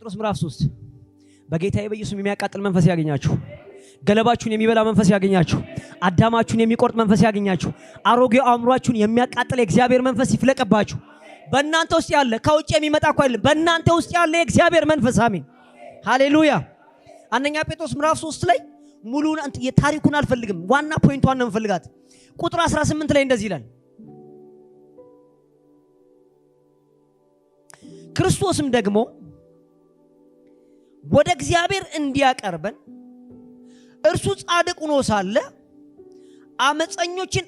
ጴጥሮስ ምዕራፍ 3 በጌታዬ በኢየሱስ የሚያቃጥል መንፈስ ያገኛችሁ፣ ገለባችሁን የሚበላ መንፈስ ያገኛችሁ፣ አዳማችሁን የሚቆርጥ መንፈስ ያገኛችሁ፣ አሮጌው አእምሯችሁን የሚያቃጥል የእግዚአብሔር መንፈስ ይፍለቅባችሁ። በእናንተ ውስጥ ያለ ከውጭ የሚመጣ እኮ አይደለም፣ በእናንተ ውስጥ ያለ የእግዚአብሔር መንፈስ። አሜን ሃሌሉያ። አንደኛ ጴጥሮስ ምዕራፍ 3 ላይ ሙሉን የታሪኩን አልፈልግም፣ ዋና ፖይንቷን ነው የምፈልጋት። ቁጥር 18 ላይ እንደዚህ ይላል፣ ክርስቶስም ደግሞ ወደ እግዚአብሔር እንዲያቀርበን እርሱ ጻድቅ ሆኖ ሳለ አመፀኞችን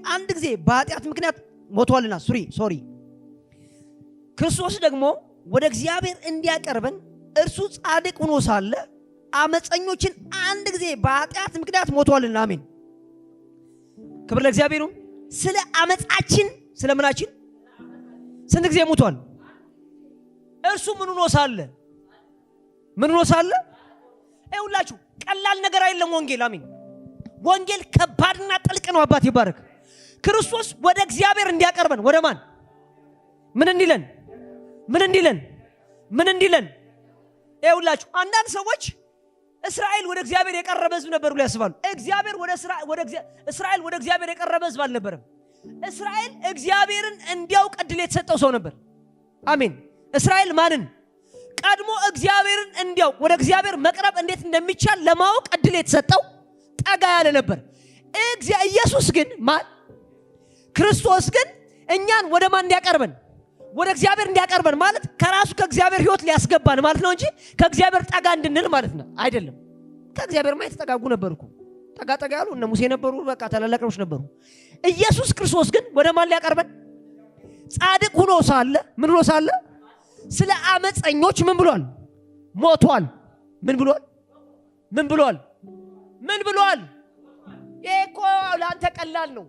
አንድ ጊዜ በኃጢአት ምክንያት ሞቷልና ሶሪ ክርስቶስ ደግሞ ወደ እግዚአብሔር እንዲያቀርበን እርሱ ጻድቅ ሆኖ ሳለ አመፀኞችን አንድ ጊዜ በኃጢአት ምክንያት ሞቷልና። አሜን ክብር ለእግዚአብሔር። ስለ አመፃችን ስለምናችን ስንት ጊዜ ሞቷል? እርሱ ምን ሆኖ ሳለ ይኸውላችሁ ቀላል ነገር አይደለም ወንጌል። አሜን ወንጌል ከባድና ጥልቅ ነው። አባት ይባረክ። ክርስቶስ ወደ እግዚአብሔር እንዲያቀርበን ወደ ማን ምን እንዲለን ይኸውላችሁ አንዳንድ ሰዎች እስራኤል ወደ እግዚአብሔር የቀረበ ሕዝብ ነበር ብለው ያስባሉ። እስራኤል ወደ እግዚአብሔር የቀረበ ሕዝብ አልነበረም። እስራኤል እግዚአብሔርን እንዲያውቅ ዕድል የተሰጠው ሰው ነበር። አሜን እስራኤል ማንን ቀድሞ እግዚአብሔርን እንዲያውቅ ወደ እግዚአብሔር መቅረብ እንዴት እንደሚቻል ለማወቅ ዕድል የተሰጠው ጠጋ ያለ ነበር። ኢየሱስ ግን ክርስቶስ ግን እኛን ወደ ማን እንዲያቀርበን ወደ እግዚአብሔር እንዲያቀርበን ማለት ከራሱ ከእግዚአብሔር ሕይወት ሊያስገባን ማለት ነው እንጂ ከእግዚአብሔር ጠጋ እንድንል ማለት ነው አይደለም። ከእግዚአብሔር ማይት ተጠጋጉ ነበርኩ ጠጋ ያሉ እነ ሙሴ ነበሩ፣ በቃ ተላላቀሮች ነበሩ። ኢየሱስ ክርስቶስ ግን ወደ ማን ሊያቀርበን ጻድቅ ሆኖ ሳለ ምን ሆኖ ሳለ ስለ አመፀኞች ምን ብሏል? ሞቷል። ምን ብሏል? እኮ ለአንተ ቀላል ነው።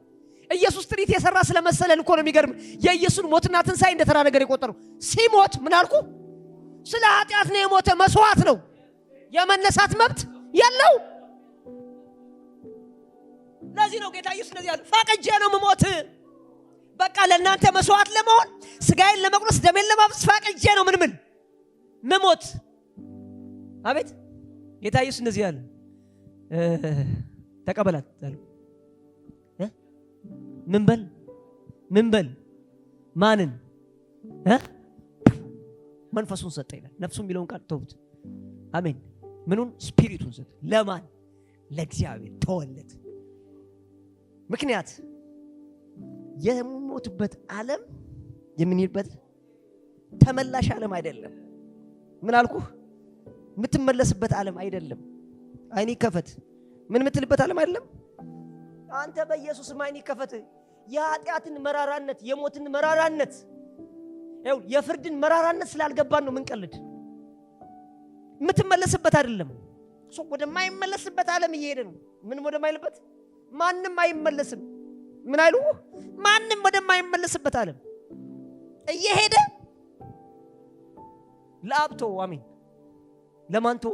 ኢየሱስ ትሪት የሰራ ስለመሰለን እኮ ነው የሚገርም። የኢየሱስ ሞትና ትንሣኤ እንደ ተራ ነገር የቆጠረው ሲሞት ምን አልኩ? ስለ ኃጢአት ነው የሞተ፣ መስዋዕት ነው፣ የመነሳት መብት ያለው። ለዚህ ነው ጌታ ኢየሱስ እንደዚህ ያለ ፈቅጄ ነው የምሞት። በቃ ለእናንተ መስዋዕት ለመሆን ስጋዬን ለመቁረስ ደሜን ለማፍሰስ ፈቅጄ ነው ምሞት። አቤት ጌታ ኢየሱስ እንደዚህ ያለ ተቀበላት አለ። ምን በል ማንን መንፈሱን ሰጠ ይላል። ነፍሱ የሚለውን ቃል ተውት። አሜን ምኑን? ስፒሪቱን ሰጠ። ለማን? ለእግዚአብሔር ተወለት። ምክንያት የሞትበት ዓለም የምንሄድበት ተመላሽ ዓለም አይደለም። ምን አልኩህ? የምትመለስበት ዓለም አይደለም። አይኒ ከፈት ምን የምትልበት ዓለም አይደለም። አንተ በኢየሱስ አይኒ ከፈት። የኃጢአትን መራራነት የሞትን መራራነት የፍርድን መራራነት ስላልገባን ነው ምንቀልድ። የምትመለስበት አይደለም። ወደማይመለስበት ዓለም እየሄደ ነው። ምን ወደማይልበት ማንም አይመለስም። ምን አይሉ? ማንም ወደማይመለስበት ዓለም እየሄደ ለአብቶ አሜን ለማንቶ።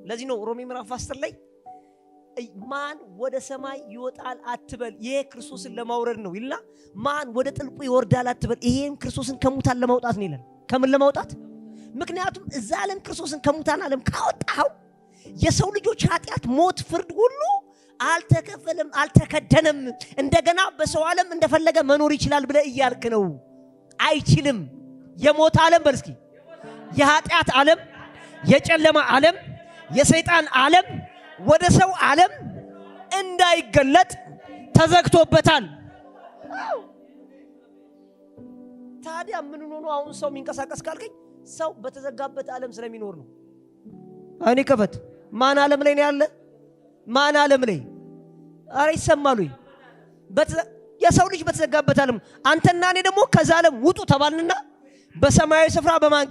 ለዚህ ነው ሮሜ ምዕራፍ 10 ላይ ማን ወደ ሰማይ ይወጣል አትበል፣ ይሄ ክርስቶስን ለማውረድ ነው ይልና ማን ወደ ጥልቁ ይወርዳል አትበል፣ ይሄም ክርስቶስን ከሙታን ለማውጣት ነው ይላል። ከምን ለማውጣት? ምክንያቱም እዛ ዓለም ክርስቶስን ከሙታን ዓለም ካወጣው የሰው ልጆች ኃጢአት፣ ሞት፣ ፍርድ ሁሉ አልተከፈለም፣ አልተከደነም። እንደገና በሰው ዓለም እንደፈለገ መኖር ይችላል ብለህ እያልክ ነው። አይችልም። የሞት ዓለም በል እስኪ፣ የኃጢአት ዓለም፣ የጨለማ ዓለም፣ የሰይጣን ዓለም ወደ ሰው ዓለም እንዳይገለጥ ተዘግቶበታል። ታዲያ ምን ሆኖ ነው አሁን ሰው የሚንቀሳቀስ ካልከኝ፣ ሰው በተዘጋበት ዓለም ስለሚኖር ነው። አይኔ ከፈት። ማን ዓለም ላይ ነው ያለ? ማን ዓለም ላይ? አረ ይሰማሉ። የሰው ልጅ በተዘጋበት ዓለም። አንተና እኔ ደግሞ ከዛ ዓለም ውጡ ተባልንና በሰማያዊ ስፍራ በማን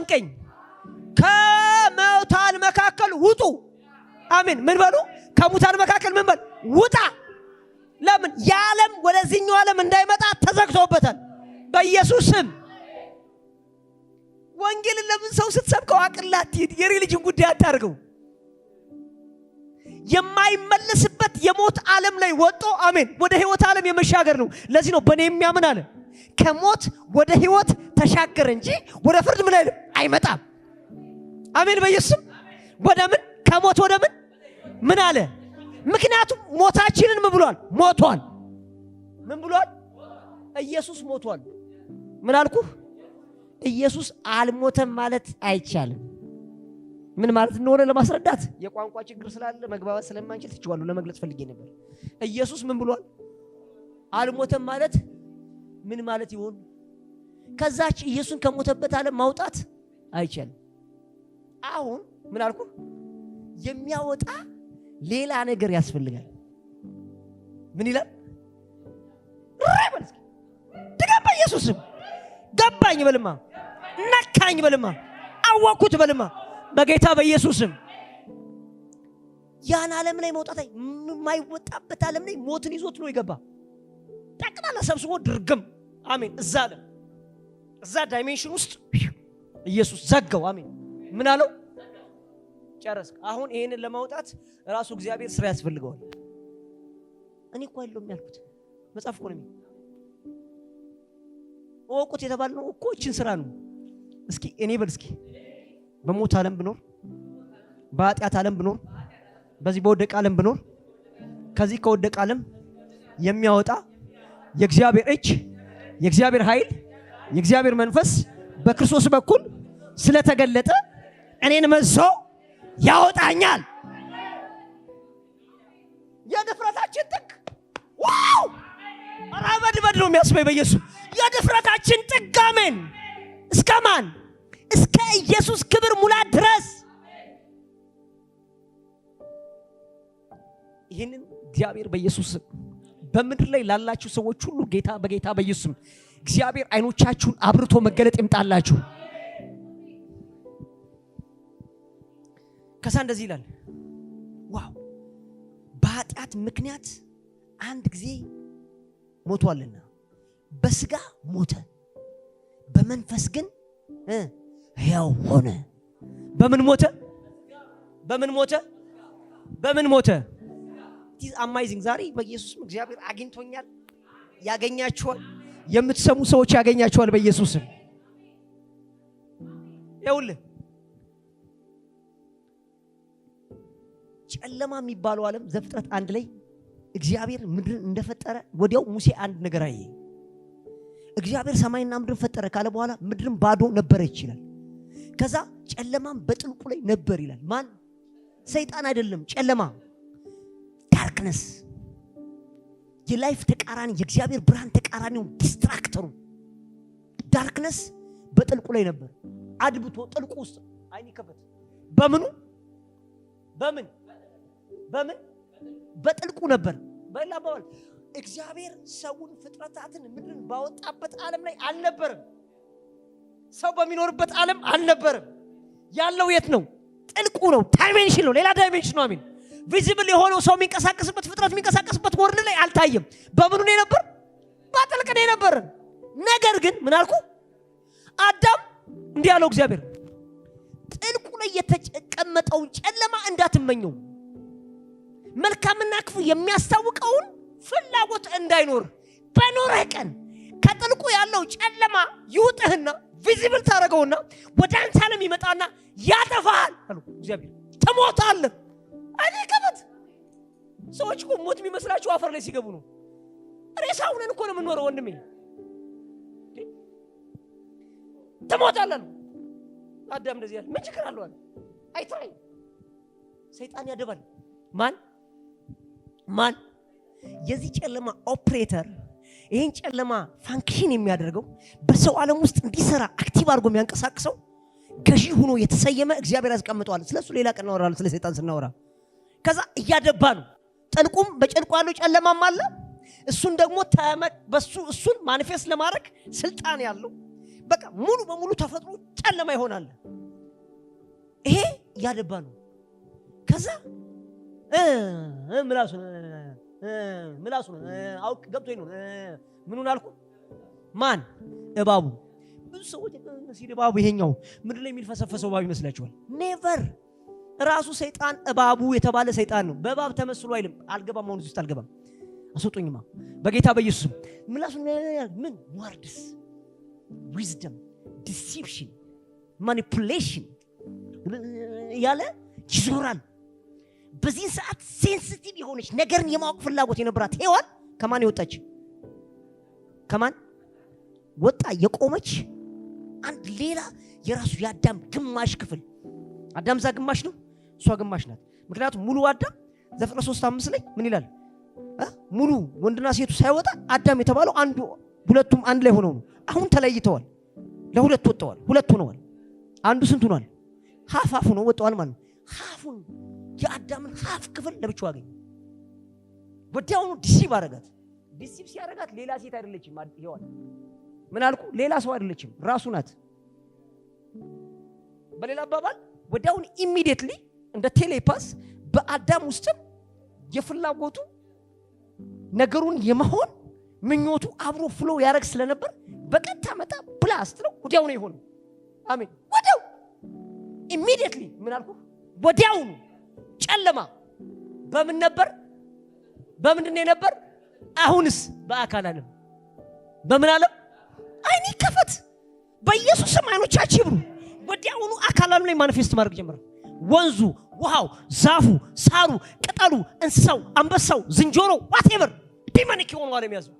ቀኝ ከሙታን መካከል ውጡ። አሜን ምን በሉ? ከሙታን መካከል ምን በል? ውጣ። ለምን? የዓለም ወደዚህኛው ዓለም እንዳይመጣ ተዘግቶበታል በኢየሱስ ስም። ወንጌልን ለምን ሰው ስትሰብከው አቅላት የሪሊጅን ጉዳይ አታርገው። የማይመለስበት ከነበረበት የሞት ዓለም ላይ ወጥቶ አሜን ወደ ህይወት ዓለም የመሻገር ነው። ለዚህ ነው በእኔ የሚያምን አለ ከሞት ወደ ህይወት ተሻገረ እንጂ ወደ ፍርድ ምን አይልም አይመጣም። አሜን በኢየሱስ ወደ ምን ከሞት ወደ ምን አለ? ምክንያቱም ሞታችንን ምን ብሏል? ሞቷል። ምን ብሏል? ኢየሱስ ሞቷል። ምን አልኩህ? ኢየሱስ አልሞተም ማለት አይቻልም። ምን ማለት እንደሆነ ለማስረዳት የቋንቋ ችግር ስላለ መግባባት ስለማንችል ትችዋለሁ ለመግለጽ ፈልጌ ነበር። ኢየሱስ ምን ብሏል? አልሞተም ማለት ምን ማለት ይሆን? ከዛች ኢየሱስን ከሞተበት ዓለም ማውጣት አይቻልም። አሁን ምን አልኩ? የሚያወጣ ሌላ ነገር ያስፈልጋል። ምን ይላል? ረበልስ ተገባ ኢየሱስም ገባኝ በልማ ነካኝ በልማ አወኩት በልማ በጌታ በኢየሱስም ያን ዓለም ላይ መውጣት የማይወጣበት ዓለም ላይ ሞትን ይዞት ነው የገባ። ጠቅላላ ሰብስቦ ድርግም አሜን እዛ ዳይሜንሽን ውስጥ ኢየሱስ ዘጋው። አሜን ምን አለው? ጨረስክ። አሁን ይሄንን ለማውጣት ራሱ እግዚአብሔር ስራ ያስፈልገዋል። እኔ እኮ አይደለም ያልኩት መጽሐፍ እኮ ነው። ወቁት የተባለው እኮ እቺን ስራ ነው። እስኪ እኔ በል እስኪ በሞት ዓለም ብኖር በኃጢአት ዓለም ብኖር በዚህ በወደቀ ዓለም ብኖር ከዚህ ከወደቀ ዓለም የሚያወጣ የእግዚአብሔር እጅ የእግዚአብሔር ኃይል የእግዚአብሔር መንፈስ በክርስቶስ በኩል ስለተገለጠ እኔን መዞ ያወጣኛል። የድፍረታችን ጥግ ዋው አራበድበድ ነው የሚያስበይ በኢየሱስ የድፍረታችን ጥግ አሜን እስከማን እስከ ኢየሱስ ክብር ሙላት ድረስ ይሄንን እግዚአብሔር በኢየሱስ በምድር ላይ ላላችሁ ሰዎች ሁሉ በጌታ በኢየሱስ እግዚአብሔር አይኖቻችሁን አብርቶ መገለጥ ይምጣላችሁ። ከዛ እንደዚህ ይላል ዋው በኃጢአት ምክንያት አንድ ጊዜ ሞቷልና በስጋ ሞተ በመንፈስ ግን ሕያው ሆነ። በምን ሞተ? በምን ሞተ? ኢዝ አሜዚንግ። ዛሬ በኢየሱስ እግዚአብሔር አግኝቶኛል። ያገኛችኋል። የምትሰሙ ሰዎች ያገኛችኋል በኢየሱስ ስም። ይኸውልህ ጨለማ የሚባለው ዓለም ዘፍጥረት 1 ላይ እግዚአብሔር ምድርን እንደፈጠረ ወዲያው ሙሴ አንድ ነገር አየ። እግዚአብሔር ሰማይና ምድርን ፈጠረ ካለ በኋላ ምድርን ባዶ ነበረች ይላል። ከዛ ጨለማም በጥልቁ ላይ ነበር ይላል። ማን? ሰይጣን አይደለም። ጨለማ ዳርክነስ የላይፍ ተቃራኒ የእግዚአብሔር ብርሃን ተቃራኒው ዲስትራክተሩ ዳርክነስ በጥልቁ ላይ ነበር። አድብቶ ጥልቁ ውስጥ አይን ይከፈት። በምን በጥልቁ ነበር። በላባል እግዚአብሔር ሰውን ፍጥረታትን ምድርን ባወጣበት ዓለም ላይ አልነበረም። ሰው በሚኖርበት ዓለም አልነበረም። ያለው የት ነው? ጥልቁ ነው። ዳይሜንሽን ነው። ሌላ ዳይሜንሽን ነው። አሜን። ቪዚብል የሆነው ሰው የሚንቀሳቀስበት ፍጥረት የሚንቀሳቀስበት ወርድ ላይ አልታየም። በምኑ ነው ነበር? በጥልቅ ነው ነበር። ነገር ግን ምን አልኩ? አዳም እንዲህ ያለው እግዚአብሔር ጥልቁ ላይ የተቀመጠውን ጨለማ እንዳትመኘው መልካምና ክፉ የሚያስታውቀውን ፍላጎት እንዳይኖር በኖርህ ቀን ከጥልቁ ያለው ጨለማ ይውጥህና ቪዚብል ታረገውና ወደ አንተ ዓለም ይመጣና ያጠፋል አሉ እግዚአብሔር። ትሞታለህ። አለከበት ሰዎች እኮ ሞት የሚመስላቸው አፈር ላይ ሲገቡ ነው። ሬሳ ሆነን እኮ ነው የምንኖረው ወንድሜ። ትሞታለህ። አዳም እንደዚህ ያለ ምን ችግር አለው? አይታይ ሰይጣን ያደባል። ማን የዚህ ጨለማ ኦፕሬተር ይሄን ጨለማ ፋንክሽን የሚያደርገው በሰው ዓለም ውስጥ እንዲሰራ አክቲቭ አድርጎ የሚያንቀሳቅሰው ገዢ ሆኖ የተሰየመ እግዚአብሔር ያስቀምጠዋል። ስለሱ ሌላ ቀን እናወራለን ስለ ሰይጣን ስናወራ። ከዛ እያደባ ነው። ጥልቁም በጨልቁ ያለው ጨለማም አለ። እሱን ደግሞ እሱን ማኒፌስት ለማድረግ ስልጣን ያለው በቃ ሙሉ በሙሉ ተፈጥሮ ጨለማ ይሆናል። ይሄ እያደባ ነው። ከዛ ምላሱ አውቅ ገብቶኝ ነው። ምኑን አልኩ? ማን? እባቡ። ብዙ ሰዎች እባቡ ይሄኛው ምድር ላይ የሚልፈሰፈሰው እባብ ይመስላችኋል? ኔቨር። ራሱ ሰይጣን እባቡ የተባለ ሰይጣን ነው። በእባብ ተመስሎ አይልም። አልገባም፣ አሁን ውስጥ አልገባም። አስወጡኝማ በጌታ በኢየሱስ ምላሱ ምን ወርድስ ዊዝደም ዲሲፕሽን ማኒፑሌሽን ያለ ይዞራል። በዚህ ሰዓት ሴንሲቲቭ የሆነች ነገርን የማወቅ ፍላጎት የነበራት ሔዋን ከማን የወጣች? ከማን ወጣ? የቆመች አንድ ሌላ የራሱ የአዳም ግማሽ ክፍል። አዳም ዛ ግማሽ ነው፣ እሷ ግማሽ ናት። ምክንያቱም ሙሉ አዳም ዘፍጥረት 3:5 ላይ ምን ይላል? ሙሉ ወንድና ሴቱ ሳይወጣ አዳም የተባለው አንዱ ሁለቱም አንድ ላይ ሆነው ነው። አሁን ተለይተዋል፣ ለሁለት ወጣዋል፣ ሁለት ሆነዋል። አንዱ ስንት ሆኗል? ሀፍ ነው ወጣዋል ማለት ነው። ሀፉን የአዳምን ሀፍ ክፍል ለብቻው አገኘ። ወዲያውኑ ዲሲፕ አረጋት። ዲሲፕ ሲያረጋት ሌላ ሴት አይደለችም ሔዋን። ምን አልኩ? ሌላ ሰው አይደለችም፣ ራሱ ናት። በሌላ አባባል ወዲያውኑ ኢሚዲየትሊ እንደ ቴሌፓስ በአዳም ውስጥም የፍላጎቱ ነገሩን የመሆን ምኞቱ አብሮ ፍሎ ያረግ ስለነበር በቀጥታ መጣ ብላስት ነው ወዲያውኑ ይሆን። አሜን። ወዲያው ኢሚዲየትሊ ምን አልኩ? ወዲያውኑ ጨለማ በምን ነበር? በምንድን ነው ነበር? አሁንስ በአካል ዓለም በምን ዓለም? አይኔ ከፈት በኢየሱስ ስም አይኖቻችሁ ይብሩ። ወዲያውኑ አካል ዓለም ላይ ማኒፌስት ማድረግ ጀመረ። ወንዙ፣ ውሃው፣ ዛፉ፣ ሳሩ፣ ቅጠሉ፣ እንስሳው፣ አንበሳው፣ ዝንጀሮ ዋትኤቨር ዲሞኒክ የሆነው ዓለም ያዘው።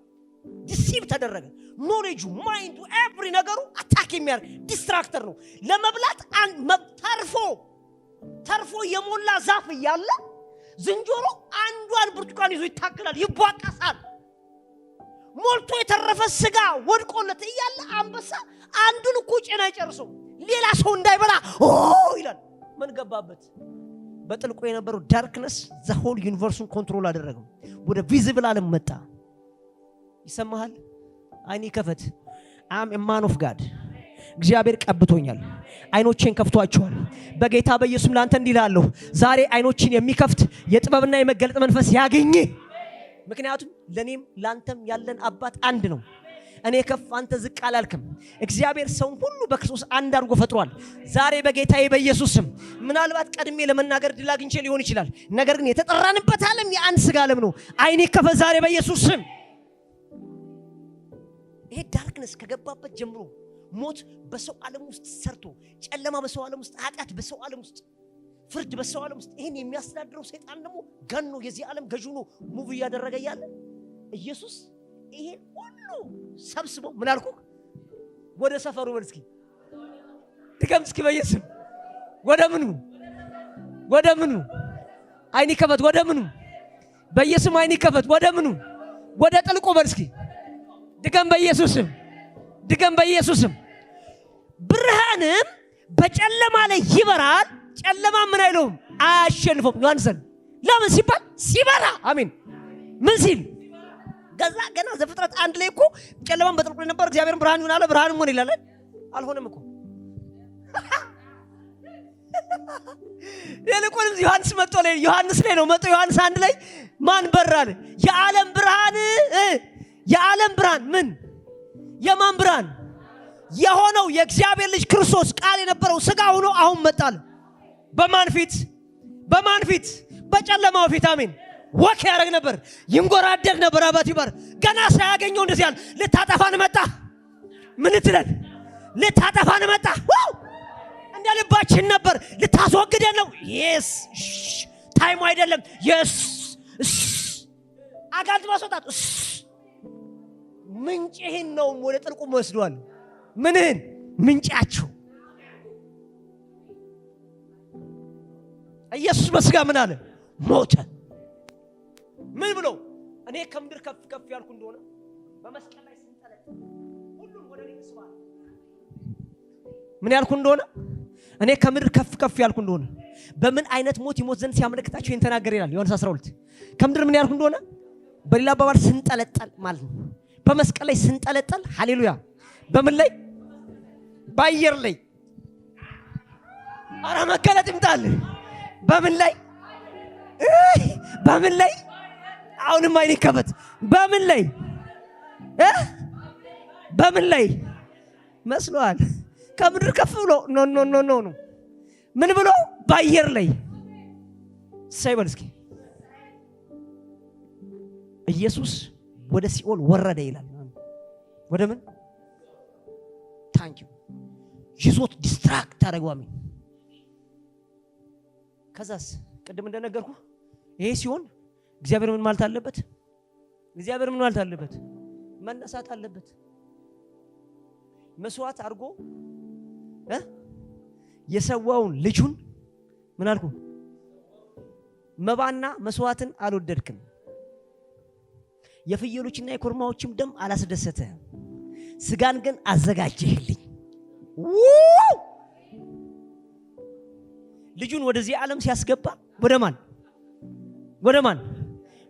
ዲሲፕ ተደረገ። ኖሌጁ፣ ማይንዱ፣ ኤቭሪ ነገሩ አታክ የሚያደርግ ዲስትራክተር ነው። ለመብላት ተርፎ የሞላ ዛፍ እያለ ዝንጀሮ አንዷን ብርቱካን ይዞ ይታገላል፣ ይቧቀሳል። ሞልቶ የተረፈ ስጋ ወድቆለት እያለ አንበሳ አንዱን እኮ ጭና አይጨርሰው ሌላ ሰው እንዳይበላ ይላል። ምን ገባበት? በጥልቁ የነበረው ዳርክነስ ዘ ሆል ዩኒቨርሱን ኮንትሮል አደረገው። ወደ ቪዚብል ዓለም መጣ። ይሰማሃል? አይኔ ከፈት። አም ማን ኦፍ ጋድ። እግዚአብሔር ቀብቶኛል። አይኖቼን ከፍቷቸዋል። በጌታ በኢየሱስ ላንተ እንዲላለሁ ዛሬ አይኖችን የሚከፍት የጥበብና የመገለጥ መንፈስ ያገኝ። ምክንያቱም ለኔም ላንተም ያለን አባት አንድ ነው። እኔ ከፍ አንተ ዝቅ አላልክም። እግዚአብሔር ሰውን ሁሉ በክርስቶስ አንድ አድርጎ ፈጥሯል። ዛሬ በጌታዬ በኢየሱስ ስም ምናልባት ቀድሜ ለመናገር ድል አግኝቼ ሊሆን ይችላል። ነገር ግን የተጠራንበት ዓለም የአንድ ስጋ ዓለም ነው። አይኔ ከፈት ዛሬ በኢየሱስ ስም። ይሄ ዳርክነስ ከገባበት ጀምሮ ሞት በሰው ዓለም ውስጥ ሰርቶ፣ ጨለማ በሰው ዓለም ውስጥ፣ ኃጢአት በሰው ዓለም ውስጥ፣ ፍርድ በሰው ዓለም ውስጥ ይሄን የሚያስተዳድረው ሰይጣን ደግሞ ገኖ የዚህ ዓለም ገዢ ነው ሙቭ እያደረገ ያለ ኢየሱስ ይሄን ሁሉ ሰብስቦ ምን አልኩ? ወደ ሰፈሩ በልስኪ ድገም እስኪ በኢየሱስ ወደ ምኑ አይኒ ከፈት ወደ ምኑ በኢየሱስ አይኒ ከፈት ወደ ምኑ ወደ ጥልቁ በልስኪ ድገም በኢየሱስም ብርሃንም በጨለማ ላይ ይበራል፣ ጨለማ ምን አይለውም አያሸንፈውም። ዮሐንስን ለምን ሲባል ሲበራ አሜን። ምን ሲል ገና ዘፍጥረት 1 ላይ እኮ ጨለማን በጥልቁ ነበር፣ እግዚአብሔር ብርሃን ይሁን አለ፣ ብርሃንም ሆነ ይላል። አልሆነም እኮ የልቁንም ዮሐንስ ላይ ነው መጥቶ ዮሐንስ 1 ላይ ማን በራል? የዓለም ብርሃን ምን የማን ብርሃን የሆነው የእግዚአብሔር ልጅ ክርስቶስ ቃል የነበረው ስጋ ሆኖ አሁን መጣል። በማን ፊት? በጨለማው ፊት አሜን። ወክ ያደርግ ነበር፣ ይንጎራደግ ነበር። አባት ይባር ገና ሳያገኘው እንደዚህ ያለ ልታጠፋን መጣ። ምን ትለን? ልታጠፋን መጣ። እንደ ልባችን ነበር፣ ልታስወግደን ነው። yes ታይሙ አይደለም። yes አጋንንት ማስወጣት ምንጭህን ነው ወደ ጥልቁ ወስዷል። ምንህን? ምንጫቸው ኢየሱስ በስጋ ምን አለ? ሞተ። ምን ብሎ? እኔ ከምድር ከፍ ያልኩ እንደሆነ በመስቀል ላይ ስንጠለጥ ሁሉም ወደ እኔ ተስፋ ምን ያልኩ እንደሆነ እኔ ከምድር ከፍ ያልኩ እንደሆነ በምን አይነት ሞት ይሞት ዘንድ ሲያመለክታቸው ይሄን ተናገር ይላል ዮሐንስ 12። ከምድር ምን ያልኩ እንደሆነ በሌላ አባባል ስንጠለጠል ማለት ነው። በመስቀል ላይ ስንጠለጠል ሃሌሉያ። በምን ላይ? በአየር ላይ። አረ መገለጥ ይምጣል። በምን ላይ? አሁንም አይኔ ከፈት። በምን ላይ መስሏል? ከምድር ከፍ ብሎ ኖ ምን ብሎ? በአየር ላይ ሳይበል እስኪ ኢየሱስ ወደ ሲኦል ወረደ ይላል። ወደ ምን ታንኪዩ ይዞት ዲስትራክት አደረገው። ከዛስ ቅድም እንደነገርኩ ይሄ ሲሆን እግዚአብሔር ምን ማለት አለበት? እግዚአብሔር ምን ማለት አለበት? መነሳት አለበት። መስዋዕት አድርጎ የሰዋውን ልጁን ምን አልኩ? መባና መስዋዕትን አልወደድክም፣ የፍየሎችና የኮርማዎችም ደም አላስደሰተህም፣ ስጋን ግን አዘጋጀህልኝ። ልጁን ወደዚህ ዓለም ሲያስገባ ወደ ማን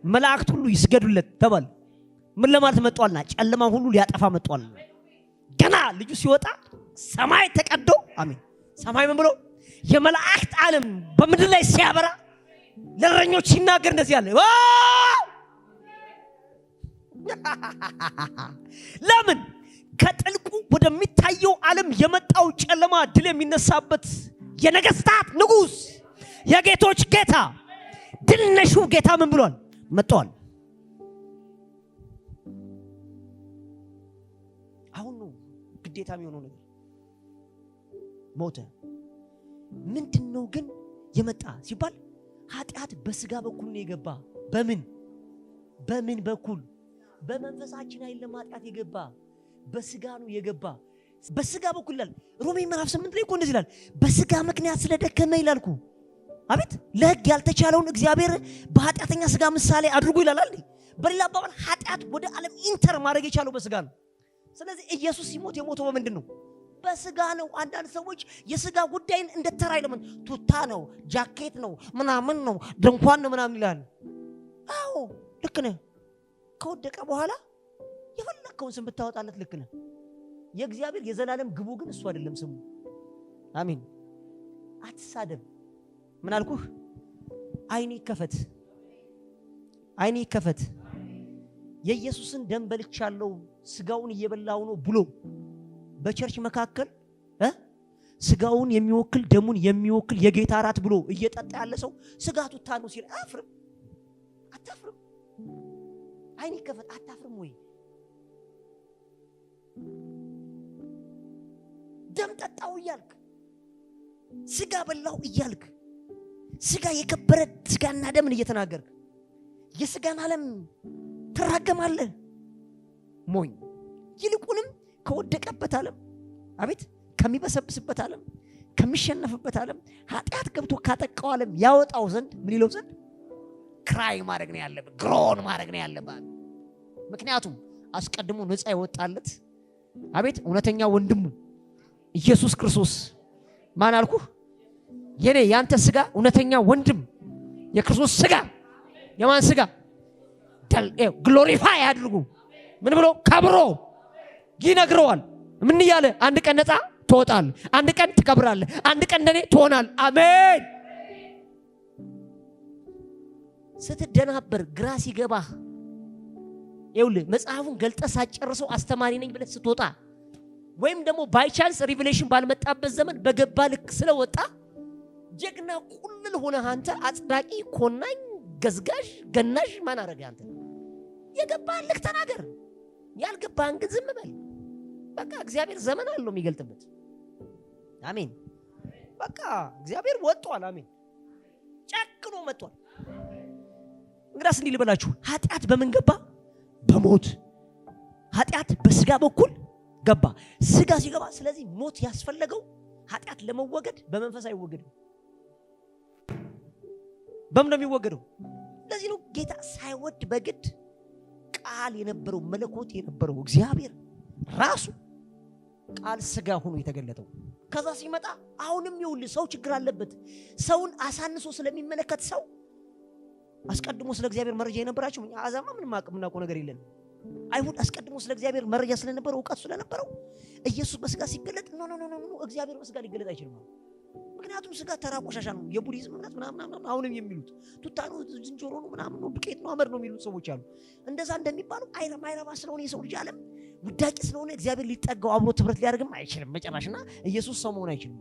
መላእክት ሁሉ ይስገዱለት ተባለ። ምን ለማለት መጥቷልና? ጨለማ ሁሉ ሊያጠፋ መጥቷል። ገና ልጁ ሲወጣ ሰማይ ተቀዶ አሜን። ሰማይ ምን ብሎ የመላእክት ዓለም በምድር ላይ ሲያበራ ለእረኞች ሲናገር እንደዚህ አለ። ለምን? ከጥልቁ ወደሚታየው ዓለም የመጣው ጨለማ ድል የሚነሳበት የነገስታት ንጉስ የጌቶች ጌታ ድል ነሹ ጌታ ምን ብሏል? መጥቷል። አሁን ነው ግዴታ የሚሆነው ነገር። ሞተ። ምንድነው ግን የመጣ ሲባል ኃጢአት በስጋ በኩል ነው የገባ። በምን በኩል? በመንፈሳችን አይደለም ኃጢአት የገባ፣ በስጋ ነው የገባ። በስጋ በኩል ይላል ሮሜ ምዕራፍ 8 ላይ እኮ እንደዚህ ይላል፣ በስጋ ምክንያት ስለደከመ ይላልኩ። አቤት ለሕግ ያልተቻለውን እግዚአብሔር በኃጢአተኛ ስጋ ምሳሌ አድርጎ ይላል አይደል? በሌላ አባባል ኃጢአት ወደ ዓለም ኢንተር ማድረግ የቻለው በስጋ ነው። ስለዚህ ኢየሱስ ሲሞት የሞተው በምንድን ነው? በስጋ ነው። አንዳንድ ሰዎች የስጋ ጉዳይን እንደተራ ይለምን ቱታ ነው፣ ጃኬት ነው፣ ምናምን ነው፣ ድንኳን ነው ምናምን ይላል። አዎ ልክ ነህ። ከወደቀ በኋላ የፈለከውን ስም ብታወጣለት ልክ ነህ። የእግዚአብሔር የዘላለም ግቡ ግን እሱ አይደለም ስሙ። አሜን። አትሳደብ። ምን አልኩህ? አይኔ ይከፈት፣ አይኔ ይከፈት። የኢየሱስን ደም በልቻለሁ ስጋውን እየበላው ነው ብሎ በቸርች መካከል ስጋውን የሚወክል ደሙን የሚወክል የጌታ ራት ብሎ እየጠጣ ያለ ሰው ስጋቱ ታኑ ሲል አፍርም? አታፍርም? አይኔ ይከፈት። አታፍርም ወይ? ደም ጠጣው እያልክ ስጋ በላው እያልክ ስጋ የከበረ ስጋና ደምን እየተናገርክ የስጋን ዓለም ትራገማለህ። ሞኝ። ይልቁንም ከወደቀበት ዓለም አቤት ከሚበሰብስበት ዓለም ከሚሸነፍበት ዓለም ኃጢአት ገብቶ ካጠቃው ዓለም ያወጣው ዘንድ ምን ይለው ዘንድ ክራይ ማድረግ ነው ያለበት፣ ግሮን ማድረግ ነው ያለበት። ምክንያቱም አስቀድሞ ነፃ ይወጣለት አቤት እውነተኛ ወንድሙ ኢየሱስ ክርስቶስ ማን አልኩ? የኔ ያንተ ስጋ እውነተኛ ወንድም የክርስቶስ ስጋ። የማን ስጋ? ግሎሪፋይ አድርጉ። ምን ብሎ ከብሮ ይነግረዋል። ምን እያለ? አንድ ቀን ነፃ ትወጣለህ፣ አንድ ቀን ትከብራለህ፣ አንድ ቀን እንደኔ ትሆናለህ። አሜን። ስትደናበር ግራ ሲገባህ ይኸውልህ መጽሐፉን ገልጠህ ሳትጨርሰው አስተማሪ ነኝ ብለህ ስትወጣ ወይም ደግሞ ባይ ቻንስ ሪቪሌሽን ባልመጣበት ዘመን በገባ ልክ ስለወጣ ጀግና ቁልል ሆነህ አንተ አጽዳቂ፣ ኮናኝ፣ ገዝጋሽ፣ ገናሽ ማን አረገ? አንተ የገባህን ልክ ተናገር፣ ያልገባህን ግን ዝም በል። በቃ እግዚአብሔር ዘመን አለው የሚገልጥበት። አሜን። በቃ እግዚአብሔር ወጥቷል። አሜን። ጨክኖ መጥቷል። እንግዲያስ እንዲህ ልበላችሁ፣ ኃጢአት በምን ገባ? በሞት። ኃጢአት በስጋ በኩል ገባ። ስጋ ሲገባ ስለዚህ ሞት ያስፈለገው ኃጢአት ለመወገድ በመንፈስ አይወገድም። በምን ነው የሚወገደው? ለዚህ ነው ጌታ ሳይወድ በግድ ቃል የነበረው መለኮት የነበረው እግዚአብሔር ራሱ ቃል ስጋ ሆኖ የተገለጠው። ከዛ ሲመጣ አሁንም ይውል ሰው ችግር አለበት። ሰውን አሳንሶ ስለሚመለከት ሰው አስቀድሞ ስለ እግዚአብሔር መረጃ የነበራቸው አዛማ ምንም አቅምናቆ ነገር የለን። አይሁድ አስቀድሞ ስለ እግዚአብሔር መረጃ ስለነበረው ዕውቀት ስለነበረው ኢየሱስ በስጋ ሲገለጥ ኖ እግዚአብሔር በስጋ ሊገለጥ አይችልም። ምክንያቱም ስጋ ተራ ቆሻሻ ነው። የቡዲዝም እምነት ምናምን አሁንም የሚሉት ቱታ ነው፣ ዝንጀሮ ነው፣ ምናምን ነው፣ ዱቄት ነው፣ አመድ ነው የሚሉት ሰዎች አሉ። እንደዛ እንደሚባለው አይረባ ስለሆነ የሰው ልጅ ዓለም ውዳቂ ስለሆነ እግዚአብሔር ሊጠጋው አብሮ ትብረት ሊያደርግም አይችልም መጨረሻና ኢየሱስ ሰው መሆን አይችልም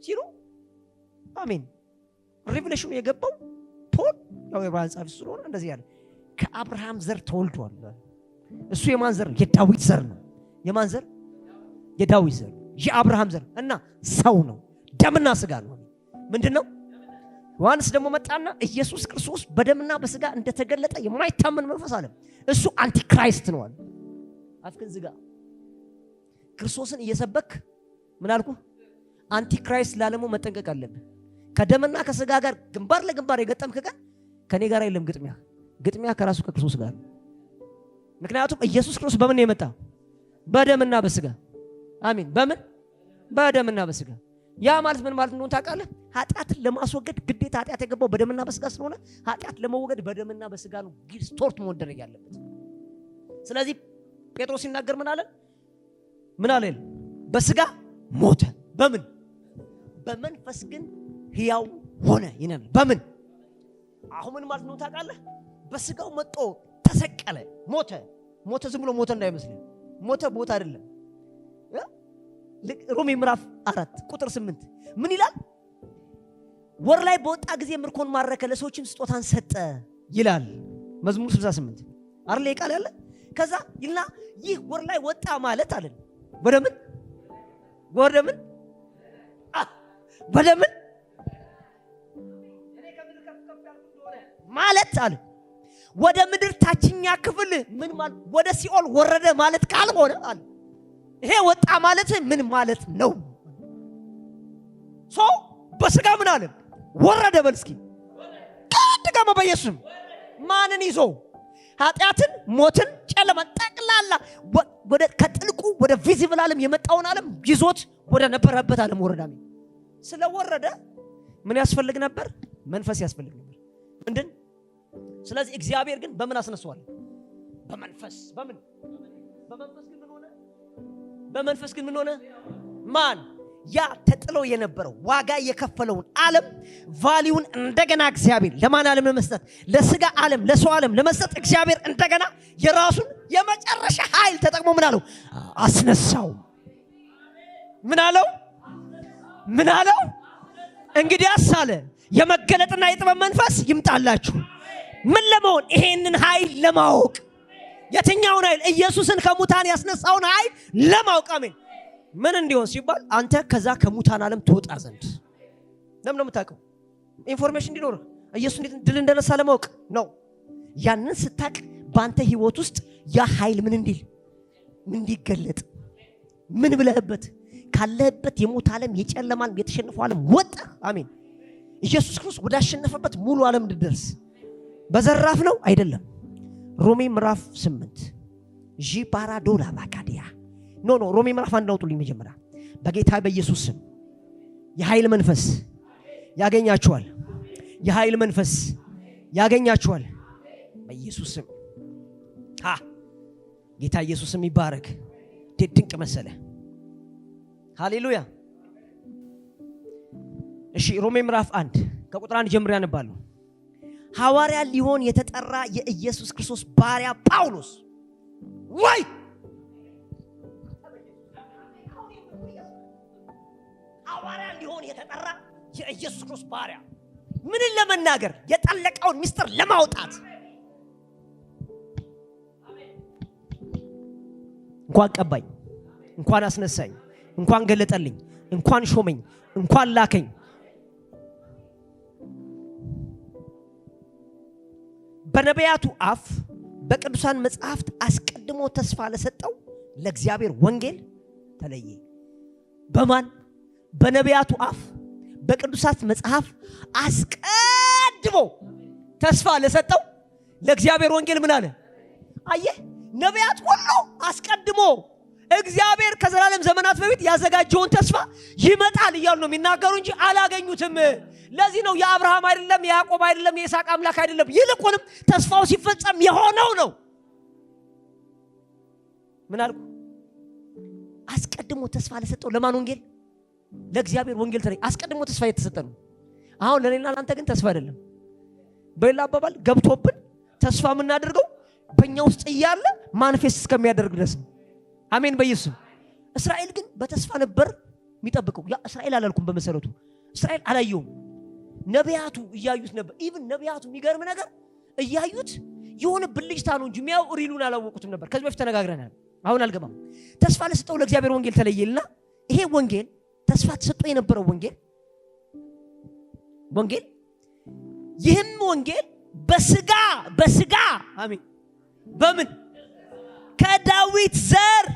ሲሉ አሜን። ሪቨሌሽኑ የገባው ፖል ያው የዕብራውያን ጻፊ ስለሆነ እንደዚህ ያለ ከአብርሃም ዘር ተወልዷል። እሱ የማን ዘር? የዳዊት ዘር ነው። የማን ዘር? የዳዊት ዘር፣ የአብርሃም ዘር እና ሰው ነው። ደምና ስጋ ነው። ምንድነው? ዮሐንስ ደግሞ መጣና ኢየሱስ ክርስቶስ በደምና በስጋ እንደተገለጠ የማይታመን መንፈስ አለ። እሱ አንቲክራይስት ነው አለ። አፍክን ዝጋ። ክርስቶስን እየሰበክ ምን አልኩ? አንቲክራይስት ላለሙ መጠንቀቅ አለብህ። ከደምና ከስጋ ጋር ግንባር ለግንባር የገጠምክ ቀን ከኔ ጋር አይደለም ግጥሚያ ከራሱ ከክርስቶስ ጋር። ምክንያቱም ኢየሱስ ክርስቶስ በምን ነው የመጣው? በደምና በስጋ። አሜን። በምን? በደምና በስጋ። ያ ማለት ምን ማለት እንደሆነ ታውቃለህ? ኃጢአትን ለማስወገድ ግዴታ ኃጢአት የገባው በደምና በስጋ ስለሆነ ኃጢአት ለመወገድ በደምና በስጋ ነው ስቶርት መደረግ ያለበት። ስለዚህ ጴጥሮስ ሲናገር ምን አለ? ምን አለ? በስጋ ሞተ፣ በምን? በመንፈስ ግን ሕያው ሆነ ይላል። በምን? አሁን ምን ማለት ነው ታውቃለህ? በስጋው መጥቶ ተሰቀለ፣ ሞተ። ዝም ብሎ ሞተ እንዳይመስል፣ ሞተ ቦታ አይደለም። ሮሜ ምዕራፍ 4 ቁጥር 8 ምን ይላል? ወር ላይ በወጣ ጊዜ ምርኮን ማረከ፣ ለሰዎችም ስጦታን ሰጠ ይላል መዝሙር 68 አይደል? ይቃል ያለ ከዛ ይልና ይህ ወር ላይ ወጣ ማለት አለ በደምን ማለት አለ ወደ ምድር ታችኛ ክፍል ምን ማለት ወደ ሲኦል ወረደ ማለት ካልሆነ አለ ይሄ ወጣ ማለት ምን ማለት ነው? ሰው በስጋ ምን አለ ወረደ በል እስኪ ከደገመ በኢየሱስ ማንን ይዞ? ኃጢአትን፣ ሞትን፣ ጨለማን ጠቅላላ ወደ ከጥልቁ ወደ ቪዚብል ዓለም የመጣውን ዓለም ይዞት ወደ ነበረበት ዓለም ወረደ። ስለወረደ ምን ያስፈልግ ነበር? መንፈስ ያስፈልግ ነበር። ምንድን? ስለዚህ እግዚአብሔር ግን በምን አስነሳዋል? በመንፈስ። በመንፈስ ግን ምን ሆነ? ማን? ያ ተጥሎ የነበረው ዋጋ የከፈለውን ዓለም ቫልዩን እንደገና እግዚአብሔር ለማን ዓለም ለመስጠት? ለስጋ ዓለም፣ ለሰው ዓለም ለመስጠት እግዚአብሔር እንደገና የራሱን የመጨረሻ ኃይል ተጠቅሞ ምን አለው? አስነሳው። ምን አለው? እንግዲያስ አለ የመገለጥና የጥበብ መንፈስ ይምጣላችሁ። ምን ለመሆን? ይሄንን ኃይል ለማወቅ። የትኛውን ኃይል? ኢየሱስን ከሙታን ያስነሳውን ኃይል ለማወቅ። አሜን። ምን እንዲሆን ሲባል አንተ ከዛ ከሙታን ዓለም ትወጣ ዘንድ። ለምን ነው የምታውቀው? ኢንፎርሜሽን እንዲኖር ኢየሱስ እንዴት ድል እንደነሳ ለማወቅ ነው። ያንን ስታቅ በአንተ ህይወት ውስጥ ያ ኃይል ምን እንዲገለጥ ምን ብለህበት ካለህበት የሞት ዓለም የጨለማ ዓለም የተሸነፈው ዓለም ወጣ። አሜን። ኢየሱስ ክርስቶስ ወደ አሸነፈበት ሙሉ ዓለም እንድደርስ በዘራፍ ነው አይደለም። ሮሜ ምዕራፍ 8 ጂፓራዶላ ባካዲያ ኖ ሮሜ ምዕራፍ 1 አውጡልኝ መጀመሪያ። በጌታ በኢየሱስ ስም የኃይል መንፈስ ያገኛችኋል። የኃይል መንፈስ ያገኛችኋል በኢየሱስ ስም። ጌታ ኢየሱስ ስም ይባረክ። ድንቅ መሰለ። ሃሌሉያ። እሺ ሮሜ ምዕራፍ 1 ከቁጥር 1 ጀምሮ ያነባለሁ። ሐዋርያ ሊሆን የተጠራ የኢየሱስ ክርስቶስ ባሪያ ጳውሎስ ወይ ሐዋርያ ሊሆን የተጠራ የኢየሱስ ክርስቶስ ባሪያ ምንን ለመናገር? የጠለቀውን ምስጢር ለማውጣት። እንኳን ቀባኝ፣ እንኳን አስነሳኝ፣ እንኳን ገለጠልኝ፣ እንኳን ሾመኝ፣ እንኳን ላከኝ። በነቢያቱ አፍ በቅዱሳን መጽሐፍት አስቀድሞ ተስፋ ለሰጠው ለእግዚአብሔር ወንጌል ተለየ። በማን? በነቢያቱ አፍ በቅዱሳት መጽሐፍ አስቀድሞ ተስፋ ለሰጠው ለእግዚአብሔር ወንጌል ምን አለ? አየህ፣ ነቢያት ሁሉ አስቀድሞ እግዚአብሔር ከዘላለም ዘመናት በፊት ያዘጋጀውን ተስፋ ይመጣል እያሉ ነው የሚናገሩ እንጂ አላገኙትም። ለዚህ ነው የአብርሃም አይደለም፣ የያዕቆብ አይደለም፣ የይስሐቅ አምላክ አይደለም፣ ይልቁንም ተስፋው ሲፈጸም የሆነው ነው። ምን አልኩ? አስቀድሞ ተስፋ ለሰጠው ለማን ወንጌል? ለእግዚአብሔር ወንጌል ተለየ። አስቀድሞ ተስፋ የተሰጠ ነው። አሁን ለኔና ለአንተ ግን ተስፋ አይደለም። በሌላ አባባል ገብቶብን ተስፋ የምናደርገው በእኛ ውስጥ እያለ ማኒፌስት እስከሚያደርግ ድረስ ነው። አሜን በኢየሱስ። እስራኤል ግን በተስፋ ነበር የሚጠብቀው። ያ እስራኤል አላልኩም። በመሰረቱ እስራኤል አላየውም። ነቢያቱ እያዩት ነበር። ኢቭን ነቢያቱ የሚገርም ነገር እያዩት የሆነ ብልጭታ ነው እንጂ የሚያው ሪሉን አላወቁትም ነበር። ከዚህ በፊት ተነጋግረናል። አሁን አልገባም። ተስፋ ለሰጠው ለእግዚአብሔር ወንጌል ተለየልና ይሄ ወንጌል ተስፋ ተሰጥቶ የነበረው ወንጌል ይህም ወንጌል በስጋ አሜን በምን ከዳዊት ዘር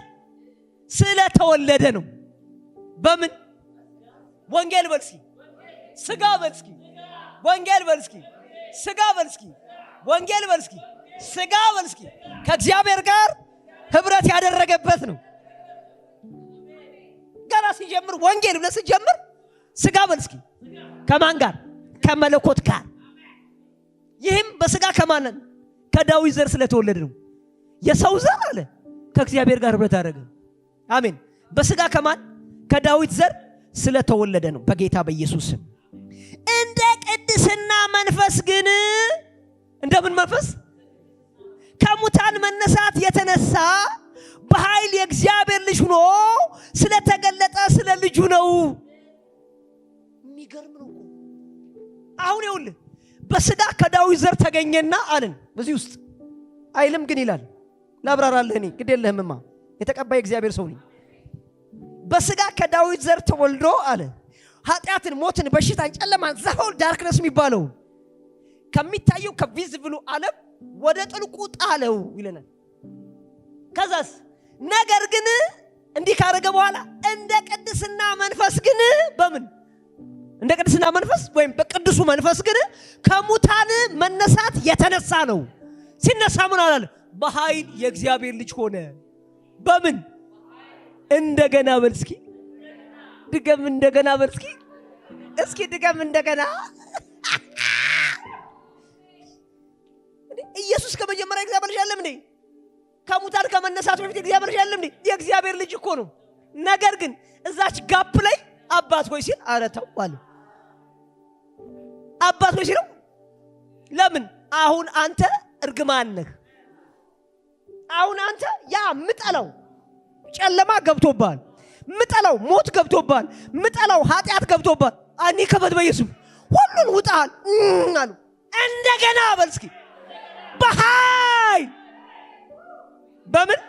ስለተወለደ ነው። በምን ወንጌል በልስኪ ስጋ በልስኪ ወንጌል በልስኪ ስጋ በልስኪ ወንጌል በልስኪ ስጋ በልስኪ ከእግዚአብሔር ጋር ህብረት ያደረገበት ነው። ገና ሲጀምር ወንጌል ብለህ ሲጀምር ስጋ በልስኪ ከማን ጋር? ከመለኮት ጋር። ይህም በስጋ ከማን? ከዳዊት ዘር ስለተወለደ ነው። የሰው ዘር አለ ከእግዚአብሔር ጋር ህብረት አደረገ። አሜን። በስጋ ከማን? ከዳዊት ዘር ስለተወለደ ነው። በጌታ በኢየሱስ ስም እንደ ቅድስና መንፈስ ግን እንደምን መንፈስ? ከሙታን መነሳት የተነሳ በኃይል የእግዚአብሔር ልጅ ሆኖ ስለተገለጠ ስለ ልጁ ነው። የሚገርም ነው። አሁን ይኸውልህ በስጋ ከዳዊት ዘር ተገኘና አለን። በዚህ ውስጥ አይልም ግን ይላል። ላብራራልህ እኔ ግድ የለህምማ የተቀባይ እግዚአብሔር ሰው ነኝ። በስጋ ከዳዊት ዘር ተወልዶ አለ ኃጢአትን፣ ሞትን፣ በሽታን፣ ጨለማን ዘሆል ዳርክነስ የሚባለው ከሚታየው ከቪዚብሉ ዓለም ወደ ጥልቁ ጣለው ይለናል። ከዛስ ነገር ግን እንዲህ ካረገ በኋላ እንደ ቅድስና መንፈስ ግን በምን እንደ ቅድስና መንፈስ ወይም በቅዱሱ መንፈስ ግን ከሙታን መነሳት የተነሳ ነው። ሲነሳ ምን አላለ? በኃይል የእግዚአብሔር ልጅ ሆነ። በምን እንደገና በልስኪ ድገም እንደገና በልስኪ እስኪ ድገም እንደገና። ኢየሱስ ከመጀመሪያ እግዚአብሔር ልጅ አይደለም እንዴ? ከሙታን ከመነሳቱ በፊት እግዚአብሔር ልጅ አይደለም እንዴ? የእግዚአብሔር ልጅ እኮ ነው። ነገር ግን እዛች ጋፕ ላይ አባት ሆይ ሲል ኧረ ተው አለ። አባት ሆይ ሲለው ለምን? አሁን አንተ እርግማን ነህ። አሁን አንተ ያ ምጠላው ጨለማ ገብቶባል፣ ምጠላው ሞት ገብቶባል፣ ምጠላው ኃጢአት ገብቶባል። አኒ ከበት በኢየሱስ ሁሉን ውጣል አሉ። እንደገና በልስኪ በኃይል በምን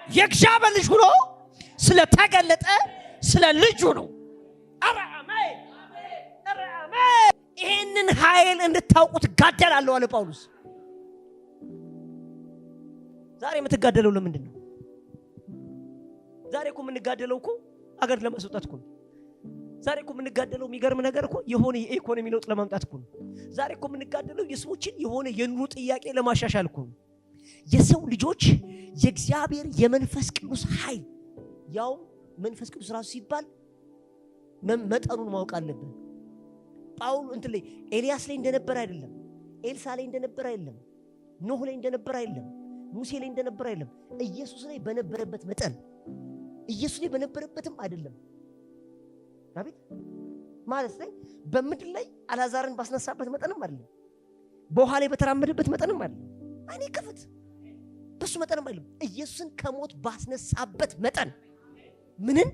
የእግዚአብሔር ልጅ ሆኖ ስለተገለጠ ስለ ልጁ ነው። አሜን አሜን። ይሄንን ኃይል እንድታውቁት ጋደላለሁ አለ ጳውሎስ። ዛሬ የምትጋደለው ለምንድን ነው? ዛሬ እኮ የምንጋደለው እኮ አገር ለማስወጣት እኮ ነው። ዛሬ እኮ የምንጋደለው የሚገርም ነገር እኮ የሆነ የኢኮኖሚ ለውጥ ለማምጣት እኮ ነው። ዛሬ እኮ የምንጋደለው የሰዎችን የሆነ የኑሮ ጥያቄ ለማሻሻል እኮ ነው። የሰው ልጆች የእግዚአብሔር የመንፈስ ቅዱስ ኃይል ያው መንፈስ ቅዱስ ራሱ ሲባል መጠኑን ማወቅ አለብን። ጳውሎስ እንትን ላይ ኤልያስ ላይ እንደነበር አይደለም፣ ኤልሳ ላይ እንደነበር አይደለም፣ ኖህ ላይ እንደነበር አይደለም፣ ሙሴ ላይ እንደነበር አይደለም። ኢየሱስ ላይ በነበረበት መጠን ኢየሱስ ላይ በነበረበትም አይደለም። አቤት ማለት ላይ በምድር ላይ አልዓዛርን ባስነሳበት መጠንም አይደለም፣ በውሃ ላይ በተራመደበት መጠንም አይደለም። አይኔ ከፍት በሱ መጠንም አይደለም። ኢየሱስን ከሞት ባስነሳበት መጠን ምንን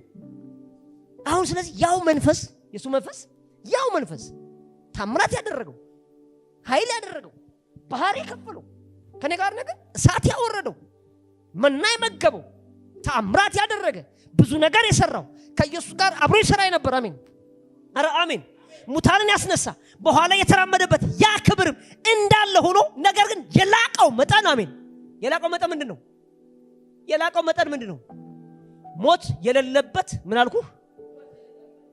አሁን ስለዚህ ያው መንፈስ የሱ መንፈስ ያው መንፈስ ታምራት ያደረገው ኃይል ያደረገው ባህር የከፈለው ከኔ ጋር ነገር እሳት ያወረደው መና የመገበው ታምራት ያደረገ ብዙ ነገር የሰራው ከኢየሱስ ጋር አብሮ ይሰራ ነበር። አሜን አረ አሜን። ሙታንን ያስነሳ በኋላ የተራመደበት ያ ክብርም እንዳለ ሆኖ ነገር ግን የላቀው መጠን አሜን። የላቀው መጠን ምንድነው? የላቀው መጠን ምንድነው? ሞት የሌለበት ምን አልኩ?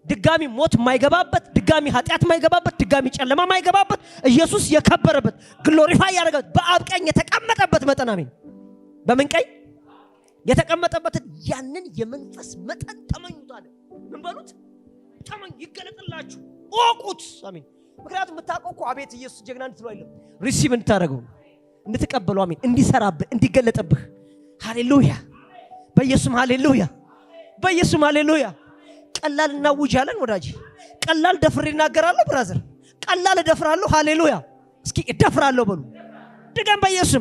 ድጋሚ ሞት የማይገባበት፣ ድጋሚ ኃጢአት የማይገባበት፣ ድጋሚ ጨለማ የማይገባበት ኢየሱስ የከበረበት ግሎሪፋይ ያደረገበት በአብ ቀኝ የተቀመጠበት መጠን አሜን። በምን ቀኝ የተቀመጠበት ያንን የመንፈስ መጠን ተመኙታል። ምን በሉት? ተመኙ። ይገለጥላችሁ ወቁት አሜን። ምክንያቱም የምታውቀው እኮ አቤት ኢየሱስ ጀግና እንድትሉ አይደለም፣ ሪሲቭ እንድታደርገው እንድትቀበሉ አሜን፣ እንዲሰራብህ እንዲገለጥብህ። ሃሌሉያ በኢየሱስ ሃሌሉያ በኢየሱስ ሃሌሉያ። ቀላል እናውጃለን ወዳጅ፣ ቀላል ደፍሬ እናገራለሁ ብራዘር፣ ቀላል እደፍራለሁ። ሃሌሉያ እስኪ እደፍራለሁ በሉ። ድገም በኢየሱስ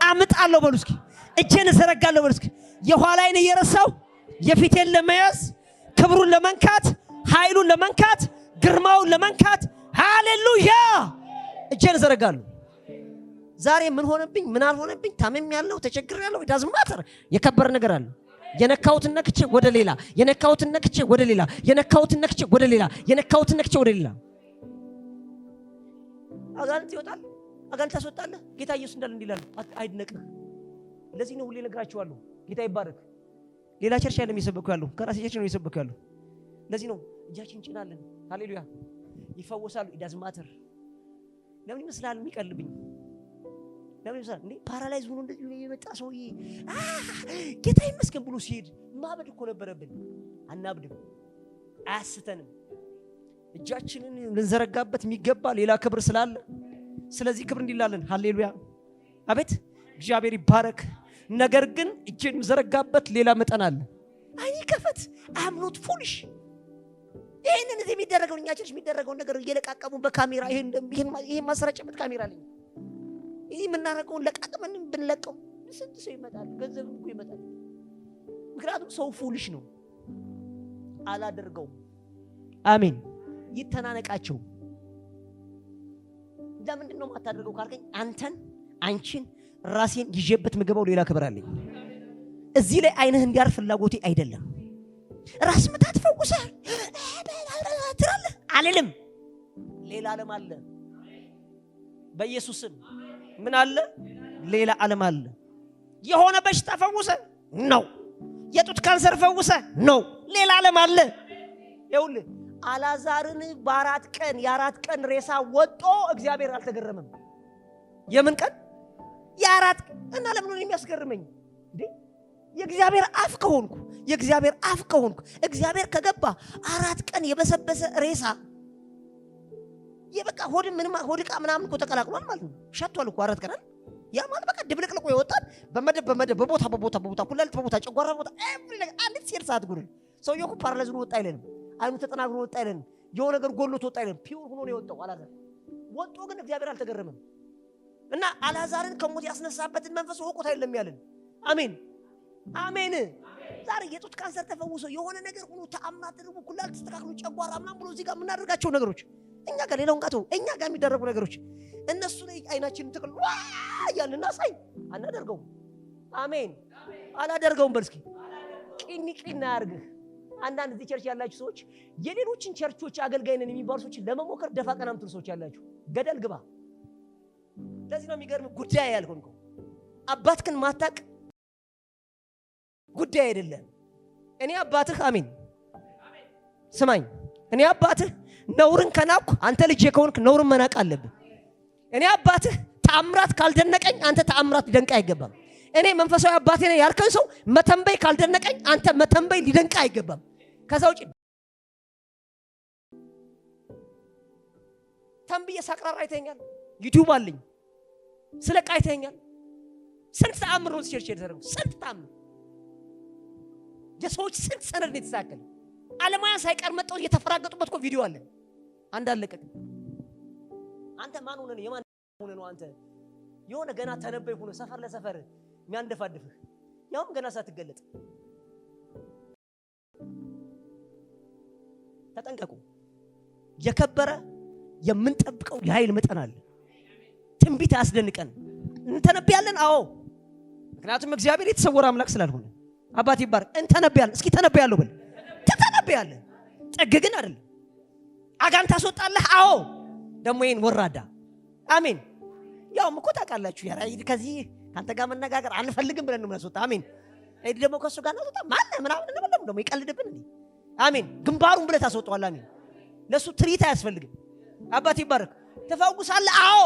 አምጣለሁ በሉ። እስኪ እጄን እዘረጋለሁ በሉ። እስኪ የኋላዬን እየረሳው የፊቴን ለመያዝ ክብሩን ለመንካት ኃይሉን ለመንካት ግርማውን ለመንካት ሃሌሉያ። እጄን ዘረጋለሁ። ዛሬ ምን ሆነብኝ ምን አልሆነብኝ ታመም ያለው ተቸግር ያለው ዳዝማተር የከበረ ነገር አለ። የነካውትን ነክቼ ወደ ሌላ፣ የነካውትን ነክቼ ወደ ሌላ፣ የነካውትን ነክቼ ወደ ሌላ፣ የነካውትን ነክቼ ወደ ሌላ። አጋንንት ይወጣል፣ አጋንንት ታስወጣለህ። ጌታ ኢየሱስ እንዳለ እንዲላል አይድነቅህ። ለዚህ ነው ሁሌ ነግራችኋለሁ። ጌታ ይባረክ። ሌላ ቸርች አይደለም እየሰበኩ ያለው፣ ከራሴ ቸርች ነው እየሰበኩ ያለው። ለዚህ ነው እጃችን እንጭናለን። ሃሌሉያ። ይፈወሳሉ። ዳዝማተር ለምን ይመስላል የሚቀልብኝ? ለምን ይመስላል እንዴ? ፓራላይዝ ሆኖ እንደዚህ የመጣ ሰውዬ ጌታ ይመስገን ብሎ ሲሄድ ማበድ እኮ ነበረብን። አናብድም፣ አያስተንም። እጃችንን ልንዘረጋበት የሚገባ ሌላ ክብር ስላለ ስለዚህ ክብር እንዲላለን። ሃሌሉያ። አቤት እግዚአብሔር ይባረክ። ነገር ግን እጄን የምዘረጋበት ሌላ መጠን አለ። አይ ከፈት አም ኖት ፉሊሽ። ይሄንን እዚህ የሚደረገው እኛ ቸርች የሚደረገው ነገር እየለቃቀሙ በካሜራ ይሄን ማሰራጨበት ካሜራ አለኝ። ይሄ የምናደርገውን ለቃቅመን ብንለቀው ስንት ሰው ይመጣል? ገንዘብ እኮ ይመጣል። ምክንያቱም ሰው ፉሊሽ ነው። አላደርገውም። አሜን። ይተናነቃቸው። ለምንድን ነው የማታደርገው ካልከኝ፣ አንተን አንቺን ራሴን ይዤበት ምግባው ሌላ ክብር አለኝ። እዚህ ላይ አይንህ እንዲያርፍ ፍላጎቴ አይደለም። ራስ ምታት ፈውሰህ ትላለህ አልልም። ሌላ ዓለም አለ። በኢየሱስም ምን አለ? ሌላ ዓለም አለ። የሆነ በሽታ ፈውሰህ ነው። የጡት ካንሰር ፈውሰህ ነው። ሌላ ዓለም አለ። ይኸውልህ አላዛርን የአራት ቀን ሬሳ ወጦ እግዚአብሔር አልተገረመም። የምን ቀን? የአራት ቀን። እና ለምን ነው የሚያስገርመኝ እንዴ? የእግዚአብሔር አፍ ከሆንኩ እግዚአብሔር ከገባ 4 ቀን የበሰበሰ ሬሳ የበቃ ሆድቃ ምናምን እኮ ተቀላቅሏል ማለት ነው። ሸቷል እኮ 4 ቀን። ያ ማለት በቃ ድብልቅልቆ ይወጣል። በመደብ በቦታ ኩላሊት በቦታ ጨጓራ በቦታ ኤቭሪ ነገር አንዲት ሴር ሰዓት ጉድ። ሰውየው እኮ ፓራላይዝ ነው ወጣ አይለንም። አይኑ ተጠናግሮ ወጣ አይለንም። የሆነ ነገር ጎሎት ወጣ አይለንም። ፒውር ሆኖ ነው የወጣው አላዛር። ወጦ ግን እግዚአብሔር አልተገረመም። እና አላዛርን ከሞት ያስነሳበትን መንፈስ ወቆት አይደለም ያለን። አሜን አሜን። ዛሬ የጡት ካንሰር ተፈውሶ የሆነ ነገር ሆኖ ተአምራት ተደርጎ ኩላሊት ተስተካክሎ ጨጓራ ምናምን ብሎ እዚህ ጋር የምናደርጋቸው ነገሮች እኛ ጋር ሌላውን ጋር እኛ ጋር የሚደረጉ ነገሮች እነሱ ላይ አይናችንን ተቀል ያልን እናሳይ አናደርገውም። አሜን አላደርገውም። በርስኪ ቂኒቂና ያርግህ። አንዳንድ እዚህ ቸርች ያላችሁ ሰዎች የሌሎችን ቸርቾች አገልጋይ ነን የሚባሉ ሰዎች ለመሞከር ደፋ ቀና የምትሉ ሰዎች ያላችሁ ገደል ግባ። ለዚህ ነው የሚገርም ጉዳይ ያልሆንከው። አባትህን ማታቅ ጉዳይ አይደለም። እኔ አባትህ አሜን ስማኝ፣ እኔ አባትህ ነውርን ከናኩ አንተ ልጅ ከሆንክ ነውርን መናቅ አለብህ። እኔ አባትህ ተአምራት ካልደነቀኝ አንተ ተአምራት ሊደንቅ አይገባም። እኔ መንፈሳዊ አባቴ ነኝ ያልከኝ ሰው መተንበይ ካልደነቀኝ አንተ መተንበይ ሊደንቅ አይገባም። ከዛ ውጪ ተንብዬ ሳቅራራ አይተኛል። ዩቲዩብ አለኝ ስለቃ አይተኛል። ስንት ተአምር ነው ሲቸርች የተደረገው? ስንት ተአምር የሰዎች ስንት ሰነድ ነው የተሳከለ። ዓለማውያን ሳይቀር መጣው የተፈራገጡበት እኮ ቪዲዮ አለ። አንድ አለቀቅ። አንተ ማን ሆነ ነው? የማን ሆነ ነው? አንተ የሆነ ገና ተነበይ ሆነ ሰፈር ለሰፈር የሚያንደፋድፍህ ያውም ገና ሳትገለጥ። ተጠንቀቁ። የከበረ የምንጠብቀው የኃይል መጠን አለ። ትንቢት ያስደንቀን እንተነብያለን። አዎ ምክንያቱም እግዚአብሔር የተሰወረ አምላክ ስላልሆነ አባት ይባር እንተነብያለን። እስኪ ተነብያለሁ በል። ተነብያለን። ጥግ ግን አይደለም። አጋንንት ታስወጣለህ። አዎ ደግሞ ይሄን ወራዳ አሜን። ያውም እኮ ታውቃላችሁ ከዚህ ካንተ ጋር መነጋገር አንፈልግም ብለን ነው የምናስወጣ። አሜን። እይ ደግሞ ከሱ ጋር ነው ተጣ ማን ምናምን እንበለም ደግሞ ይቀልድብን እንዴ? አሜን። ግንባሩን ብለህ ታስወጣዋለህ። አሜን። ለሱ ትሪት አያስፈልግም። አባት ይባረክ። ተፈውሳለህ። አዎ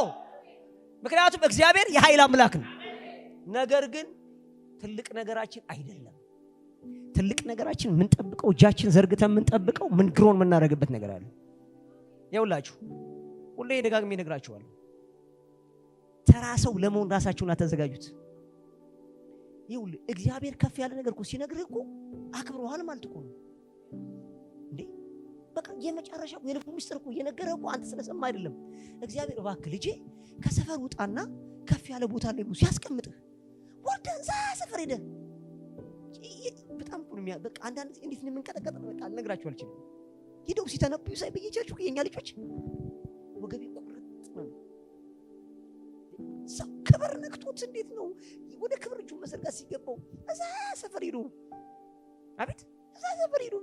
ምክንያቱም እግዚአብሔር የኃይል አምላክ ነው። ነገር ግን ትልቅ ነገራችን አይደለም። ትልቅ ነገራችን ምን ጠብቀው እጃችን ዘርግተን ምን ጠብቀው ምን ግሮን የምናደርግበት ነገር አለ። ይኸውላችሁ ሁሌ ደጋግሜ እነግራችኋለሁ። ተራ ሰው ለመሆን ራሳችሁን አተዘጋጁት። ይኸውልህ እግዚአብሔር ከፍ ያለ ነገር እኮ ሲነግርህ እኮ አክብረዋል ማለት እኮ ነው እንዴ። በቃ የመጨረሻው የልቡ ምስጢር እኮ እየነገረህ እኮ አንተ ስለሰማ አይደለም። እግዚአብሔር እባክህ ልጄ ከሰፈር ውጣና ከፍ ያለ ቦታ ላይ ብሎ ሲያስቀምጥህ ወደ እዛ ሰፈር ሄደህ በጣም እኮ ነው በቃ አንዳንድ እንዴት ነው የምንቀጠቀጥ በቃ ልነግራችሁ አልችልም። ሄደው ሲተነብዩ ሳይ በየቸርቹ የኛ ልጆች ወገቤ ቁርጥ ነው። ሰው ክብር ነክቶት እንዴት ነው ወደ ክብር እጁን መዘርጋት ሲገባው እዛ ሰፈር ሄዶ አቤት እዛ ሰፈር ሄዶ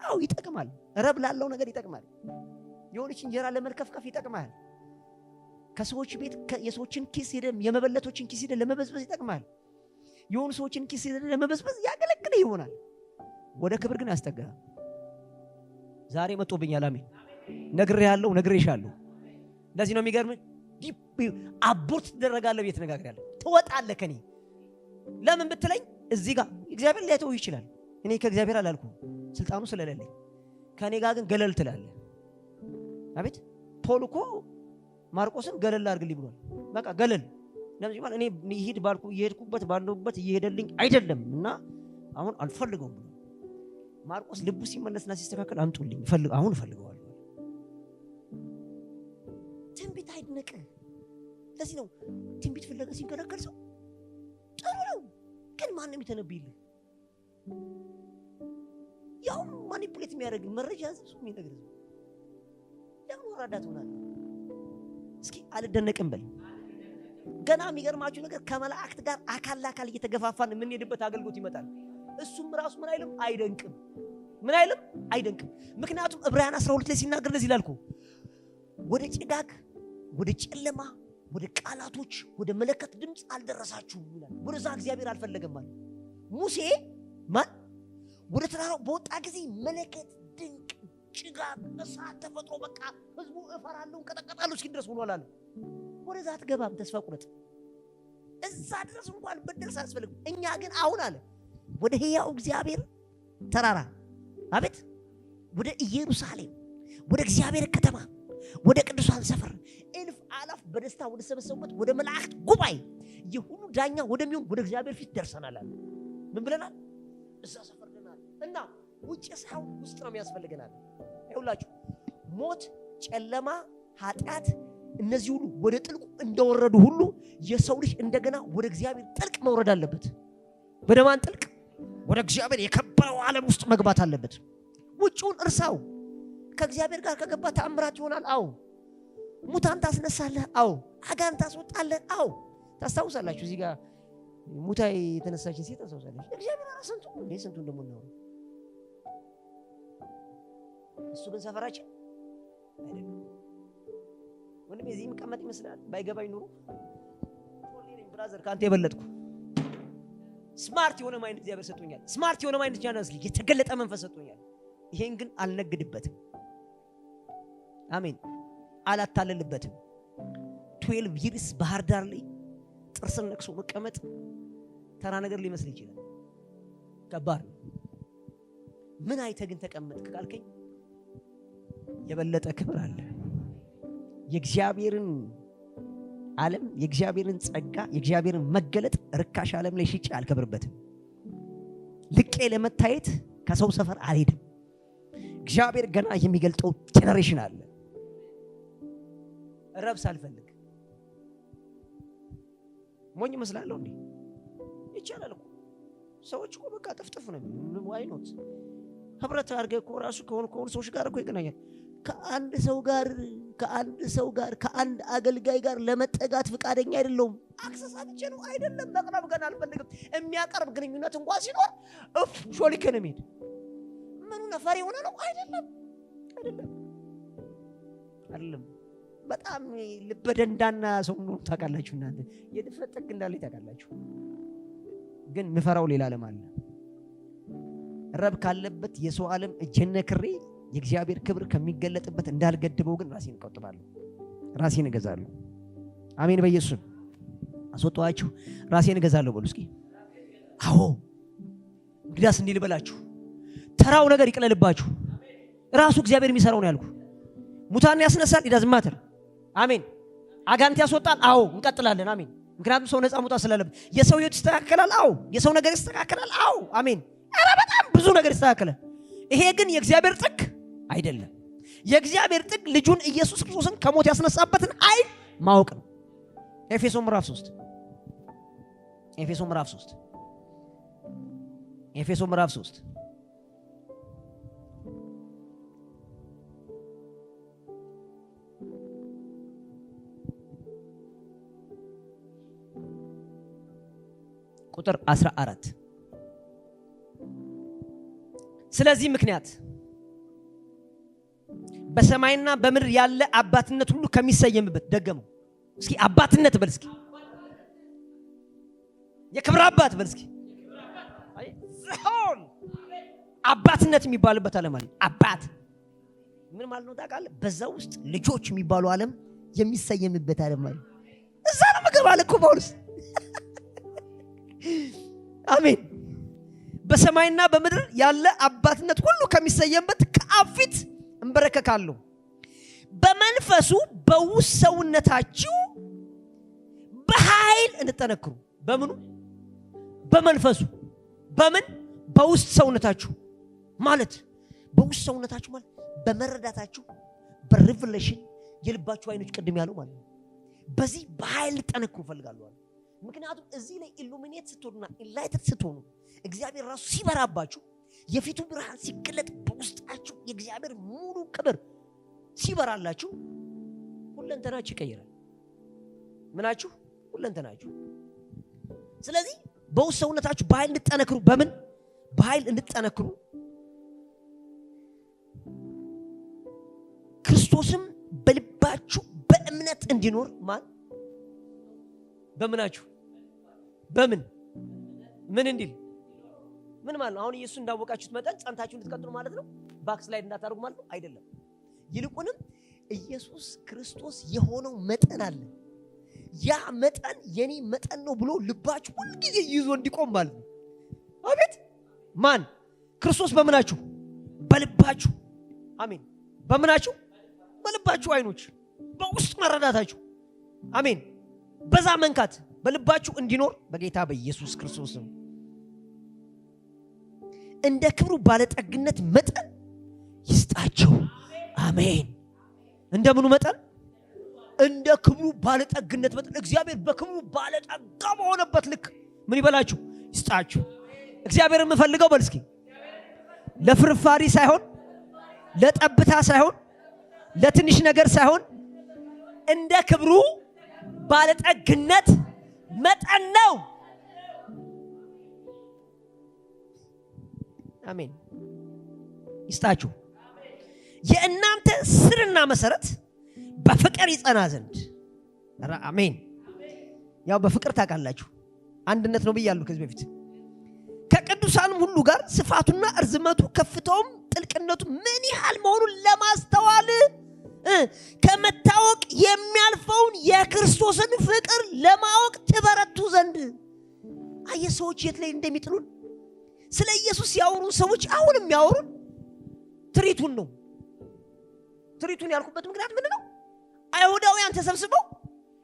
አው ይጠቅማል። ረብ ላለው ነገር ይጠቅማል። የሆነች እንጀራ ለመልከፍከፍ ይጠቅማል። ከሰዎች ቤት የሰዎችን ኪስ ሄደም የመበለቶችን ኪስ ሄደ ለመበዝበዝ ይጠቅማል። የሆኑ ሰዎችን ኪስ ሄደ ለመበዝበዝ ያገለግል ይሆናል። ወደ ክብር ግን ያስጠጋል። ዛሬ መጥቶብኛል። አሜን። ነግሬሃለሁ፣ ነግሬሻለሁ። ለዚህ ነው የሚገርም አቦርት ትደረጋለህ ቤት ነጋግሬያለሁ። ትወጣለህ ከኔ ለምን ብትለኝ እዚህ ጋር እግዚአብሔር ሊያተው ይችላል። እኔ ከእግዚአብሔር አላልኩም ስልጣኑ ስለሌለኝ። ከኔ ጋር ግን ገለል ትላለህ። አቤት ፖል እኮ ማርቆስን ገለል አድርግልኝ ብሏል። በቃ ገለል ለምን ማለት እኔ ይሄድ ባልኩ ይሄድኩበት ባንዶበት ይሄደልኝ አይደለም እና አሁን አልፈልገውም ብሎ ማርቆስ ልቡ ሲመለስና ሲስተካከል አምጡልኝ አሁን ፈልገዋለሁ። ትንቢት አይድነቅ። ለዚህ ነው ትንቢት ፍለጋ ሲንከራከር ሰው ጥሩ ነው፣ ግን ማንም ይተነብይልህ ያው ማኒፑሌት የሚያደርግ መረጃ ያዘው የሚነግር ነው። ያው ወራዳት ሆናል። እስኪ አልደነቅም በል። ገና የሚገርማችሁ ነገር ከመላእክት ጋር አካል ለአካል እየተገፋፋን የምንሄድበት አገልግሎት ይመጣል። እሱም ራሱ ምን አይልም አይደንቅም። ምን አይልም አይደንቅም። ምክንያቱም ዕብራውያን 12 ላይ ሲናገር ለዚህ ይላልኩ ወደ ጭጋግ፣ ወደ ጨለማ፣ ወደ ቃላቶች፣ ወደ መለከት ድምጽ አልደረሳችሁም ይላል። ወደዛ እግዚአብሔር አልፈለገም ማለት ሙሴ ማን ወደ ተራራው በወጣ ጊዜ መለከት፣ ድንቅ፣ ጭጋግ፣ እሳት ተፈጥሮ በቃ ህዝቡ እፈራለሁ ቀጠቀጣለሁ እስኪደርስ ሆኗል አለ። ወደዛ አትገባም፣ ተስፋ ቁረጥ። እዛ ድረስ እንኳን በደርስ አያስፈልግም። እኛ ግን አሁን አለ ወደ ሕያው እግዚአብሔር ተራራ አቤት ወደ ኢየሩሳሌም ወደ እግዚአብሔር ከተማ ወደ ቅዱሳን ሰፈር እልፍ አላፍ በደስታ ወደ ሰበሰቡበት ወደ መላእክት ጉባኤ የሁሉ ዳኛ ወደሚሆን ወደ እግዚአብሔር ፊት ደርሰናል አለ። ምን ብለናል? እዛ ሰፈር ደናል እና ውጭ ሳይሆን ውስጥ ነው የሚያስፈልገናል። ይኸውላችሁ ሞት፣ ጨለማ፣ ኃጢአት እነዚህ ሁሉ ወደ ጥልቁ እንደወረዱ ሁሉ የሰው ልጅ እንደገና ወደ እግዚአብሔር ጥልቅ መውረድ አለበት። ወደ ማን ጥልቅ? ወደ እግዚአብሔር የከበረው ዓለም ውስጥ መግባት አለበት። ውጭውን እርሳው። ከእግዚአብሔር ጋር ከገባ ተአምራት ይሆናል። አዎ ሙታን ታስነሳለህ። አዎ አጋን ታስወጣለህ። አዎ ታስታውሳላችሁ እዚህ ጋር ሙታይ የተነሳችን ሴት ታስታውሳላችሁ። እግዚአብሔር አራሰንቱ ለሰንቱ እንደሞናው እሱ ግን ሰፈራችን አይደለም። ወንድሜ እዚህ መቀመጥ ይመስላል ባይገባኝ ኑሮ ቶልኔ ብራዘር ካንተ የበለጥኩ ስማርት የሆነ ማይንድ እግዚአብሔር ሰጥቶኛል። ስማርት የሆነ ማይንድ ጃናስሊ የተገለጠ መንፈስ ሰጥቶኛል። ይሄን ግን አልነግድበትም። አሜን። አላታለልበትም። 12 ይርስ ባህር ዳር ላይ ጥርስን ነክሶ መቀመጥ ተራ ነገር ሊመስል ይችላል። ከባድ ነው። ምን አይተ ግን ተቀመጥክ ካልከኝ የበለጠ ክብር አለ። የእግዚአብሔርን ዓለም የእግዚአብሔርን ጸጋ የእግዚአብሔርን መገለጥ ርካሽ ዓለም ላይ ሽጬ አልከብርበትም። ልቄ ለመታየት ከሰው ሰፈር አልሄድም። እግዚአብሔር ገና የሚገልጠው ጄነሬሽን አለ። ረብ ሳልፈልግ ሞኝ መስላለሁ እንዴ? ይቻላል እኮ ሰዎች እኮ በቃ ጥፍጥፍ ነው። ዋይ ኖት ህብረት አድርገህ እኮ ራሱ ከሆኑ ሰዎች ጋር እኮ ይገናኛል። ከአንድ ሰው ጋር ከአንድ አገልጋይ ጋር ለመጠጋት ፍቃደኛ አይደለም። አክሰስ አግቼ ነው አይደለም። መቅረብ ገና አልፈልግም። የሚያቀርብ ግንኙነት እንኳን ሲኖር ሾሊክ ነው የሚሄድ። ምኑ ነፈሪ ሆነ ነው? አይደለም። በጣም ልበደንዳና ሰው ነው ታውቃላችሁ። እናንተ የድፍረት ጥግ እንዳለ ታውቃላችሁ። ግን ምፈራው ሌላ ዓለም አለ። ረብ ካለበት የሰው ዓለም እጀነክሬ የእግዚአብሔር ክብር ከሚገለጥበት እንዳልገድበው ግን ራሴን እቆጥባለሁ፣ ራሴን እገዛለሁ። አሜን። በኢየሱስ አስወጣችሁ ራሴን እገዛለሁ በሉ እስኪ። አዎ እንግዲያስ እንዲህ ልበላችሁ፣ ተራው ነገር ይቅለልባችሁ። ራሱ እግዚአብሔር የሚሰራው ነው ያልኩ። ሙታን ያስነሳል፣ ይዳዝማተር። አሜን። አጋንንት ያስወጣል። አዎ እንቀጥላለን። አሜን። ምክንያቱም ሰው ነፃ መውጣት ስላለበት የሰው ሕይወት ይስተካከላል። አዎ የሰው ነገር ይስተካከላል። አዎ አሜን። ኧረ በጣም ብዙ ነገር ይስተካከላል። ይሄ ግን የእግዚአብሔር ጥግ አይደለም። የእግዚአብሔር ጥግ ልጁን ኢየሱስ ክርስቶስን ከሞት ያስነሳበትን ኃይል ማወቅ ነው። ኤፌሶን ምዕራፍ 3 ኤፌሶን ምዕራፍ 3 ቁጥር 14 ስለዚህ ምክንያት በሰማይና በምድር ያለ አባትነት ሁሉ ከሚሰየምበት ደገመው እስኪ አባትነት በል እስኪ የክብር አባት በል እስኪ ዘሆን አባትነት የሚባልበት ዓለም አለ አባት ምን ማለት ነው ታውቃለህ በዛ ውስጥ ልጆች የሚባሉ ዓለም የሚሰየምበት ዓለም አለ እዛ ነው መገባለ እኮ ጳውሎስ አሜን በሰማይና በምድር ያለ አባትነት ሁሉ ከሚሰየምበት ከአብ ፊት እንበረከካለሁ በመንፈሱ በውስጥ ሰውነታችሁ በኃይል እንጠነክሩ በምኑ በመንፈሱ በምን በውስጥ ሰውነታችሁ ማለት በውስጥ ሰውነታችሁ ማለት በመረዳታችሁ በሪቨሌሽን የልባችሁ አይኖች ቅድም ያለው ማለት ነው በዚህ በኃይል እንጠነክሩ ፈልጋለሁ ምክንያቱም እዚህ ላይ ኢሉሚኔት ስትሆኑና ኢንላይትድ ስትሆኑ እግዚአብሔር ራሱ ሲበራባችሁ የፊቱ ብርሃን ሲገለጥ በውስጣችሁ የእግዚአብሔር ሙሉ ክብር ሲበራላችሁ ሁለንተናችሁ ይቀየራል ምናችሁ ሁለንተናችሁ ስለዚህ በውስጥ ሰውነታችሁ በኃይል እንጠነክሩ በምን በኃይል እንጠነክሩ ክርስቶስም በልባችሁ በእምነት እንዲኖር ማን በምናችሁ በምን ምን እንዲል ምን ማለት ነው አሁን ኢየሱስ እንዳወቃችሁት መጠን ጸንታችሁ እንድትቀጥሉ ማለት ነው ባክስላይድ እንዳታደርጉ ማለት ነው አይደለም ይልቁንም ኢየሱስ ክርስቶስ የሆነው መጠን አለ ያ መጠን የኔ መጠን ነው ብሎ ልባችሁ ሁሉ ጊዜ ይዞ እንዲቆም ማለት ነው አቤት ማን ክርስቶስ በምናችሁ በልባችሁ አሜን በምናችሁ በልባችሁ አይኖች በውስጥ መረዳታችሁ አሜን በዛ መንካት በልባችሁ እንዲኖር በጌታ በኢየሱስ ክርስቶስ እንደ ክብሩ ባለጠግነት መጠን ይስጣችሁ አሜን እንደምኑ መጠን እንደ ክብሩ ባለጠግነት መጠን እግዚአብሔር በክብሩ ባለጠጋ በሆነበት ልክ ምን ይበላችሁ ይስጣችሁ እግዚአብሔር የምፈልገው በል እስኪ ለፍርፋሪ ሳይሆን ለጠብታ ሳይሆን ለትንሽ ነገር ሳይሆን እንደ ክብሩ ባለጠግነት መጠን ነው አሜን ይስጣችሁ የእናንተ ስርና መሰረት በፍቅር ይጸና ዘንድ አሜን ያው በፍቅር ታውቃላችሁ አንድነት ነው ብያለሁ ከዚህ በፊት ከቅዱሳንም ሁሉ ጋር ስፋቱና እርዝመቱ ከፍታውም ጥልቅነቱ ምን ያህል መሆኑን ለማስተዋል ከመታወቅ የሚያልፈውን የክርስቶስን ፍቅር ለማወቅ ትበረቱ ዘንድ አየሰዎች የት ላይ እንደሚጥሉን ስለ ኢየሱስ ያወሩን ሰዎች አሁንም ያወሩን ትሪቱን ነው ትሪቱን ያልኩበት ምክንያት ምንድን ነው አይሁዳውያን ተሰብስበው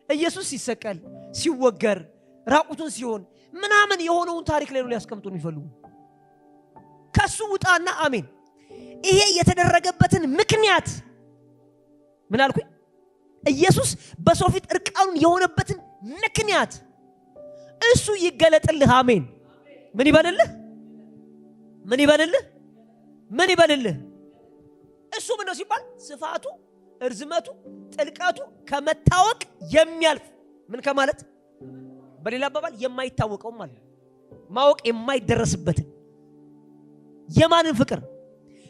ኢየሱስ ሲሰቀል ሲወገር ራቁቱን ሲሆን ምናምን የሆነውን ታሪክ ላይ ነው ሊያስቀምጡን የሚፈልጉ ከሱ ውጣና አሜን ይሄ የተደረገበትን ምክንያት ምን አልኩኝ ኢየሱስ በሰው ፊት እርቃኑን የሆነበትን ምክንያት እሱ ይገለጥልህ አሜን ምን ይበልልህ ምን ይበልልህ ምን ይበልልህ እሱ ምን ነው ሲባል ስፋቱ እርዝመቱ ጥልቀቱ ከመታወቅ የሚያልፍ ምን ከማለት በሌላ አባባል የማይታወቀው ማለት ማወቅ የማይደረስበትን የማንን ፍቅር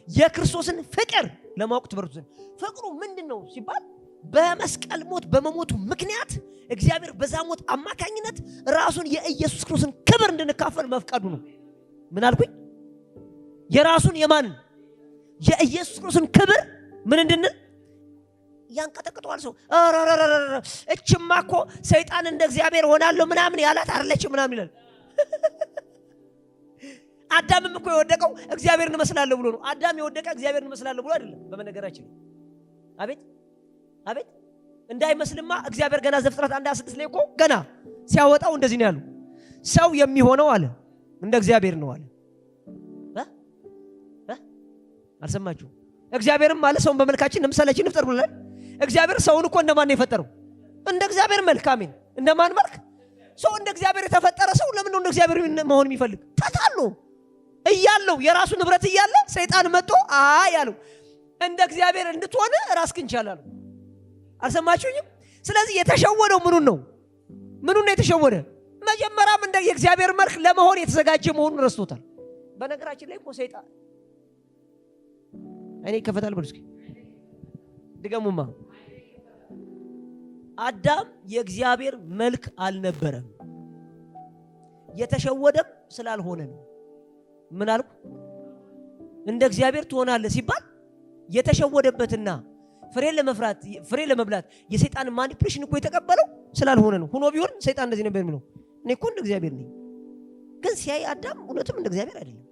የክርስቶስን ፍቅር ለማወቅ ትበረቱ ዘንድ ፍቅሩ ምንድነው ሲባል በመስቀል ሞት በመሞቱ ምክንያት እግዚአብሔር በዛ ሞት አማካኝነት ራሱን የኢየሱስ ክርስቶስን ክብር እንድንካፈል መፍቀዱ ነው ምን አልኩኝ የራሱን የማን የኢየሱስ ክርስቶስን ክብር ምን እንድንል ያንቀጠቅጠዋል ሰው እችማ እኮ ሰይጣን እንደ እግዚአብሔር ሆናለሁ ምናምን ያላት አይደለች ምናምን ይላል አዳምም እኮ የወደቀው እግዚአብሔርን መስላለሁ ብሎ ነው አዳም የወደቀ እግዚአብሔርን መስላለሁ ብሎ አይደለም በመነገራችን አቤት አቤት እንዳይመስልማ እግዚአብሔር ገና ዘፍጥረት 1:6 ላይ እኮ ገና ሲያወጣው እንደዚህ ነው ያለው ሰው የሚሆነው አለ እንደ እግዚአብሔር ነው አለ አልሰማችሁ እግዚአብሔርም ማለት ሰውን በመልካችን ለምሳሌችን እንፍጠር ብሏል እግዚአብሔር ሰውን እኮ እንደማን ነው የፈጠረው እንደ እግዚአብሔር መልክ አሜን እንደማን መልክ ሰው እንደ እግዚአብሔር የተፈጠረ ሰው ለምን ነው እንደ እግዚአብሔር መሆን የሚፈልግ ተጣሉ እያለው የራሱ ንብረት እያለ ሰይጣን መጥቶ ያለው እንደ እግዚአብሔር እንድትሆን ራስክን ቻላል አልሰማችሁኝም ስለዚህ የተሸወደው ምኑን ነው የተሸወደ መጀመሪያም እንደ የእግዚአብሔር መልክ ለመሆን የተዘጋጀ መሆኑን ረስቶታል። በነገራችን ላይ እኮ ሰይጣን እኔ ይከፈታል ብሎ እስኪ ድገሙማ። አዳም የእግዚአብሔር መልክ አልነበረም። የተሸወደም ስላልሆነ ነው። ምን አልኩ? እንደ እግዚአብሔር ትሆናለህ ሲባል የተሸወደበትና ፍሬ ለመብላት የሰይጣን ማኒፑሌሽን እኮ የተቀበለው ስላልሆነ ነው። ሆኖ ቢሆን ሰይጣን እንደዚህ ነበር የሚለው፣ እኔ እኮ እንደ እግዚአብሔር ነኝ። ግን ሲያይ አዳም እውነትም እንደ እግዚአብሔር አይደለም።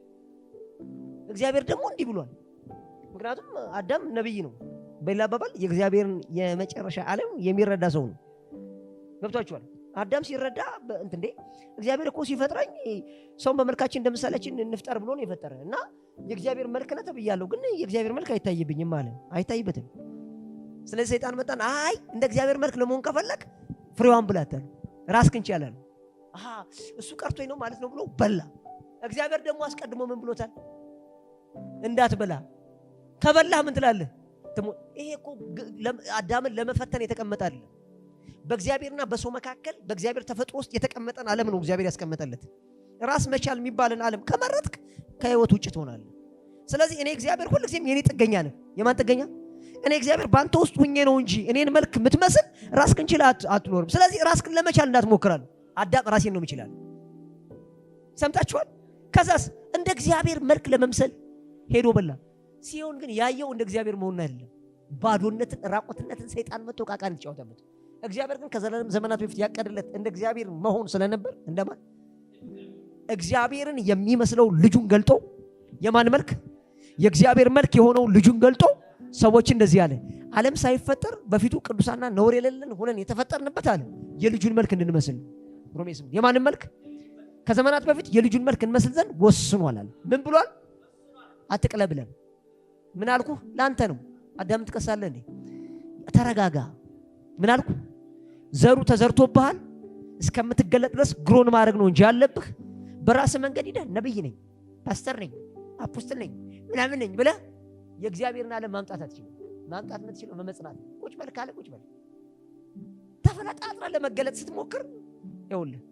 እግዚአብሔር ደግሞ እንዲህ ብሏል። ምክንያቱም አዳም ነብይ ነው። በሌላ አባባል የእግዚአብሔርን የመጨረሻ ዓለም የሚረዳ ሰው ነው። ገብቷችኋል? አዳም ሲረዳ እንዴ እግዚአብሔር እኮ ሲፈጥረኝ ሰውን በመልካችን እንደምሳሌያችን እንፍጠር ብሎ ነው የፈጠረ እና የእግዚአብሔር መልክ ነው ተብያለሁ፣ ግን የእግዚአብሔር መልክ አይታይብኝም አለ። አይታይበትም። ስለዚህ ሰይጣን መጣን፣ አይ እንደ እግዚአብሔር መልክ ለመሆን ከፈለክ ፍሬዋን ብላታል፣ ራስህን ቻላል። እሱ ቀርቶኝ ነው ማለት ነው ብሎ በላ። እግዚአብሔር ደግሞ አስቀድሞ ምን ብሎታል? እንዳትበላ። ከበላህ ምን ትላለህ? ይሄ እኮ አዳምን ለመፈተን የተቀመጠ አይደለም። በእግዚአብሔርና በሰው መካከል በእግዚአብሔር ተፈጥሮ ውስጥ የተቀመጠን ዓለም ነው እግዚአብሔር ያስቀመጠለት። ራስ መቻል የሚባልን ዓለም ከመረጥክ ከህይወት ውጭ ትሆናለህ። ስለዚህ እኔ እግዚአብሔር ሁልጊዜም የኔ ጥገኛ ነህ። የማን ጥገኛ? እኔ እግዚአብሔር ባንተ ውስጥ ሁኜ ነው እንጂ እኔን መልክ የምትመስል ራስህን ችለህ አትኖርም። ስለዚህ ራስህን ለመቻል እንዳትሞክራለህ። አዳም ራሴን ነው የሚችላል። ሰምታችኋል? ከዛስ እንደ እግዚአብሔር መልክ ለመምሰል ሄዶ በላ። ሲሆን ግን ያየው እንደ እግዚአብሔር መሆን አይደለም። ባዶነትን፣ ራቆትነትን ሰይጣን መጥቶ ቃቃን ይጫወተበት። እግዚአብሔር ግን ከዘላለም ዘመናት በፊት ያቀደለት እንደ እግዚአብሔር መሆን ስለነበር እንደማን እግዚአብሔርን የሚመስለው ልጁን ገልጦ የማን መልክ? የእግዚአብሔር መልክ የሆነው ልጁን ገልጦ ሰዎች እንደዚህ አለ፣ ዓለም ሳይፈጠር በፊቱ ቅዱሳና ነውር የሌለን ሆነን የተፈጠርንበት አለ የልጁን መልክ እንድንመስል። ሮሜ 8 የማንን መልክ? ከዘመናት በፊት የልጁን መልክ እንመስል ዘንድ ወስኗል አለ። ምን ብሏል? አትቅለብለም። ምን አልኩ? ላንተ ነው። አዳም ትከሳለህ እንዴ? ተረጋጋ። ምን አልኩ? ዘሩ ተዘርቶብሃል። እስከምትገለጥ ድረስ ግሮን ማድረግ ነው እንጂ ያለብህ በራስ መንገድ ሄደህ ነብይ ነኝ፣ ፓስተር ነኝ፣ አፖስትል ነኝ ምናምን ነኝ ብለህ የእግዚአብሔርን ዓለም ማምጣት አትችልም። ማምጣት የምትችለው መመጽናት። ቁጭ በል ካለ ቁጭ በል። ተፈላጣጥራ ለመገለጥ ስትሞክር ይኸውልህ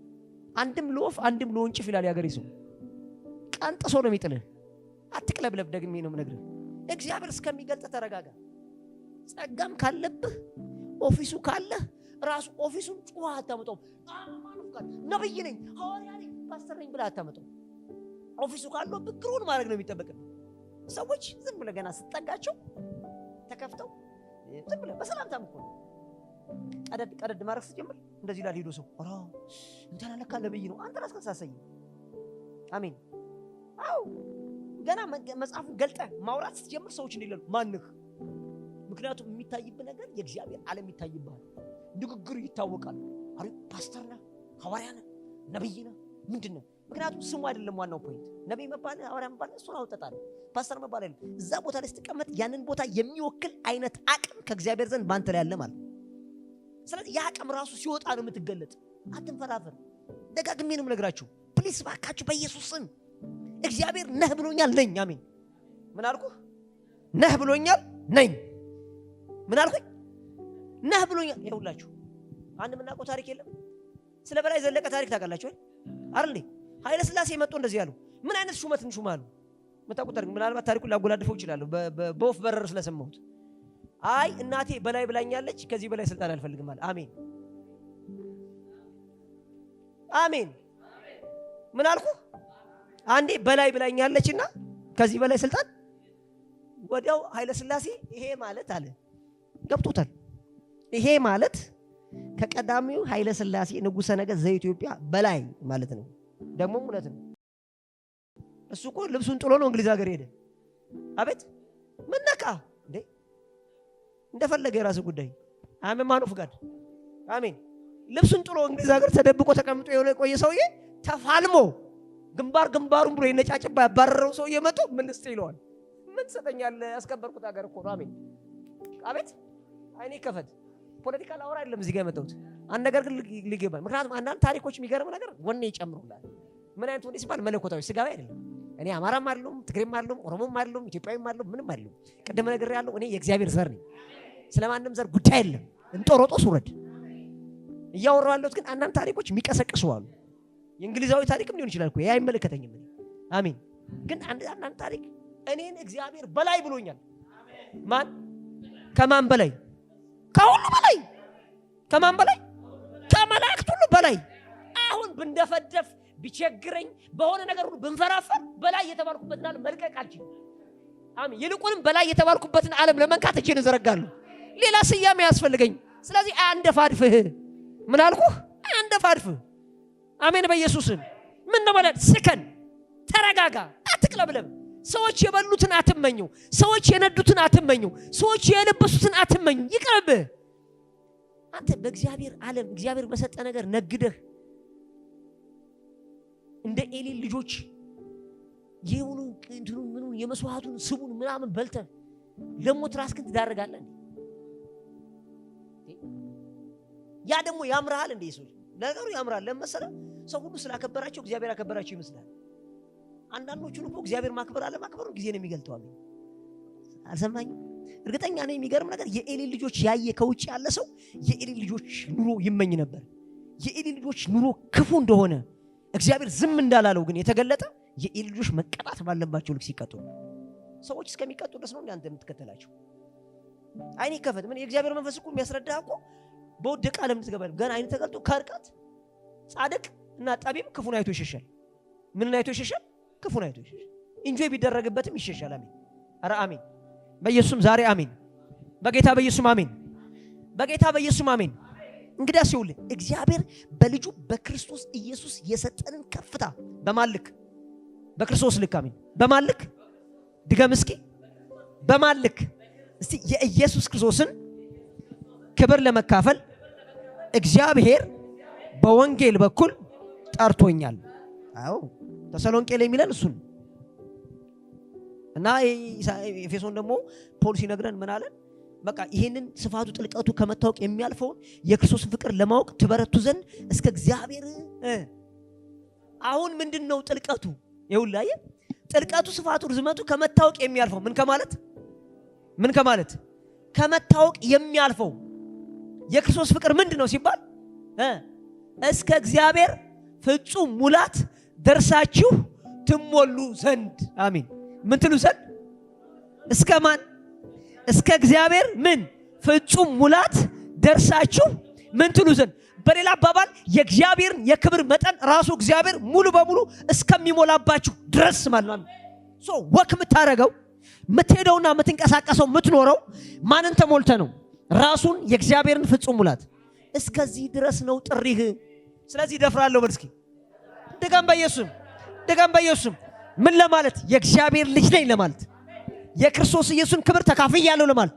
አንድም ለወፍ አንድም ለወንጭፍ ይላል ያገሬ ሰው። ቀንጥሶ ነው የሚጥልህ። አትቅለብለብ። ደግሜ ነው የምነግርህ። እግዚአብሔር እስከሚገልጥ ተረጋጋ። ጸጋም ካለብህ ኦፊሱ ካለህ ራሱ ኦፊሱን ጩኸህ አታመጣውም። ነብይ ነኝ፣ ሐዋርያ ነኝ፣ ፓስተር ነኝ ብለህ አታመጣውም። ኦፊሱ ካለው ብግሩን ማድረግ ነው የሚጠበቅብህ። ሰዎች ዝም ብለህ ገና ስትጠጋቸው ተከፍተው ዝም ብለህ በሰላምታም እኮ ቀደድ ማድረግ ስትጀምር እንደዚህ ይላል ሄዶ ሰው ኦራ እንትና ለካ ነብይ ነው። አንተ ራስህን ሳሰኝ። አሜን። አዎ ገና መጽሐፉን ገልጠህ ማውራት ስትጀምር ሰዎች እንዲላሉ ማንህ? ምክንያቱም የሚታይብህ ነገር የእግዚአብሔር ዓለም ይታይብሃል። ንግግሩ ይታወቃል። አሪ ፓስተር ነህ፣ ሐዋርያ ነህ፣ ነብይ ነህ፣ ምንድነው? ምክንያቱም ስሙ አይደለም ዋናው ፖይንት። ነብይ መባል ሐዋርያ መባል እሱን አውጣጣለህ። ፓስተር መባል አይደለም። እዛ ቦታ ላይ ስትቀመጥ ያንን ቦታ የሚወክል አይነት አቅም ከእግዚአብሔር ዘንድ ባንተ ላይ ያለ ማለት ነው። ስለዚህ ያ አቅም ራሱ ሲወጣ ነው የምትገለጥ። አትንፈራፈር። ደጋግሜ ነው የምነግራችሁ። ፕሊስ ባካችሁ በኢየሱስ ስም እግዚአብሔር ነህ ብሎኛል ነኝ። አሜን። ምን አልኩ? ነህ ብሎኛል ነኝ። ምን አልኩኝ? ነህ ብሎኛል። ይኸውላችሁ አንድ የምናውቀው ታሪክ የለም? ስለ በላይ ዘለቀ ታሪክ ታውቃላችሁ አይደል? ኃይለ ሥላሴ መጥቶ እንደዚህ ያሉ ምን አይነት ሹመትን ሹማሉ? የምታውቁት ታሪክ ምናልባት ታሪኩን ላጎላድፈው ይችላል በወፍ በረር ስለሰማሁት። አይ እናቴ በላይ ብላኛለች፣ ከዚህ በላይ ስልጣን አልፈልግም አለ። አሜን አሜን። ምን አልኩ? አንዴ በላይ ብላኛለችና ከዚህ በላይ ስልጣን። ወዲያው ኃይለ ሥላሴ ይሄ ማለት አለ ገብቶታል። ይሄ ማለት ከቀዳሚው ኃይለ ሥላሴ ንጉሠ ነገሥት ዘኢትዮጵያ በላይ ማለት ነው። ደግሞ እውነት ነው። እሱ እኮ ልብሱን ጥሎ ነው እንግሊዝ ሀገር ሄደ። አቤት ምን ነካ እንዴ? እንደፈለገ የራሱ ጉዳይ። አሜን ማኑ ፍቃድ። አሜን። ልብሱን ጥሎ እንግሊዝ ሀገር ተደብቆ ተቀምጦ የሆነ የቆየ ሰውዬ ተፋልሞ ግንባሩን ብሎ የነጫጭባ ያባረረው ሰውዬ መጥቶ ምን እስቲ ይለዋል? ምን ትሰጠኛለህ? ያስከበርኩት ሀገር እኮ ነው። አሜን አቤት። አይኔ ከፈት ፖለቲካ ላወራ አይደለም እዚህ ጋር የመጣሁት። አንድ ነገር ግን ሊገባ። ምክንያቱም አንዳንድ ታሪኮች የሚገርም ነገር ወኔ ይጨምሩላል። ምን አይነት ወኔ ሲባል መለኮታዊ ስጋዊ አይደለም። እኔ አማራም አይደለም፣ ትግሬም አይደለም፣ ኦሮሞም አይደለም፣ ኢትዮጵያዊም አይደለም፣ ምንም አይደለም። ቅድም ነገር ያለው እኔ የእግዚአብሔር ዘር ነኝ። ስለማንም ዘር ጉዳይ የለም። እንጦሮጦስ ውረድ። እያወራሁ ያለሁት ግን አንዳንድ ታሪኮች የሚቀሰቅሱ አሉ። የእንግሊዛዊ ታሪክም ሊሆን ይችላል እኮ ያ አይመለከተኝም። አሜን። ግን አንድ ታሪክ እኔን እግዚአብሔር በላይ ብሎኛል። ማን? ከማን በላይ? ከሁሉ በላይ። ከማን በላይ? ከመላእክት ሁሉ በላይ። አሁን ብንደፈደፍ ቢቸግረኝ በሆነ ነገር ሁሉ ብንፈራፈር በላይ የተባልኩበትን ዓለም መልቀቅ አልችልም። አሜን። ይልቁንም በላይ የተባልኩበትን ዓለም ለመንካት እጄን እዘረጋለሁ። ሌላ ስያሜ ያስፈልገኝ። ስለዚህ አንደፋድፍህ። ምን አልኩህ? አንደፋድፍህ። አሜን። በኢየሱስም ምን ነው ማለት? ስከን፣ ተረጋጋ፣ አትቅለብለብ። ሰዎች የበሉትን አትመኙ። ሰዎች የነዱትን አትመኙ። ሰዎች የለበሱትን አትመኙ። ይቅርብህ። አንተ በእግዚአብሔር ዓለም እግዚአብሔር በሰጠ ነገር ነግደህ እንደ ኤሊ ልጆች የሆኑ እንትኑ ምኑ የመስዋዕቱን ስቡን ምናምን በልተህ ለሞት ራስህን ትዳረጋለህ። ያ ደግሞ ያምራል እንደ ሰው ነገሩ ያምራል። ለምሳሌ ሰው ሁሉ ስላከበራቸው እግዚአብሔር ያከበራቸው ይመስላል። አንዳንዶቹን እኮ እግዚአብሔር ማክበር አለ ማክበሩ ጊዜ ነው የሚገልጠው። አልሰማኝም? እርግጠኛ ነኝ የሚገርም ነገር የኤሊ ልጆች ያየ ከውጭ ያለ ሰው የኤሊ ልጆች ኑሮ ይመኝ ነበር። የኤሊ ልጆች ኑሮ ክፉ እንደሆነ እግዚአብሔር ዝም እንዳላለው ግን የተገለጠ የኤሊ ልጆች መቀጣት ባለባቸው ልክ ሲቀጡ ሰዎች እስከሚቀጡ ድረስ ነው እንዳንተ የምትከተላቸው። አይኔ ከፈት ምን የእግዚአብሔር መንፈስ እኮ የሚያስረዳህ እኮ በወደቀ ዓለም ትገባለህ። ገና አይኔ ተገልጦ ከርቀት ጻድቅ እና ጠቢብ ክፉን አይቶ ይሸሻል። ምን አይቶ ይሸሻል? ክፉን አይቶ ይሸሻል። ኢንጆይ ቢደረግበትም ይሸሻል። አሜን። ኧረ አሜን። በኢየሱስም ዛሬ አሜን። በጌታ በኢየሱስም አሜን። በጌታ በኢየሱስም አሜን። እንግዲያስ ይኸውልህ እግዚአብሔር በልጁ በክርስቶስ ኢየሱስ የሰጠንን ከፍታ በማልክ በክርስቶስ ልክ አሜን። በማልክ ድገም እስኪ በማልክ እስቲ የኢየሱስ ክርስቶስን ክብር ለመካፈል እግዚአብሔር በወንጌል በኩል ጠርቶኛል። አዎ ተሰሎንቄ ላይ የሚለን እሱን እና ኤፌሶን ደግሞ ፖል ሲነግረን ምን አለን? በቃ ይሄንን ስፋቱ ጥልቀቱ ከመታወቅ የሚያልፈውን የክርስቶስን ፍቅር ለማወቅ ትበረቱ ዘንድ እስከ እግዚአብሔር አሁን ምንድነው ጥልቀቱ? ይውላየ ጥልቀቱ ስፋቱ ርዝመቱ ከመታወቅ የሚያልፈው ምን ከማለት ከመታወቅ የሚያልፈው የክርስቶስ ፍቅር ምንድነው ሲባል እስከ እግዚአብሔር ፍጹም ሙላት ደርሳችሁ ትሞሉ ዘንድ አሜን። ምን ትሉ ዘንድ? እስከ ማን? እስከ እግዚአብሔር ምን ፍጹም ሙላት ደርሳችሁ ምን ትሉ ዘንድ። በሌላ አባባል የእግዚአብሔርን የክብር መጠን ራሱ እግዚአብሔር ሙሉ በሙሉ እስከሚሞላባችሁ ድረስ ማለት ነው። ሶ ወክ የምታረገው የምትሄደውና የምትንቀሳቀሰው የምትኖረው ማንን ተሞልተ ነው? ራሱን የእግዚአብሔርን ፍጹም ሙላት እስከዚህ ድረስ ነው ጥሪህ። ስለዚህ ደፍራለሁ በል እስኪ ድገም በኢየሱስም ምን ለማለት? የእግዚአብሔር ልጅ ነኝ ለማለት፣ የክርስቶስ ኢየሱስን ክብር ተካፍያለሁ ለማለት፣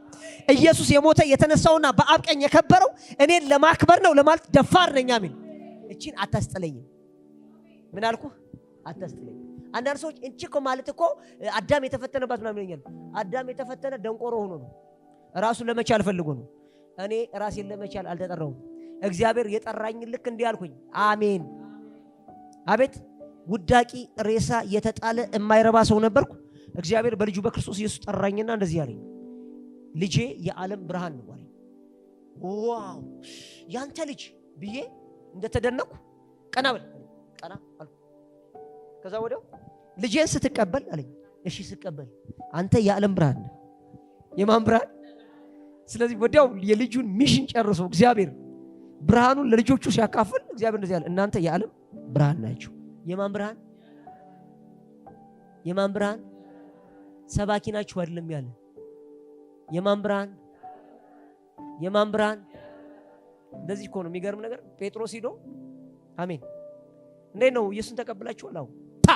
ኢየሱስ የሞተ የተነሳውና በአብ ቀኝ የከበረው እኔን ለማክበር ነው ለማለት ደፋር ነኝ። አሜን። እቺን አታስጠለኝም። ምን አልኩህ? አታስጠለኝም። አንዳንድ ሰዎች እቺ እኮ ማለት እኮ አዳም የተፈተነባት ምናምን ይለኛል። አዳም የተፈተነ ደንቆሮ ሆኖ ነው፣ ራሱን ለመቻል ፈልጎ ነው። እኔ ራሴን ለመቻል አልተጠራሁም። እግዚአብሔር የጠራኝ ልክ እንዲህ አልኩኝ። አሜን። አቤት ውዳቂ ሬሳ የተጣለ የማይረባ ሰው ነበርኩ። እግዚአብሔር በልጁ በክርስቶስ ኢየሱስ ጠራኝና እንደዚህ ያለኝ ልጄ የዓለም ብርሃን ነው አለኝ። ዋው ያንተ ልጅ ብዬ እንደተደነኩ ቀና በል ቀና አልኩ። ከዛ ወዲያው ልጄን ስትቀበል አለኝ። እሺ ስቀበል አንተ የዓለም ብርሃን ነህ። የማን ብርሃን? ስለዚህ ወዲያው የልጁን ሚሽን ጨርሶ እግዚአብሔር ብርሃኑን ለልጆቹ ሲያካፍል እግዚአብሔር እንደዚህ ያለ እናንተ የዓለም ብርሃን ናችሁ። የማን ብርሃን? የማን ብርሃን? ሰባኪ ናችሁ አይደለም ያለ። የማን ብርሃን? የማን ብርሃን? እንደዚህ እኮ ነው የሚገርም ነገር። ጴጥሮስ ሄዶ አሜን እንዴት ነው ኢየሱስን ተቀብላችኋል? አዎ ታ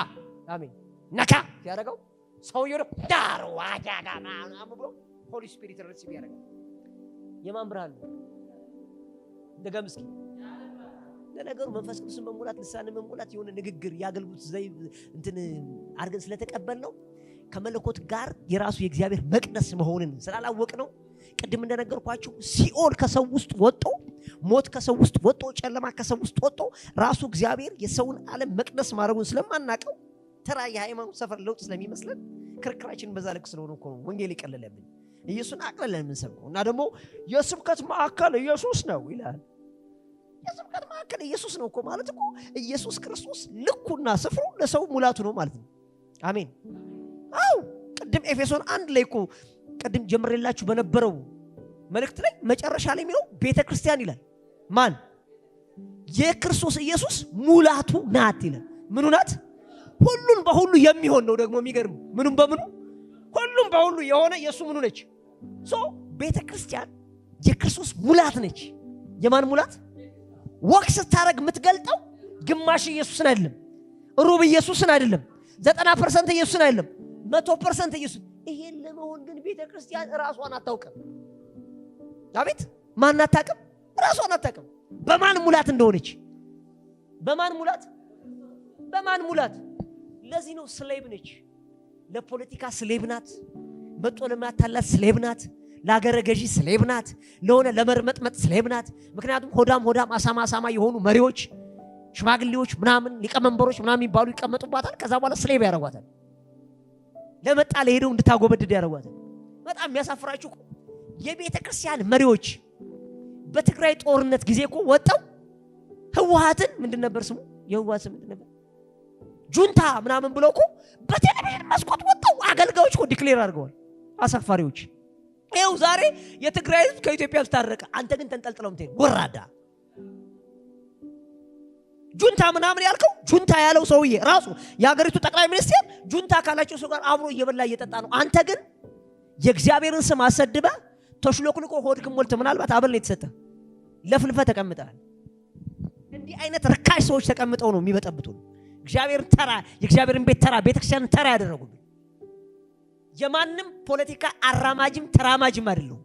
አሜን ነካ ያደረገው ሰውየው ዳር ዋጃጋና አምብሎ ሆሊ ስፒሪት ሪሲቭ ያደረገው የማን ብርሃን ነው? ደገም እስኪ ለነገሩ መንፈስ ቅዱስን መሙላት ልሳንን መሙላት የሆነ ንግግር ያገልግሉት ዘይ እንትን አርገን ስለተቀበል ነው ከመለኮት ጋር የራሱ የእግዚአብሔር መቅደስ መሆንን ስላላወቅ ነው። ቅድም እንደነገርኳችሁ ሲኦል ከሰው ውስጥ ወጦ፣ ሞት ከሰው ውስጥ ወጦ፣ ጨለማ ከሰው ውስጥ ወጦ ራሱ እግዚአብሔር የሰውን ዓለም መቅደስ ማድረጉን ስለማናቀው ተራ የሃይማኖት ሰፈር ለውጥ ስለሚመስለን ክርክራችን በዛ ልክ ስለሆነ እኮ ነው ወንጌል ይቀለለብን። ኢየሱስን አቅለለን የምንሰብከው እና ደግሞ የስብከት ማዕከል ኢየሱስ ነው ይላል። የስብከት ማዕከል ኢየሱስ ነው እኮ ማለት እኮ ኢየሱስ ክርስቶስ ልኩና ስፍሩ ለሰው ሙላቱ ነው ማለት ነው። አሜን። አው ቅድም ኤፌሶን 1 ላይ እኮ ቅድም ጀምሬላችሁ በነበረው መልእክት ላይ መጨረሻ ላይ የሚለው ቤተክርስቲያን ይላል። ማን? የክርስቶስ ኢየሱስ ሙላቱ ናት ይላል። ምኑ ናት? ሁሉን በሁሉ የሚሆን ነው። ደግሞ የሚገርም ምኑም በምኑ ሁሉም በሁሉ የሆነ የሱ ምኑ ነች? ቤተክርስቲያን የክርስቶስ ሙላት ነች። የማን ሙላት? ወክስ ታረግ የምትገልጠው ግማሽ ኢየሱስን አይደለም፣ ሩብ ኢየሱስን አይደለም፣ 90% ኢየሱስን አይደለም፣ 100% ኢየሱስ። ይሄን ለመሆን ግን ቤተክርስቲያን ራሷን አታውቅም። አቤት! ማን አታውቅም? ራሷን አታውቅም በማን ሙላት እንደሆነች። በማን ሙላት? በማን ሙላት? ለዚህ ነው ስሌብ ነች። ለፖለቲካ ስሌብ ናት፣ መጦ ለማታላት ስሌብ ናት፣ ለሀገረ ገዢ ስሌብ ናት፣ ለሆነ ለመርመጥመጥ ስሌብ ናት። ምክንያቱም ሆዳም አሳማ የሆኑ መሪዎች፣ ሽማግሌዎች ምናምን ሊቀመንበሮች ምናምን የሚባሉ ይቀመጡባታል። ከዛ በኋላ ስሌብ ያደርጓታል። ለመጣ ለሄደው እንድታጎበድድ ያደርጓታል። በጣም የሚያሳፍራችሁ የቤተ ክርስቲያን መሪዎች በትግራይ ጦርነት ጊዜ እኮ ወጣው ህወሓትን ምንድን ነበር ስሙ? የህወሓት ስም ምንድን ነበር? ጁንታ ምናምን ብለው እኮ በቴሌቪዥን መስኮት ወጣው አገልጋዮች እኮ ዲክሌር አድርገዋል። አሳፋሪዎች። ይኸው ዛሬ የትግራይ ህዝብ ከኢትዮጵያ ታረቀ። አንተ ግን ተንጠልጥለው ምትሄድ ወራዳ ጁንታ ምናምን ያልከው ጁንታ ያለው ሰውዬ ራሱ የሀገሪቱ ጠቅላይ ሚኒስትር ጁንታ ካላቸው ሰው ጋር አብሮ እየበላ እየጠጣ ነው። አንተ ግን የእግዚአብሔርን ስም አሰድበ ተሽሎክልቆ ሆድክም ሞልተ ምናልባት አበል ነው የተሰጠ ለፍልፈ ተቀምጠሃል። እንዲህ አይነት ረካሽ ሰዎች ተቀምጠው ነው የሚበጠብጡ። እግዚአብሔርን ተራ የእግዚአብሔርን ቤት ተራ ቤተክርስቲያን ተራ ያደረጉብን። የማንም ፖለቲካ አራማጅም ተራማጅም አይደለም።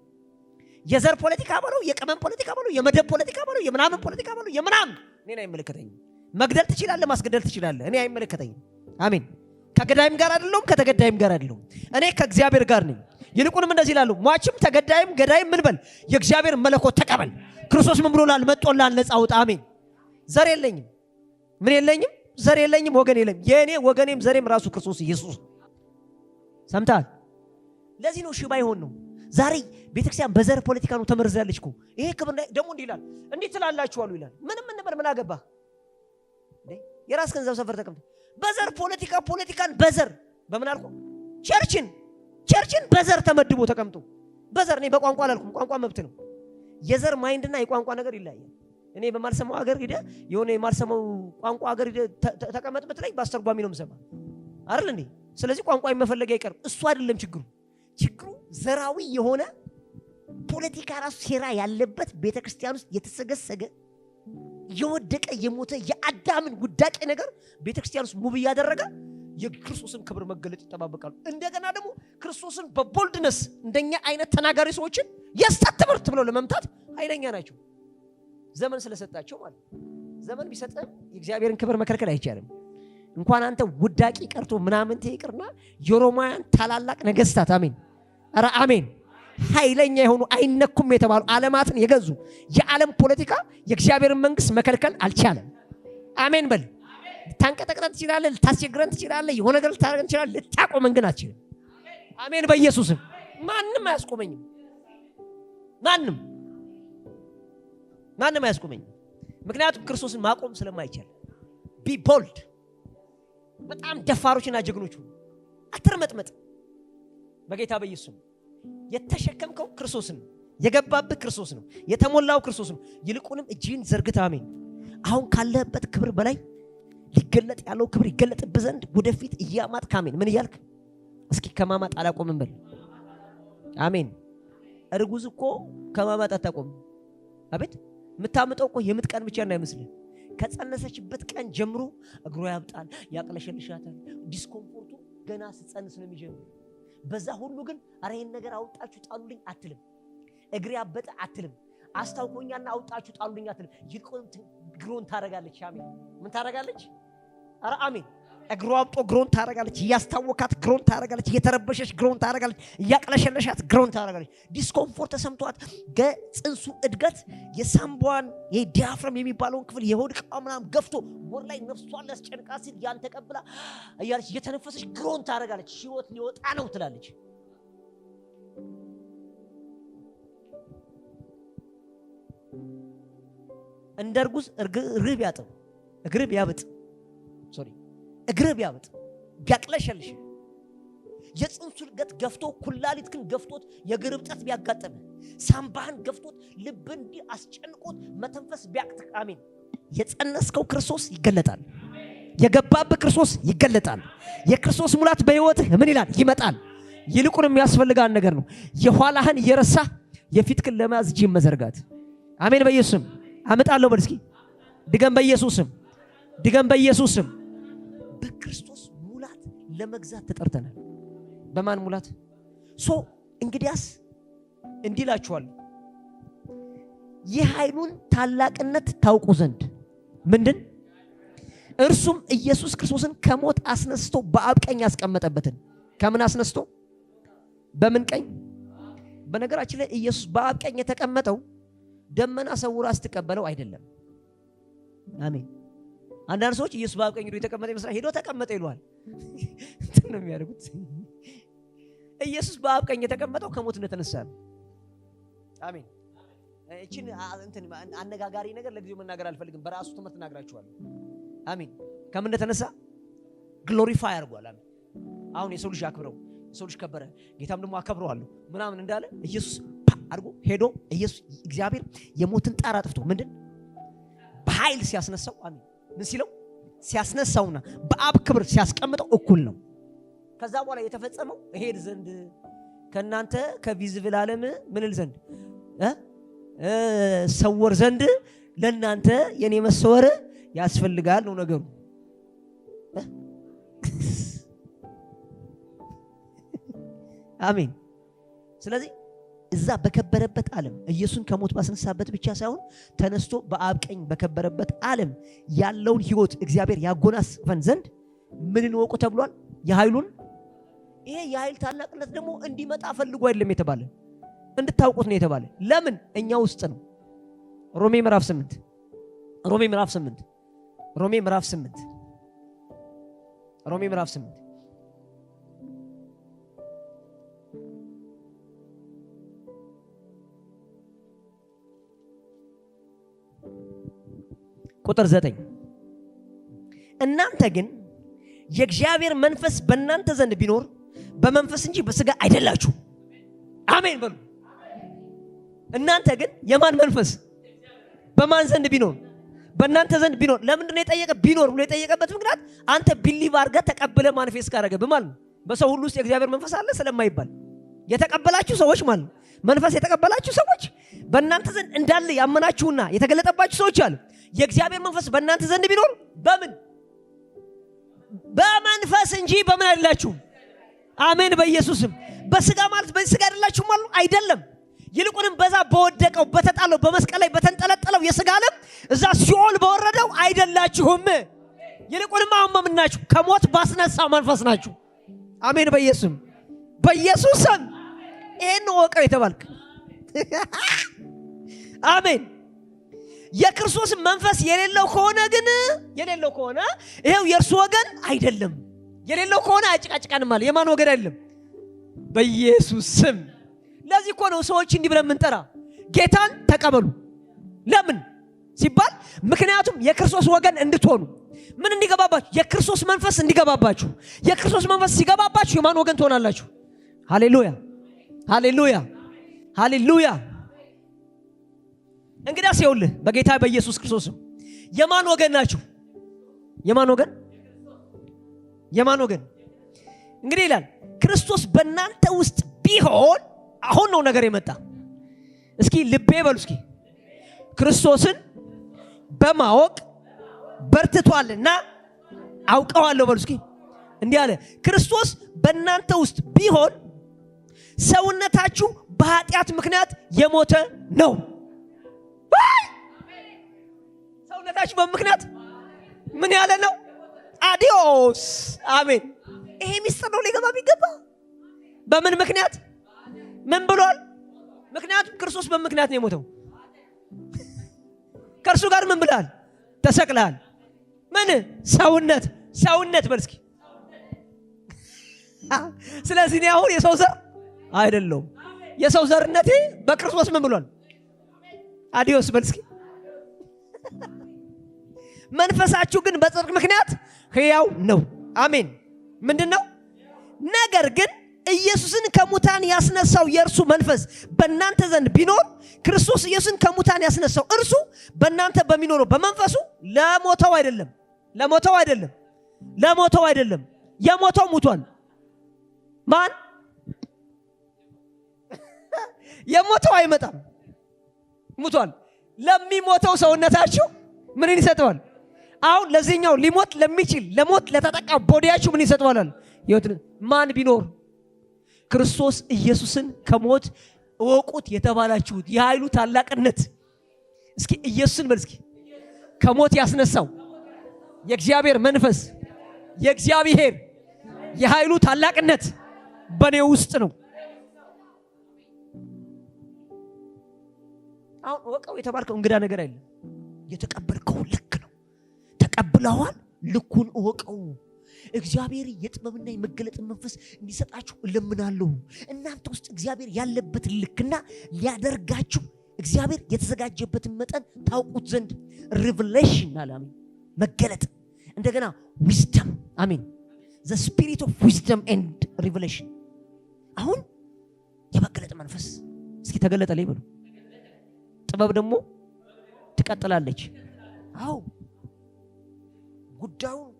የዘር ፖለቲካ በለው፣ የቀመም ፖለቲካ በለው፣ የመደብ ፖለቲካ በለው፣ የምናምን ፖለቲካ በለው፣ የምናምን እኔን አይመለከተኝም። መግደል ትችላለህ፣ ማስገደል ትችላለህ፣ እኔ አይመለከተኝም። አሜን። ከገዳይም ጋር አይደለም፣ ከተገዳይም ጋር አይደለም። እኔ ከእግዚአብሔር ጋር ነኝ። ይልቁንም እንደዚህ ይላሉ፣ ሟችም ተገዳይም ገዳይም ምን በል የእግዚአብሔር መለኮት ተቀበል። ክርስቶስ ምን ብሎላል? መጥቶላል፣ ነፃ አውጣ። አሜን። ዘር የለኝም፣ ምን የለኝም? ዘር የለኝም፣ ወገን የለኝም። የኔ ወገኔም ዘሬም ራሱ ክርስቶስ ኢየሱስ። ሰምታል? ለዚህ ነው ሽባ ይሆን ነው። ዛሬ ቤተክርስቲያን በዘር ፖለቲካ ነው ተመርዛለች እኮ። ይሄ ክብር ደግሞ እንዲህ ይላል፣ እንዴት ትላላችሁ አሉ ይላል። ምንም እንበል ምን አገባህ? የራስ ገንዘብ ሰፈር ተቀምጠ በዘር ፖለቲካን በዘር በምን አልኩ? ቸርችን በዘር ተመድቦ ተቀምጦ በዘር እኔ በቋንቋ አላልኩም። ቋንቋ መብት ነው። የዘር ማይንድና የቋንቋ ነገር ይለያያል። እኔ በማልሰማው ሀገር ሄደ የሆነ የማልሰማው ቋንቋ ሀገር ተቀመጥ ብትለኝ በአስተርጓሚ ነው የምሰማ አይደል እንዴ? ስለዚህ ቋንቋ የመፈለግ አይቀርም። እሱ አይደለም ችግሩ ዘራዊ የሆነ ፖለቲካ ራሱ ሴራ ያለበት ቤተክርስቲያን ውስጥ የተሰገሰገ የወደቀ የሞተ የአዳምን ጉዳቄ ነገር ቤተክርስቲያን ውስጥ ሙብ ያደረገ የክርስቶስን ክብር መገለጥ ይተባበቃሉ። እንደገና ደግሞ ክርስቶስን በቦልድነስ እንደኛ አይነት ተናጋሪ ሰዎችን የስተት ትምህርት ብለው ለመምታት ኃይለኛ ናቸው። ዘመን ስለሰጣቸው ማለት ዘመን ቢሰጥም የእግዚአብሔርን ክብር መከልከል አይቻልም። እንኳን አንተ ውዳቂ ቀርቶ ምናምን ተይቅርና የሮማውያን ታላላቅ ነገስታት አሜን፣ ኧረ አሜን፣ ኃይለኛ የሆኑ አይነኩም የተባሉ ዓለማትን የገዙ የዓለም ፖለቲካ የእግዚአብሔርን መንግስት መከልከል አልቻለም። አሜን በል። ታንቀጠቅጠን ትችላለህ፣ ልታስቸግረን ትችላለህ፣ የሆነ ነገር ልታረገን ትችላለህ፣ ልታቆመን ግን አትችልም። አሜን በኢየሱስም ማንም አያስቆመኝም። ማንም አያስቆመኝም። ምክንያቱም ክርስቶስን ማቆም ስለማይቻል ቢ ቦልድ በጣም ደፋሮችና ጀግኖች አትርመጥመጥ። በጌታ በኢየሱስ የተሸከምከው ክርስቶስ ነው፣ የገባብህ ክርስቶስ ነው፣ የተሞላው ክርስቶስ ነው። ይልቁንም እጅህን ዘርግተህ አሜን አሁን ካለህበት ክብር በላይ ሊገለጥ ያለው ክብር ይገለጥብህ ዘንድ ወደፊት እያማጥክ አሜን ምን እያልክ እስኪ ከማማጥ አላቆምም በል አሜን። እርጉዝ እኮ ከማማጥ አታቆም። አቤት የምታምጠው እኮ የምጥ ቀን ብቻ እንዳይመስልህ ከጸነሰችበት ቀን ጀምሮ እግሯ ያብጣል፣ ያቅለሸልሻታል። ዲስኮምፎርቱ ገና ስትጸንስ ነው የሚጀምር። በዛ ሁሉ ግን አረ ይሄን ነገር አውጣችሁ ጣሉልኝ አትልም። እግሬ አበጠ አትልም። አስታውቆኛልና አውጣችሁ ጣሉልኝ አትልም። ይልቁንም ግሮን ታረጋለች። አሜን ምን ታረጋለች? አረ አሜን እግሯ አብጦ ግሮን ታረጋለች። እያስታወካት ግሮን ታረጋለች። እየተረበሸች ግሮን ታረጋለች። እያቅለሸለሻት ግሮን ታረጋለች። ዲስኮምፎርት ተሰምቷት ገጽንሱ እድገት የሳምቧን የዲያፍራም የሚባለውን ክፍል የሆድ ዕቃ ምናምን ገፍቶ ወር ላይ ነፍሷን ሊያስጨንቃት ሲል ያን ተቀብላ እያለች እየተነፈሰች ግሮን ታረጋለች። ህይወት ሊወጣ ነው ትላለች። እንደ እርጉዝ እግርህ ቢያጥብ እግርህ ቢያብጥ እግርህ ቢያብጥ ቢያቅለሸልሽ የጽንሱ እድገት ገፍቶ ኩላሊትክን ገፍቶት የእግር እብጠት ቢያጋጥም ሳምባህን ገፍቶት ልብን እንዲህ አስጨንቆት መተንፈስ ቢያቅትህ አሜን የጸነስከው ክርስቶስ ይገለጣል። የገባብህ ክርስቶስ ይገለጣል። የክርስቶስ ሙላት በህይወትህ ምን ይላል ይመጣል። ይልቁንም የሚያስፈልጋን ነገር ነው የኋላህን እየረሳ የፊትክን ለመያዝ እጅን መዘርጋት። አሜን በኢየሱስም አመጣለሁ በል እስኪ ድገም በኢየሱስም ድገም በኢየሱስም። በክርስቶስ ሙላት ለመግዛት ተጠርተናል። በማን ሙላት? እንግዲያስ እንዲላችኋል የኃይሉን ታላቅነት ታውቁ ዘንድ ምንድን እርሱም ኢየሱስ ክርስቶስን ከሞት አስነስቶ በአብ ቀኝ ያስቀመጠበትን ከምን አስነስቶ በምን ቀኝ? በነገራችን ላይ ኢየሱስ በአብ ቀኝ የተቀመጠው ደመና ሰውራ አስተቀበለው አይደለም። አሜን። አንዳንድ ሰዎች ኢየሱስ በአብ ቀኝ የተቀመጠ ይመስላል ሄዶ ተቀመጠ ይሏል። እንትን ነው የሚያደርጉት። ኢየሱስ በአብ ቀኝ የተቀመጠው ከሞት እንደተነሳ ነው። አሜን። እቺን እንትን አነጋጋሪ ነገር ለጊዜው መናገር አልፈልግም። በራሱ ትምህርት እናግራችኋለሁ። አሜን። ከምን እንደተነሳ ግሎሪፋይ አድርጓል። አሜን። አሁን የሰው ልጅ አክብረው የሰው ልጅ ከበረ ጌታም ደግሞ አከብረዋለሁ ምናምን እንዳለ ኢየሱስ አድርጎ ሄዶ ኢየሱስ እግዚአብሔር የሞትን ጣር አጥፍቶ ምንድን በኃይል ሲያስነሳው አሜን ምን ሲለው ሲያስነሳውና በአብ ክብር ሲያስቀምጠው እኩል ነው። ከዛ በኋላ የተፈጸመው እሄድ ዘንድ ከናንተ ከቪዚብል ዓለም ምንል ዘንድ ሰወር ዘንድ ለናንተ የኔ መሰወር ያስፈልጋል ነው ነገሩ። አሜን። ስለዚህ እዛ በከበረበት ዓለም ኢየሱስን ከሞት ባስነሳበት ብቻ ሳይሆን ተነስቶ በአብ ቀኝ በከበረበት ዓለም ያለውን ህይወት እግዚአብሔር ያጎናጽፈን ዘንድ ምንን ወቁ ተብሏል? የኃይሉን። ይሄ የኃይል ታላቅነት ደግሞ እንዲመጣ ፈልጎ አይደለም የተባለ እንድታውቁት ነው የተባለ። ለምን? እኛ ውስጥ ነው። ሮሜ ምዕራፍ 8 ቁጥር 9 እናንተ ግን የእግዚአብሔር መንፈስ በእናንተ ዘንድ ቢኖር በመንፈስ እንጂ በስጋ አይደላችሁ። አሜን በሉ። እናንተ ግን የማን መንፈስ በማን ዘንድ ቢኖር? በእናንተ ዘንድ ቢኖር። ለምንድን ነው የጠየቀ ቢኖር ብሎ የጠየቀበት ምክንያት አንተ ቢሊቭ አድርገህ ተቀብለ ማንፌስ ካረገ በማለት ነው። በሰው ሁሉ ውስጥ የእግዚአብሔር መንፈስ አለ ስለማይባል የተቀበላችሁ ሰዎች ማለት ነው። መንፈስ የተቀበላችሁ ሰዎች በእናንተ ዘንድ እንዳለ ያመናችሁና የተገለጠባችሁ ሰዎች አሉ። የእግዚአብሔር መንፈስ በእናንተ ዘንድ ቢኖር በምን? በመንፈስ እንጂ በምን አይደላችሁ። አሜን በኢየሱስም። በስጋ ማለት በስጋ አይደላችሁ ማለት አይደለም። ይልቁንም በዛ በወደቀው በተጣለው በመስቀል ላይ በተንጠለጠለው የስጋ ዓለም እዛ ሲኦል በወረደው አይደላችሁም። ይልቁንም አሁን ምናችሁ ከሞት ባስነሳው መንፈስ ናችሁ። አሜን በኢየሱስም። በኢየሱስም ይሄን ወቀው የተባልክ አሜን። የክርስቶስ መንፈስ የሌለው ከሆነ ግን የሌለው ከሆነ ይሄው የእርሱ ወገን አይደለም። የሌለው ከሆነ አጭቃጭቃን ማለት የማን ወገን አይደለም? በኢየሱስ ስም። ለዚህ እኮ ነው ሰዎች እንዲህ ብለን የምንጠራ ጌታን ተቀበሉ። ለምን ሲባል ምክንያቱም የክርስቶስ ወገን እንድትሆኑ ምን እንዲገባባችሁ? የክርስቶስ መንፈስ እንዲገባባችሁ። የክርስቶስ መንፈስ ሲገባባችሁ የማን ወገን ትሆናላችሁ? ሃሌሉያ ሃሌሉያ ሃሌሉያ። እንግዲህ አስየውልህ በጌታ በኢየሱስ ክርስቶስ የማን ወገን ናችሁ? የማን ወገን? የማን ወገን? እንግዲህ ይላል ክርስቶስ በእናንተ ውስጥ ቢሆን አሁን ነው ነገር የመጣ። እስኪ ልቤ በሉ እስኪ ክርስቶስን በማወቅ በርትቷልና አውቀዋለሁ በሉ እስኪ። እንዲህ አለ ክርስቶስ በእናንተ ውስጥ ቢሆን ሰውነታችሁ በኃጢአት ምክንያት የሞተ ነው። ሰውነታችሁ በምክንያት ምን ያለ ነው? አዲዮስ። አሜን። ይሄ ሚስጥር ነው ሊገባ ቢገባ። በምን ምክንያት? ምን ብሏል? ምክንያቱም ክርስቶስ በምክንያት ነው የሞተው። ከእርሱ ጋር ምን ብላል? ተሰቅላል። ምን? ሰውነት በል እስኪ። ስለዚህ እኔ አሁን የሰው ዘር አይደለሁም። የሰው ዘርነቴ በክርስቶስ ምን ብሏል? አዲዮስ በል እስኪ። መንፈሳችሁ ግን በጽድቅ ምክንያት ሕያው ነው። አሜን። ምንድነው? ነገር ግን ኢየሱስን ከሙታን ያስነሳው የእርሱ መንፈስ በእናንተ ዘንድ ቢኖር ክርስቶስ ኢየሱስን ከሙታን ያስነሳው እርሱ በእናንተ በሚኖረው በመንፈሱ ለሞተው አይደለም የሞተው ሙቷል። ማን? የሞተው አይመጣም፣ ሙቷል። ለሚሞተው ሰውነታችሁ ምንን ይሰጠዋል? አሁን ለዚህኛው ሊሞት ለሚችል ለሞት ለተጠቃ ቦዲያችሁ ምን ይሰጠዋል? ሕይወት። ማን ቢኖር? ክርስቶስ ኢየሱስን ከሞት እወቁት የተባላችሁት የኃይሉ ታላቅነት። እስኪ ኢየሱስን በል እስኪ። ከሞት ያስነሳው የእግዚአብሔር መንፈስ የእግዚአብሔር የኃይሉ ታላቅነት በኔ ውስጥ ነው። አሁን እወቀው የተባልከው እንግዳ ነገር አይደለም። የተቀበልከው ልክ ነው። ተቀብለዋል፣ ልኩን እወቀው። እግዚአብሔር የጥበብና የመገለጥ መንፈስ እንዲሰጣችሁ እለምናለሁ። እናንተ ውስጥ እግዚአብሔር ያለበት ልክና ሊያደርጋችሁ እግዚአብሔር የተዘጋጀበትን መጠን ታውቁት ዘንድ ሪቨሌሽን አላሚ መገለጥ፣ እንደገና ዊዝደም። አሜን። the spirit of wisdom and revelation። አሁን የመገለጥ መንፈስ እስኪ ተገለጠልኝ በሉ። ጥበብ ደግሞ ትቀጥላለች። አዎ ጉዳዩን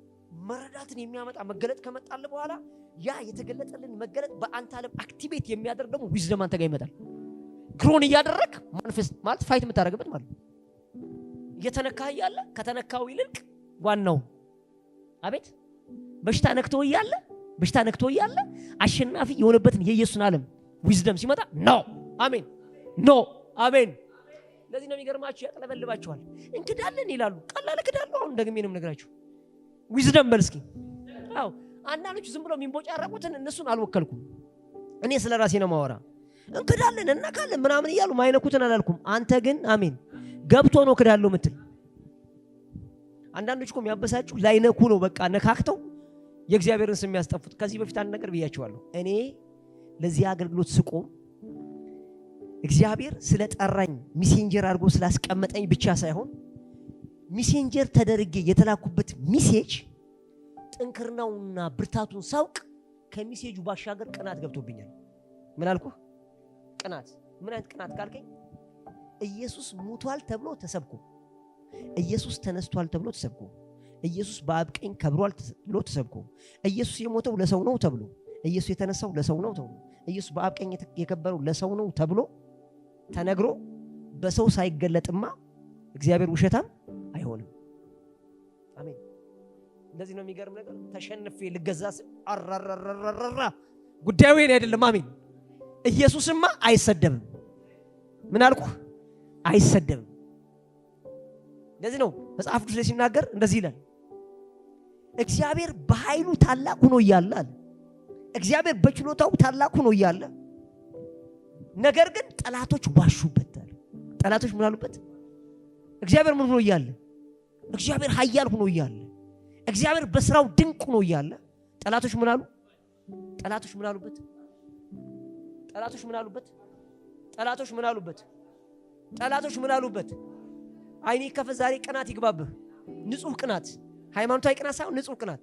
መረዳትን የሚያመጣ መገለጥ ከመጣለ በኋላ ያ የተገለጠልን መገለጥ በአንተ ዓለም አክቲቬት የሚያደርግ ደግሞ ዊዝደም አንተ ጋር ይመጣል። ግሮን እያደረክ መንፈስ ማለት ፋይት የምታደርግበት ማለት ነው። እየተነካህ እያለ ከተነካው ይልቅ ዋናው አቤት በሽታ ነክቶ እያለ አሸናፊ የሆነበትን የኢየሱስን ዓለም ዊዝደም ሲመጣ ኖ አሜን፣ ኖ አሜን። ለዚህ ነው የሚገርማችሁ፣ ያቀለበልባችኋል። እንክዳለን ይላሉ። ቀላል እክዳለሁ። አሁን ደግሜ ነው የምነግራችሁ። ዊዝደም በል እስኪ። አዎ አንዳንዶቹ ዝም ብለው የሚንቦጫረቁትን እነሱን አልወከልኩም። እኔ ስለ ራሴ ነው ማወራ። እንክዳለን እናካለን ምናምን እያሉ ማይነኩትን አላልኩም። አንተ ግን አሜን ገብቶ ነው ክዳለው ምትል። አንዳንዶች እኮ የሚያበሳጩ ላይነኩ ነው በቃ ነካክተው የእግዚአብሔርን ስም ያስጠፉት። ከዚህ በፊት አንድ ነገር ብያችኋለሁ። እኔ ለዚህ አገልግሎት ስቆም እግዚአብሔር ስለጠራኝ ሚሴንጀር አድርጎ ስላስቀመጠኝ ብቻ ሳይሆን ሚሴንጀር ተደርጌ የተላኩበት ሚሴጅ ጥንክርናውና ብርታቱን ሳውቅ ከሚሴጁ ባሻገር ቅናት ገብቶብኛል። ምን አልኩ? ቅናት። ምን አይነት ቅናት ካልከኝ ኢየሱስ ሞቷል ተብሎ ተሰብኮ፣ ኢየሱስ ተነስቷል ተብሎ ተሰብኮ፣ ኢየሱስ በአብ ቀኝ ከብሯል ተብሎ ተሰብኮ፣ ኢየሱስ የሞተው ለሰው ነው ተብሎ፣ ኢየሱስ የተነሳው ለሰው ነው ተብሎ፣ ኢየሱስ በአብ ቀኝ የከበረው ለሰው ነው ተብሎ ተነግሮ በሰው ሳይገለጥማ እግዚአብሔር ውሸታም አይሆንም። አሜን። እንደዚህ ነው የሚገርም ነገር። ተሸንፌ ልገዛስ አራራራራራ ጉዳዩ የኔ አይደለም። አሜን። ኢየሱስማ አይሰደብም። ምን አልኩ? አይሰደብም። እንደዚህ ነው መጽሐፍ ቅዱስ ላይ ሲናገር እንደዚህ ይላል። እግዚአብሔር በኃይሉ ታላቅ ሆኖ እያለ አለ። እግዚአብሔር በችሎታው ታላቅ ሆኖ እያለ ነገር ግን ጠላቶች ዋሹበት አለ። ጠላቶች ምን አሉበት? እግዚአብሔር ምን ሆኖ እያለ፣ እግዚአብሔር ኃያል ሆኖ እያለ፣ እግዚአብሔር በስራው ድንቅ ሆኖ እያለ ጠላቶች ምን አሉ? ጠላቶች ምን አሉበት? ጠላቶች ምን አሉበት? ጠላቶች ምን አሉበት? ጠላቶች ምን አሉበት? አይኔ ከፈ ዛሬ ቅናት ይግባብህ። ንጹህ ቅናት፣ ሃይማኖታዊ ቅናት ሳይሆን ንጹህ ቅናት።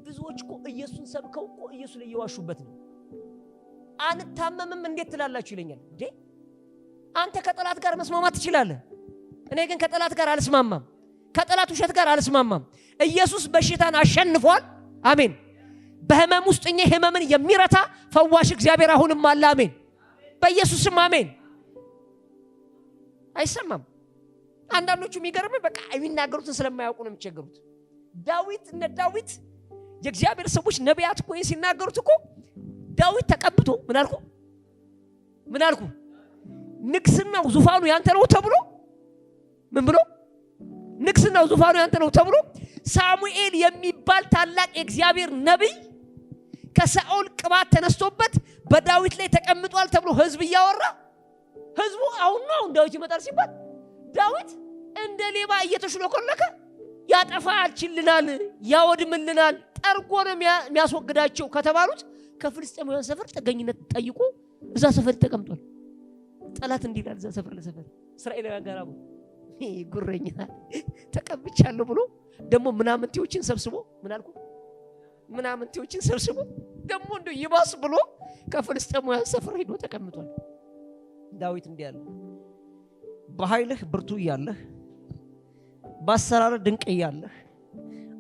ብዙዎች እኮ ኢየሱስን ሰብከው እኮ ኢየሱስ ላይ እየዋሹበት ነው። አንታመምም እንዴት ትላላችሁ ይለኛል። እንዴ አንተ ከጠላት ጋር መስማማት ትችላለህ። እኔ ግን ከጠላት ጋር አልስማማም። ከጠላት ውሸት ጋር አልስማማም። ኢየሱስ በሽታን አሸንፏል። አሜን። በህመም ውስጥ እኛ ህመምን የሚረታ ፈዋሽ እግዚአብሔር አሁንም አለ። አሜን። በኢየሱስም አሜን። አይሰማም። አንዳንዶቹ የሚገርም በቃ የሚናገሩትን ስለማያውቁ ነው የሚቸገሩት። ዳዊት እነ ዳዊት የእግዚአብሔር ሰዎች ነቢያት እኮ ሲናገሩት እኮ ዳዊት ተቀብቶ ምን አልኩ ንግስናው ዙፋኑ ያንተ ነው ተብሎ ምን ብሎ ንግስናው ዙፋኑ ያንተ ነው ተብሎ ሳሙኤል የሚባል ታላቅ የእግዚአብሔር ነብይ ከሳኦል ቅባት ተነስቶበት በዳዊት ላይ ተቀምጧል ተብሎ ህዝብ እያወራ ህዝቡ አሁን ዳዊት ይመጣል ሲባል ዳዊት እንደ ሌባ እየተሽሎኮለከ ያጠፋችልናል፣ ያወድምልናል፣ ጠርጎ ነው የሚያስወግዳቸው ከተባሉት ከፍልስጤማውያን ሰፈር ጥገኝነት ጠይቆ እዛ ሰፈር ተቀምጧል። ጠላት እንዲላል እዛ ሰፈር ለሰፈር እስራኤላውያን ጋር አብሮ ጉረኛ ተቀብቻለሁ ብሎ ደግሞ ምናምንቴዎችን ሰብስቦ ምን አልኩ ምናምንቴዎችን ሰብስቦ ደግሞ እንደው ይባስ ብሎ ከፍልስጤማውያን ሰፈር ሄዶ ተቀምጧል። ዳዊት እንዲህ አለ፣ በኃይልህ ብርቱ እያለህ በአሰራር ድንቅ እያለህ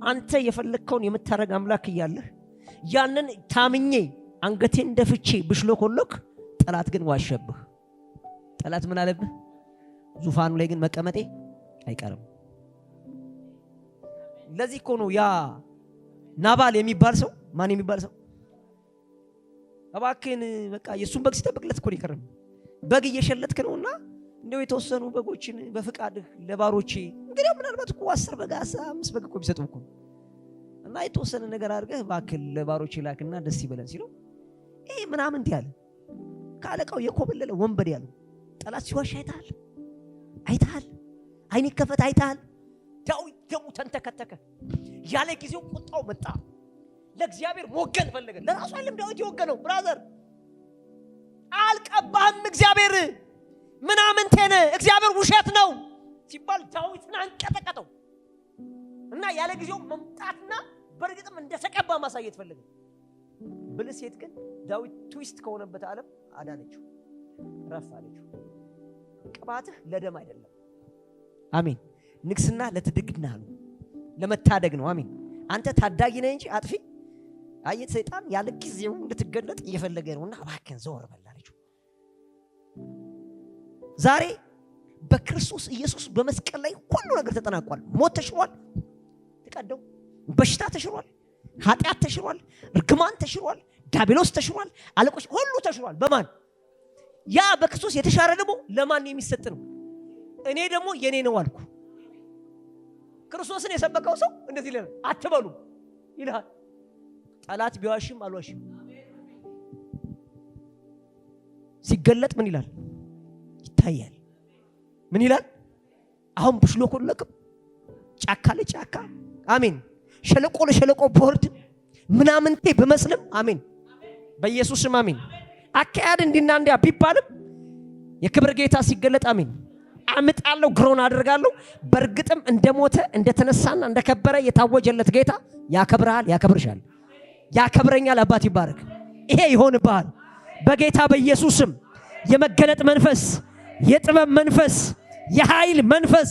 አንተ የፈለከውን የምታረግ አምላክ እያለህ ያንን ታምኜ አንገቴን ደፍቼ ብሽሎኮሎክ ጠላት ግን ዋሸብህ። ጠላት ምን አለብህ? ዙፋኑ ላይ ግን መቀመጤ አይቀርም። ለዚህ እኮ ነው ያ ናባል የሚባል ሰው ማን የሚባል ሰው እባክህን በቃ የሱን በግ ሲጠብቅለት እኮ ይከረም በግ እየሸለትክ ነውና እንደው የተወሰኑ በጎችን በፍቃድህ ለባሮቼ እንግዲህ ምናልባት እኮ 10 በግ 5 በግ እኮ ቢሰጡ እኮ እና የተወሰነ ነገር አድርገህ እባክህ ለባሮቼ ላክና ደስ ይበለን ሲለው ይሄ ምናምን እንዲህ አለ። ካለቃው የኮበለለ ወንበዴ ያለው ጠላት ሲዋሽ አይታል አይኔ ከፈት አይታል። ዳዊት ደሙ ተንተከተከ። ያለ ጊዜው ቁጣው መጣ። ለእግዚአብሔር ሞገን ፈለገ። ለራሱ አይደለም ዳዊት የወገነው ብራዘር። አልቀባህም እግዚአብሔር ምናምን ተነ እግዚአብሔር ውሸት ነው ሲባል ዳዊትን አንቀጠቀጠው እና ያለ ጊዜው መምጣትና በርግጥም እንደተቀባ ማሳየት ፈለገ። ብልሴት ግን ዳዊት ትዊስት ከሆነበት ዓለም አዳነችው፣ ረፍ አለችው። ቅባትህ ለደም አይደለም። አሜን። ንግስና ለትድግና ነው፣ ለመታደግ ነው። አሜን። አንተ ታዳጊ ነህ እንጂ አጥፊ አየት ሰይጣን ያለ ጊዜው እንድትገለጥ እየፈለገ ነውና እባክህን ዘወር በል አለችው። ዛሬ በክርስቶስ ኢየሱስ በመስቀል ላይ ሁሉ ነገር ተጠናቋል። ሞት ተሽሯል፣ ተቀደው በሽታ ተሽሯል፣ ኃጢአት ተሽሯል፣ እርግማን ተሽሯል፣ ዲያብሎስ ተሽሯል፣ አለቆች ሁሉ ተሽሯል። በማን? ያ በክርስቶስ የተሻረ ደግሞ ለማን የሚሰጥ ነው? እኔ ደግሞ የኔ ነው አልኩ። ክርስቶስን የሰበከው ሰው እንደዚህ ይላል አትበሉ ይላል። ጠላት ቢዋሽም አልዋሽም ሲገለጥ ምን ይላል? ይታያል። ምን ይላል? አሁን ብሽሎኮለክም ጫካ ለጫካ አሜን፣ ሸለቆ ለሸለቆ ቦርድ ምናምንቴ በመስለም አሜን፣ በኢየሱስም አሜን። አካያድ እንዲና እንዲያ ቢባልም የክብር ጌታ ሲገለጥ አሜን አምጣለሁ፣ ግሮን አደርጋለሁ። በርግጥም እንደሞተ እንደተነሳና እንደከበረ የታወጀለት ጌታ ያከብራል፣ ያከብርሻል፣ ያከብረኛል። አባት ይባረክ። ይሄ ይሆንብሃል በጌታ በኢየሱስም። የመገለጥ መንፈስ፣ የጥበብ መንፈስ፣ የኃይል መንፈስ፣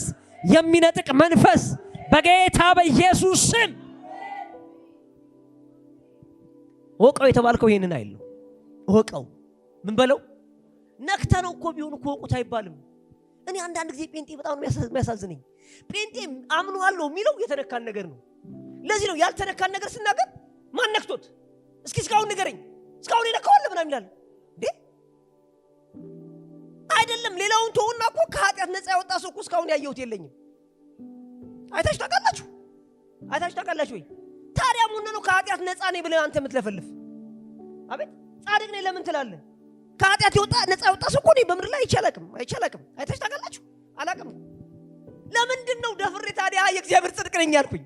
የሚነጥቅ መንፈስ በጌታ በኢየሱስም ወቀው የተባልከው ይሄንን አይደለም። ወቀው ምን በለው ነክተነው እኮ ቢሆን እኮ ወቁት አይባልም። እኔ አንዳንድ ጊዜ ጴንጤ በጣም የሚያሳዝነኝ ጴንጤ አምኗለሁ የሚለው የተነካን ነገር ነው። ለዚህ ነው ያልተነካን ነገር ስናገር ማን ነክቶት እስኪ እስካሁን ንገረኝ እስካሁን የነካዋለ ምናምን ይላል እንዴ? አይደለም ሌላውን ተውና እኮ ከኃጢአት ነፃ ያወጣ ሰው እኮ እስካሁን ያየሁት የለኝም። አይታችሁ ታውቃላችሁ ወይ? ታዲያ ምን ነው ከኃጢአት ነፃ ነኝ ብለህ አንተ የምትለፈልፍ? አቤት ጻድቅ ነኝ ለምን ትላለህ? ከኃጢአት የወጣ ነፃ ያወጣ ሰው እኮ በምድር ላይ አይቻላቅም። አይታችሁ ታውቃላችሁ? አላቅም። ለምንድን ነው ደፍሬ ታዲያ የእግዚአብሔር ጽድቅ ነኝ ያልኩኝ?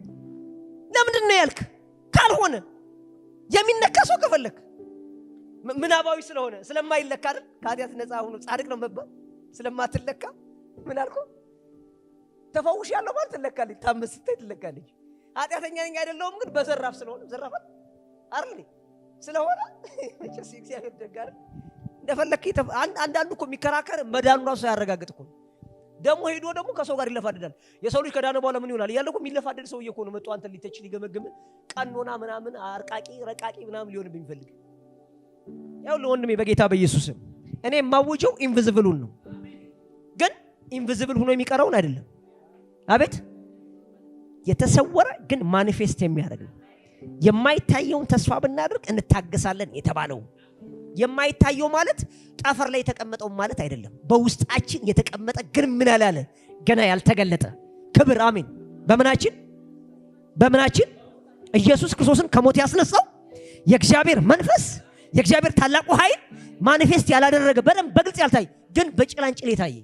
ለምንድን ነው ያልክ? ካልሆነ የሚነካ ሰው ከፈለክ ምናባዊ ስለሆነ ስለማይለካ አይደል? ከኃጢአት ነፃ ሆኖ ጻድቅ ነው መባል ስለማትለካ ምን አልኩ? ተፈውሽ ያለው ማለት ትለካለች፣ ታመስተ ትለካለች። ኃጢአተኛ ነኝ አይደለሁም ግን በዘራፍ ስለሆነ ዘራፍ አይደል ስለሆነ መቼስ እግዚአብሔር ደግ አይደል? እንደፈለክ አንዳንዱ እኮ የሚከራከር መዳኑ ራሱ ያረጋግጥ እኮ ደግሞ ሄዶ ደግሞ ከሰው ጋር ይለፋደዳል። የሰው ልጅ ከዳነ በኋላ ምን ይሆናል እያለ እኮ የሚለፋደድ ሰው እኮ ነው መጥቶ አንተ ሊተች ሊገመግም ቀኖና ምናምን አርቃቂ ረቃቂ ምናምን ሊሆንብኝ ይፈልግ። ያው ለወንድሜ በጌታ በኢየሱስም እኔ የማውጀው ኢንቪዚብሉን ነው፣ ግን ኢንቪዚብል ሆኖ የሚቀረውን አይደለም። አቤት የተሰወረ ግን ማኒፌስት የሚያደርግ ነው። የማይታየውን ተስፋ ብናደርግ እንታገሳለን የተባለው የማይታየው ማለት ጠፈር ላይ የተቀመጠው ማለት አይደለም። በውስጣችን የተቀመጠ ግን ምን ያላለ ገና ያልተገለጠ ክብር አሜን። በምናችን ኢየሱስ ክርስቶስን ከሞት ያስነሳው የእግዚአብሔር መንፈስ የእግዚአብሔር ታላቁ ኃይል ማኒፌስት ያላደረገ በደም በግልጽ ያልታይ ግን በጭላንጭል የታየ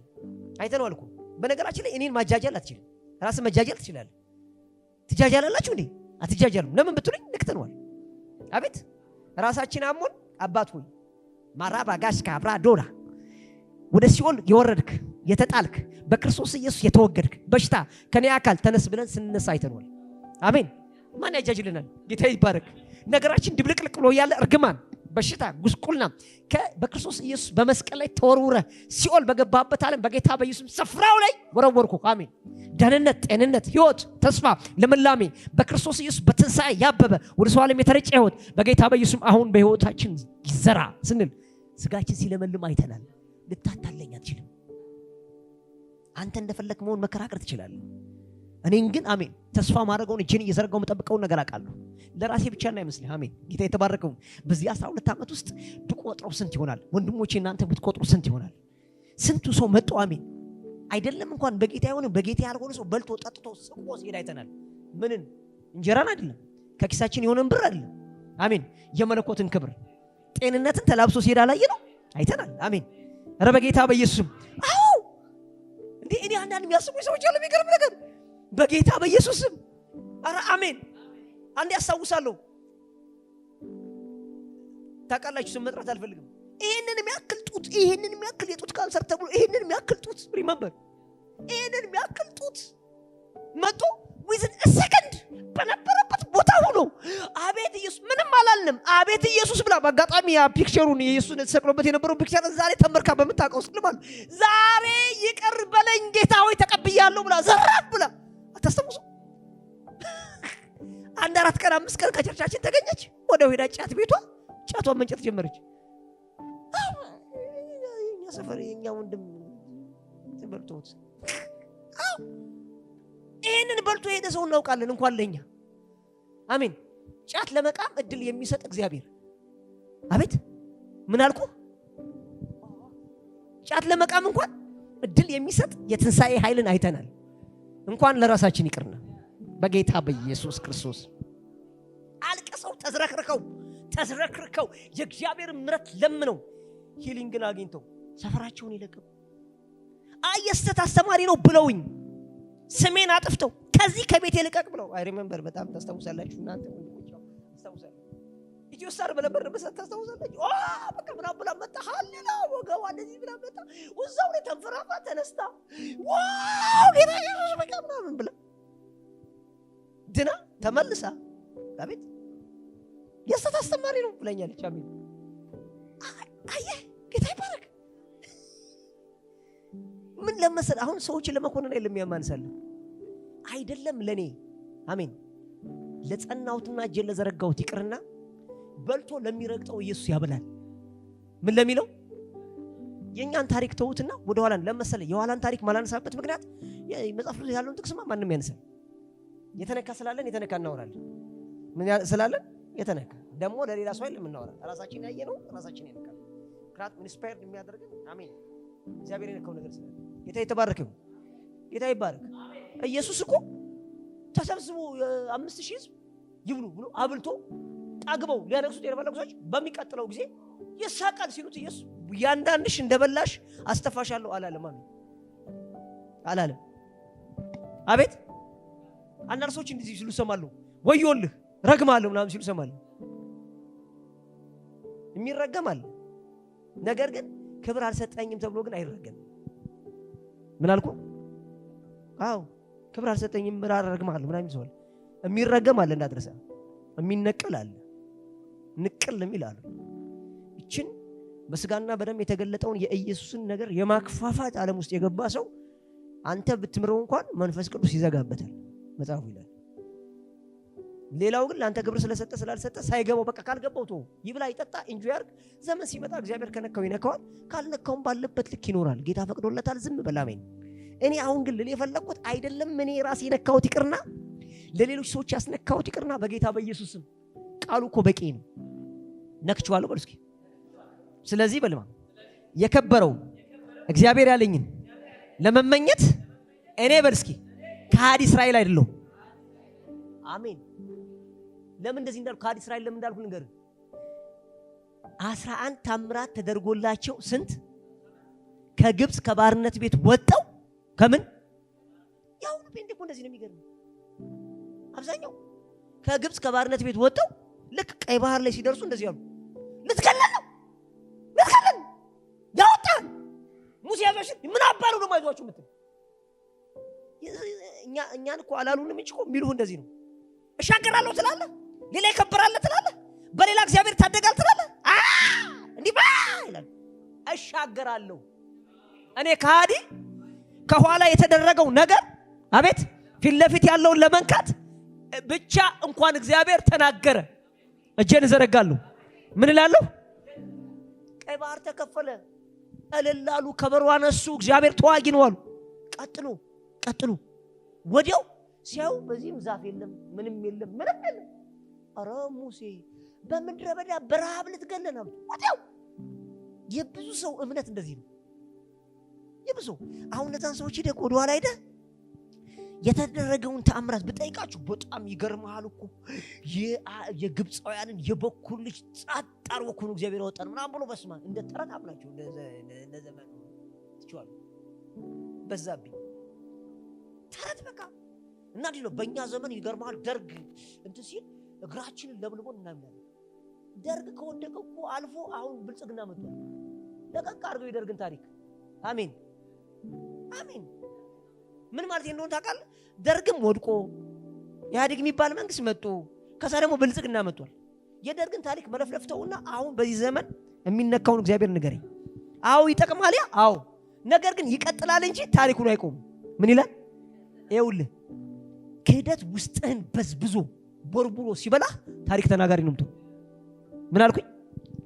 አይተነዋል እኮ። በነገራችን ላይ እኔን ማጃጃል አትችልም። ራስህ መጃጃል ትችላለህ። ትጃጃላላችሁ እንዴ? አትጃጃሉም። ለምን ብትሉኝ ነክተነዋል። አቤት ራሳችን አሞን አባት ሆይ ማራባ ጋሽ ካብራ ዶራ ወደ ሲኦል የወረድክ የተጣልክ በክርስቶስ ኢየሱስ የተወገድክ በሽታ ከኔ አካል ተነስ ብለን ስንነሳ አይተናል። አሜን። ማን ያጃጅልናል? ጌታ ይባረክ። ነገራችን ድብልቅልቅ ብሎ ያለ እርግማን፣ በሽታ፣ ጉስቁልና በክርስቶስ ኢየሱስ በመስቀል ላይ ተወርውረ ሲኦል በገባበት ዓለም በጌታ በኢየሱስ ስፍራው ላይ ወረወርኩ። አሜን። ደህንነት፣ ጤንነት፣ ህይወት፣ ተስፋ፣ ለምላሜ በክርስቶስ ኢየሱስ በትንሣኤ ያበበ ወደ ሰው ዓለም የተረጨ ህይወት በጌታ በኢየሱስ አሁን በህይወታችን ይዘራ ስንል ስጋችን ሲለመልም አይተናል። ልታታለኝ አትችልም። አንተ እንደፈለክ መሆን መከራከር ትችላለህ። እኔን ግን አሜን ተስፋ ማድረገውን እጄን እየዘረጋው መጠብቀውን ነገር አውቃለሁ። ለራሴ ብቻ እንዳይመስልህ። አሜን። ጌታ የተባረከው። በዚህ 12 ዓመት ውስጥ ብቆጥረው ስንት ይሆናል? ወንድሞቼ እናንተ ብትቆጥሩ ስንት ይሆናል? ስንቱ ሰው መጥቶ አሜን አይደለም እንኳን በጌታ ይሆን በጌታ ያልሆነ ሰው በልቶ ጠጥቶ ስቆ ሲሄድ አይተናል። ምንን? እንጀራን አይደለም ከኪሳችን የሆነን ብር አይደለም። አሜን። የመለኮትን ክብር ጤንነትን ተላብሶ ሲሄድ አላየነው? አይተናል። አሜን። ኧረ በጌታ በኢየሱስ አዎ። እንዴ እኔ አንዳንድ የሚያስቡኝ ሰዎች አሉ። የሚገርም ነገር በጌታ በኢየሱስ ኧረ አሜን። አንዴ ያስታውሳለሁ። ታውቃላችሁ ስም መጥራት አልፈልግም። ይሄንን የሚያክል ጡት፣ ይሄንን የሚያክል የጡት ካንሰር ተብሎ ይሄንን የሚያክል ጡት ሪመምበር፣ ይሄንን የሚያክል ጡት መጥቶ ዊዝን ሰከንድ በነበረበት ቦታ ሆኖ አቤት ኢየሱስ ምንም አላልንም። አቤት ኢየሱስ ብላ በአጋጣሚ ያ ፒክቸሩን ኢየሱስን ተሰቅሎበት የነበረው ፒክቸር ዛሬ ተመርካ በምታውቀው ስልማል ዛሬ ይቅር በለኝ ጌታ ሆይ ተቀብያለሁ ብላ ዘራፍ ብላ አታስተውሱ። አንድ 4 ቀን 5 ቀን ከቸርቻችን ተገኘች። ወደ ሄዳ ጫት ቤቷ ጫቷን መንጨት ጀመረች። እኛ ሰፈር የኛ ወንድም ተበልቶት ይሄንን በልቶ ሄደ ሰው እናውቃለን። እንኳን ለኛ አሜን። ጫት ለመቃም እድል የሚሰጥ እግዚአብሔር አቤት ምን አልኩ? ጫት ለመቃም እንኳን እድል የሚሰጥ የትንሣኤ ኃይልን አይተናል። እንኳን ለራሳችን ይቅርና በጌታ በኢየሱስ ክርስቶስ አልቀሰው ተዝረክርከው የእግዚአብሔር ምሕረት ለምነው ሂሊንግን አግኝተው ሰፈራቸውን ይለቀቁ። አየስተት አስተማሪ ነው ብለውኝ ስሜን አጥፍተው ከዚህ ከቤት ይልቀቅ ብለው አይ ሪሜምበር በጣም ታስታውሳላችሁ እናንተ ወንድሞች ታስታውሳላችሁ። ኢትዮሳር በነበረበት ታስታውሳላችሁ። በቃ ምናምን ብላ መጣ ሃሌላ ወገዋ እንደዚህ ብላ መጣ። ወዛው ላይ ተንፈራፋ ተነስታ ዋው ጌታ ኢየሱስ በቃ ምናምን ብላ ድና ተመልሳ አቤት የስተት አስተማሪ ነው ብለኛለች። አሜን። አየ ጌታ ይባረክ። ምን ለመሰል አሁን ሰዎችን ለመኮነን አይደለም ያማንሳል አይደለም ለኔ አሜን ለጸናውትና እጄን ለዘረጋውት ይቅርና በልቶ ለሚረግጠው ኢየሱስ ያበላል። ምን ለሚለው የኛን ታሪክ ተውትና ወደ ኋላን ለመሰለ የኋላን ታሪክ ማላነሳበት ምክንያት መጽሐፍ ላይ ያለውን ጥቅስማ ማንንም ያነሳል። የተነካ ስላለን የተነካ እናወራለን። ምን ስላለን የተነካ ደግሞ ለሌላ ሰው አይደለም እናወራ። ራሳችን ያየነው ራሳችን ያነካል። ክራት ኢንስፓየርድ የሚያደርገን አሜን እግዚአብሔር የነካው ነገር ስላለ ጌታ የተባረከው ጌታ ይባረክ። ኢየሱስ እኮ ተሰብስቦ 5000 ሕዝብ ይብሉ ብሎ አብልቶ ጣግበው ሊያነክሱት የፈለጉ ሰዎች በሚቀጥለው ጊዜ ይሳቃል ሲሉት ኢየሱስ ያንዳንድሽ እንደበላሽ አስተፋሻለሁ አላለም። አሜን አላለም። አቤት አንዳንድ ሰዎች እንደዚህ ሲሉ ሰማለሁ። ወዮልህ ረግማለሁ ምናምን ሲሉ ሰማለሁ። የሚረገማል ነገር ግን ክብር አልሰጠኝም ተብሎ ግን አይረገም። ምን አልኩ? አዎ ክብር አልሰጠኝም ረግማለሁ ምናምን ይዘዋል። የሚረገም አለ እንዳትረሳ። የሚነቀል አለ ንቅል የሚል አለ። እቺን በስጋና በደም የተገለጠውን የኢየሱስን ነገር የማክፋፋት ዓለም ውስጥ የገባ ሰው አንተ ብትምረው እንኳን መንፈስ ቅዱስ ይዘጋበታል መጽሐፉ ይላል። ሌላው ግን ለአንተ ክብር ስለሰጠ ስላልሰጠ ሳይገባው በቃ ካልገባው ተው ይብላ ይጠጣ ኢንጆይ ያርግ። ዘመን ሲመጣ እግዚአብሔር ከነካው ይነካዋል፣ ካልነካውም ባለበት ልክ ይኖራል። ጌታ ፈቅዶለታል። ዝም በል አሜን። እኔ አሁን ግን ልል የፈለኩት አይደለም እኔ ራሴ የነካሁት ይቅርና ለሌሎች ሰዎች ያስነካሁት ይቅርና በጌታ በኢየሱስ ስም ቃሉ እኮ በቂ ነው። ነክቼዋለሁ በል እስኪ። ስለዚህ በልማ የከበረው እግዚአብሔር ያለኝን ለመመኘት እኔ በል እስኪ ከሃዲ እስራኤል አይደለሁም። አሜን። ለምን እንደዚህ እንዳልኩ ከሃዲ እስራኤል ለምን እንዳልኩ ንገር። 11 ታምራት ተደርጎላቸው ስንት ከግብጽ ከባርነት ቤት ወጣው ከምን ያው ነው ጴንጤኮ እንደዚህ ነው የሚገርም። አብዛኛው ከግብጽ ከባርነት ቤት ወጣው ልክ ቀይ ባህር ላይ ሲደርሱ እንደዚህ ያሉ ልትገለል ያወጣን ሙሴ አይዟችሁ ምን አባሉ ነው አይዟችሁ ምትል እኛን እኮ አላሉንም እንጂ እኮ የሚሉህ እንደዚህ ነው። እሻገራለሁ ትላለህ፣ ሌላ ይከበራል ትላለህ፣ በሌላ እግዚአብሔር ታደጋል ትላለህ። እንዲህ ይላል እሻገራለሁ። እኔ ከሃዲ ከኋላ የተደረገው ነገር አቤት ፊት ለፊት ያለውን ለመንካት ብቻ እንኳን እግዚአብሔር ተናገረ እጄን ዘረጋለሁ። ምን እላለሁ? ቀይ ባህር ተከፈለ፣ እልላሉ፣ ከበሮ አነሱ፣ እግዚአብሔር ተዋጊ ነው አሉ። ቀጥሉ ወዲያው ሲያዩ በዚህም ዛፍ የለም ምንም የለም። ኧረ ሙሴ በምድረ በዳ በረሃብ ልትገለን አሉ። ወዲያው የብዙ ሰው እምነት እንደዚህ ነው። የብዙ አሁን እነዛን ሰዎች ደግሞ ወደ ኋላ ሄደ የተደረገውን ተአምራት ብጠይቃችሁ በጣም ይገርማል እኮ የግብፃውያንን የበኩር ልጅ ጻጣር ወኩኑ እግዚአብሔር ወጣን ምናምን ብሎ በስማ እንደ ተረት አብላችሁ እንደ ዘመን ትችዋል በዛብኝ ተረት በቃ እና እንዲህ ነው። በእኛ ዘመን ይገርማል ደርግ እንትን ሲል እግራችንን ለብልቦን እናምናለን። ደርግ ከወደቀ እኮ አልፎ አሁን ብልጽግና መጥቷል። ለቀቅ አድርገው የደርግን ታሪክ አሜን አሜን። ምን ማለት እንደሆነ ታውቃለህ? ደርግም ወድቆ ኢህአዴግ የሚባል መንግስት መጥቶ ከዛ ደግሞ ብልጽግና መጥቷል። የደርግን ታሪክ መለፍለፍተውና አሁን በዚህ ዘመን የሚነካውን እግዚአብሔር ንገረኝ። አዎ ይጠቅማል ያ አዎ፣ ነገር ግን ይቀጥላል እንጂ ታሪኩን አይቆምም። ምን ይላል? ይኸውልህ ክህደት ውስጥህን በዝብዞ ቦርቡሮ ሲበላ ታሪክ ተናጋሪ ነው የምትሆነው። ምን አልኩኝ?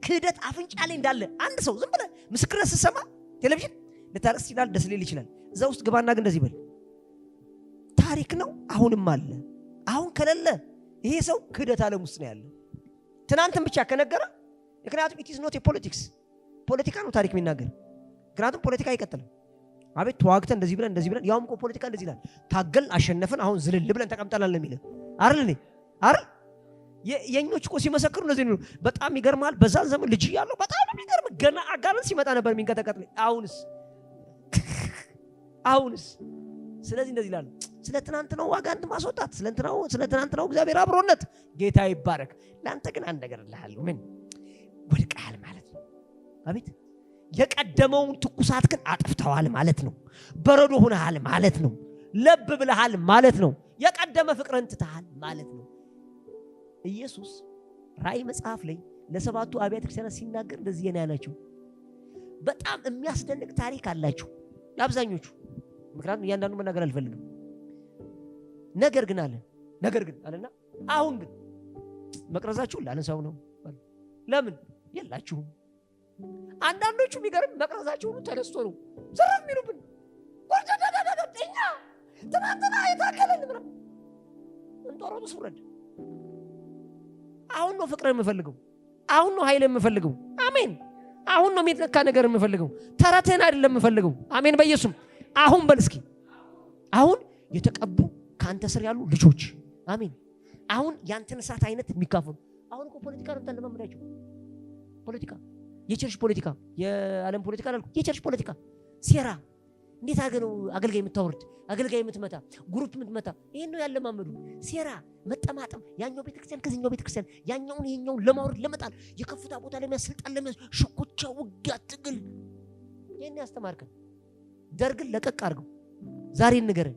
ክህደት አፍንጫ ላይ እንዳለ አንድ ሰው ዝም ብለህ ምስክርነት ስትሰማ ቴሌቪዥን ልታለቅስ ይችላል፣ ደስ ሊል ይችላል። እዛ ውስጥ ግባና ግን እንደዚህ በል ታሪክ ነው አሁንም አለ። አሁን ከሌለ ይሄ ሰው ክህደት ዓለም ውስጥ ነው ያለው። ትናንትን ብቻ ከነገረ ምክንያቱም it is not a politics ፖለቲካ ነው ታሪክ የሚናገር። ምክንያቱም ፖለቲካ አይቀጥልም። አቤት ተዋግተን እንደዚህ ብለን ያውም እኮ ፖለቲካ እንደዚህ ይላል። ታገል አሸነፈን አሁን ዝልል ብለን ተቀምጠናል ነው የሚለው አይደል? እኔ አይደል የኞች እኮ ሲመሰክሩ እንደዚህ ነው። በጣም ይገርማል። በዛን ዘመን ልጅ ያለው በጣም የሚገርም ገና አጋንንት ሲመጣ ነበር የሚንቀጠቀጥ። አሁንስ ስለዚህ እንደዚህ ይላል። ስለ ትናንት ነው አጋንንት ማስወጣት፣ ስለ ትናንት ነው እግዚአብሔር አብሮነት። ጌታ ይባረክ። ለአንተ ግን አንድ ነገር እልሃለሁ። ምን ወድቀሃል ማለት ነው። አቤት የቀደመውን ትኩሳት ግን አጥፍተዋል ማለት ነው። በረዶ ሆነሃል ማለት ነው። ለብ ብለሃል ማለት ነው። የቀደመ ፍቅርን ትተሃል ማለት ነው። ኢየሱስ ራእይ መጽሐፍ ላይ ለሰባቱ አብያተ ክርስቲያናት ሲናገር እንደዚህ ነው ያላቸው። በጣም የሚያስደንቅ ታሪክ አላቸው አብዛኞቹ። ምክንያቱም እያንዳንዱ መናገር አልፈልግም። ነገር ግን አለና አሁን ግን መቅረዛችሁ ላነሳው ነው። ለምን የላችሁም? አንዳንዶቹ የሚገርም መቅረዛችሁ ሁሉ ተነስቶ ነው ዘራፍ የሚሉብን ወርደዳዳዳኛ ትናንትና የታከለን ምራ እንጦሮጡ ስውረድ። አሁን ነው ፍቅር የምፈልገው። አሁን ነው ኃይል የምፈልገው። አሜን። አሁን ነው የሚተካ ነገር የምፈልገው። ተረተን አይደለም የምፈልገው። አሜን በኢየሱስ አሁን በል እስኪ አሁን የተቀቡ ካንተ ስር ያሉ ልጆች አሜን። አሁን ያንተን እሳት አይነት የሚካፈሉ አሁን እኮ ፖለቲካ ነው ተለማምዳችሁ። ፖለቲካ የቸርች ፖለቲካ የዓለም ፖለቲካ አላልኩ። የቸርች ፖለቲካ ሴራ እንዴት አገነው አገልጋይ የምታወርድ አገልጋይ የምትመታ ግሩፕ የምትመታ ይሄን ነው ያለማመዱ። ሴራ መጠማጠም ያኛው ቤተክርስቲያን ከዚህኛው ቤተክርስቲያን ያኛውን ይሄኛውን ለማውረድ ለመጣል የከፍታ ቦታ ለሚያስልጣን ሽኩቻ ውጊያ ትግል ይሄን ያስተማርከን። ደርግን ለቀቅ አድርገው ዛሬ ንገረን።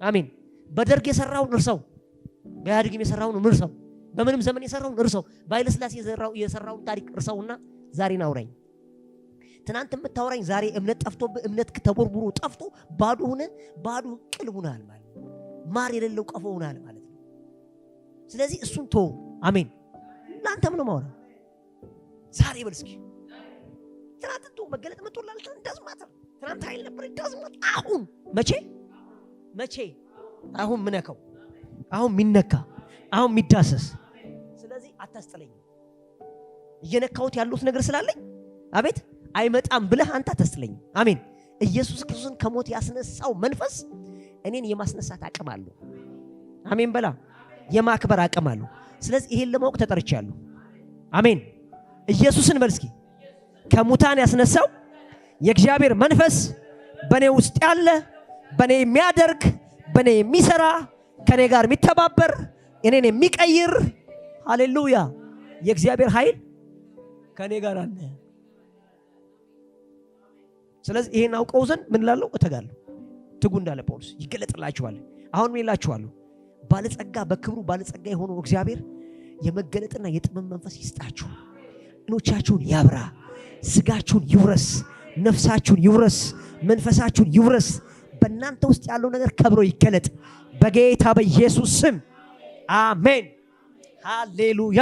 አሜን። በደርግ የሰራውን እርሳው፣ በኢህአዴግም የሰራውን እርሳው፣ በምንም ዘመን የሰራውን እርሳው፣ በኃይለ ሥላሴ የሰራውን ታሪክ እርሳውና ዛሬን አውራኝ። ትናንት የምታወራኝ ዛሬ እምነት ጠፍቶብህ እምነት ተቦርቡሮ ጠፍቶ ባዶ ሆነ ባዶ ቅል ሆናል ማለት ነው። ማር የሌለው ቀፎ ሆናል ማለት ነው። ስለዚህ እሱን ተው። አሜን። እናንተም ነው ማውራ ዛሬ በል እስኪ ትናንት ተው። መገለጥ መጥቶላል። ትናንት ኃይል ነበር ይዳዝማት። አሁን መቼ አሁን ምነካው አሁን ሚነካ አሁን ሚዳሰስ። ስለዚህ አታስጠለኝ። እየነካውት ያሉት ነገር ስላለኝ አቤት አይመጣም ብለህ አንተ አታስጠለኝ። አሜን። ኢየሱስ ክርስቶስን ከሞት ያስነሳው መንፈስ እኔን የማስነሳት አቅም አለው። አሜን በላ። የማክበር አቅም አለው። ስለዚህ ይሄን ለማወቅ ተጠርቻለሁ። አሜን። ኢየሱስን በል እስኪ ከሙታን ያስነሳው የእግዚአብሔር መንፈስ በኔ ውስጥ ያለ በኔ የሚያደርግ በኔ የሚሰራ ከኔ ጋር የሚተባበር እኔን የሚቀይር ሃሌሉያ የእግዚአብሔር ኃይል ከኔ ጋር አለ። ስለዚህ ይሄን አውቀው ዘንድ ምን ላለው እተጋለሁ። ትጉ እንዳለ ጳውሎስ ይገለጥላችኋል። አሁን ምን ይላችኋል? ባለጸጋ በክብሩ ባለጸጋ የሆነው እግዚአብሔር የመገለጥና የጥበብ መንፈስ ይስጣችሁ። አይኖቻችሁን ያብራ፣ ስጋችሁን ይውረስ፣ ነፍሳችሁን ይውረስ፣ መንፈሳችሁን ይውረስ። በእናንተ ውስጥ ያለው ነገር ከብሮ ይገለጥ በጌታ በኢየሱስ ስም አሜን። ሃሌሉያ።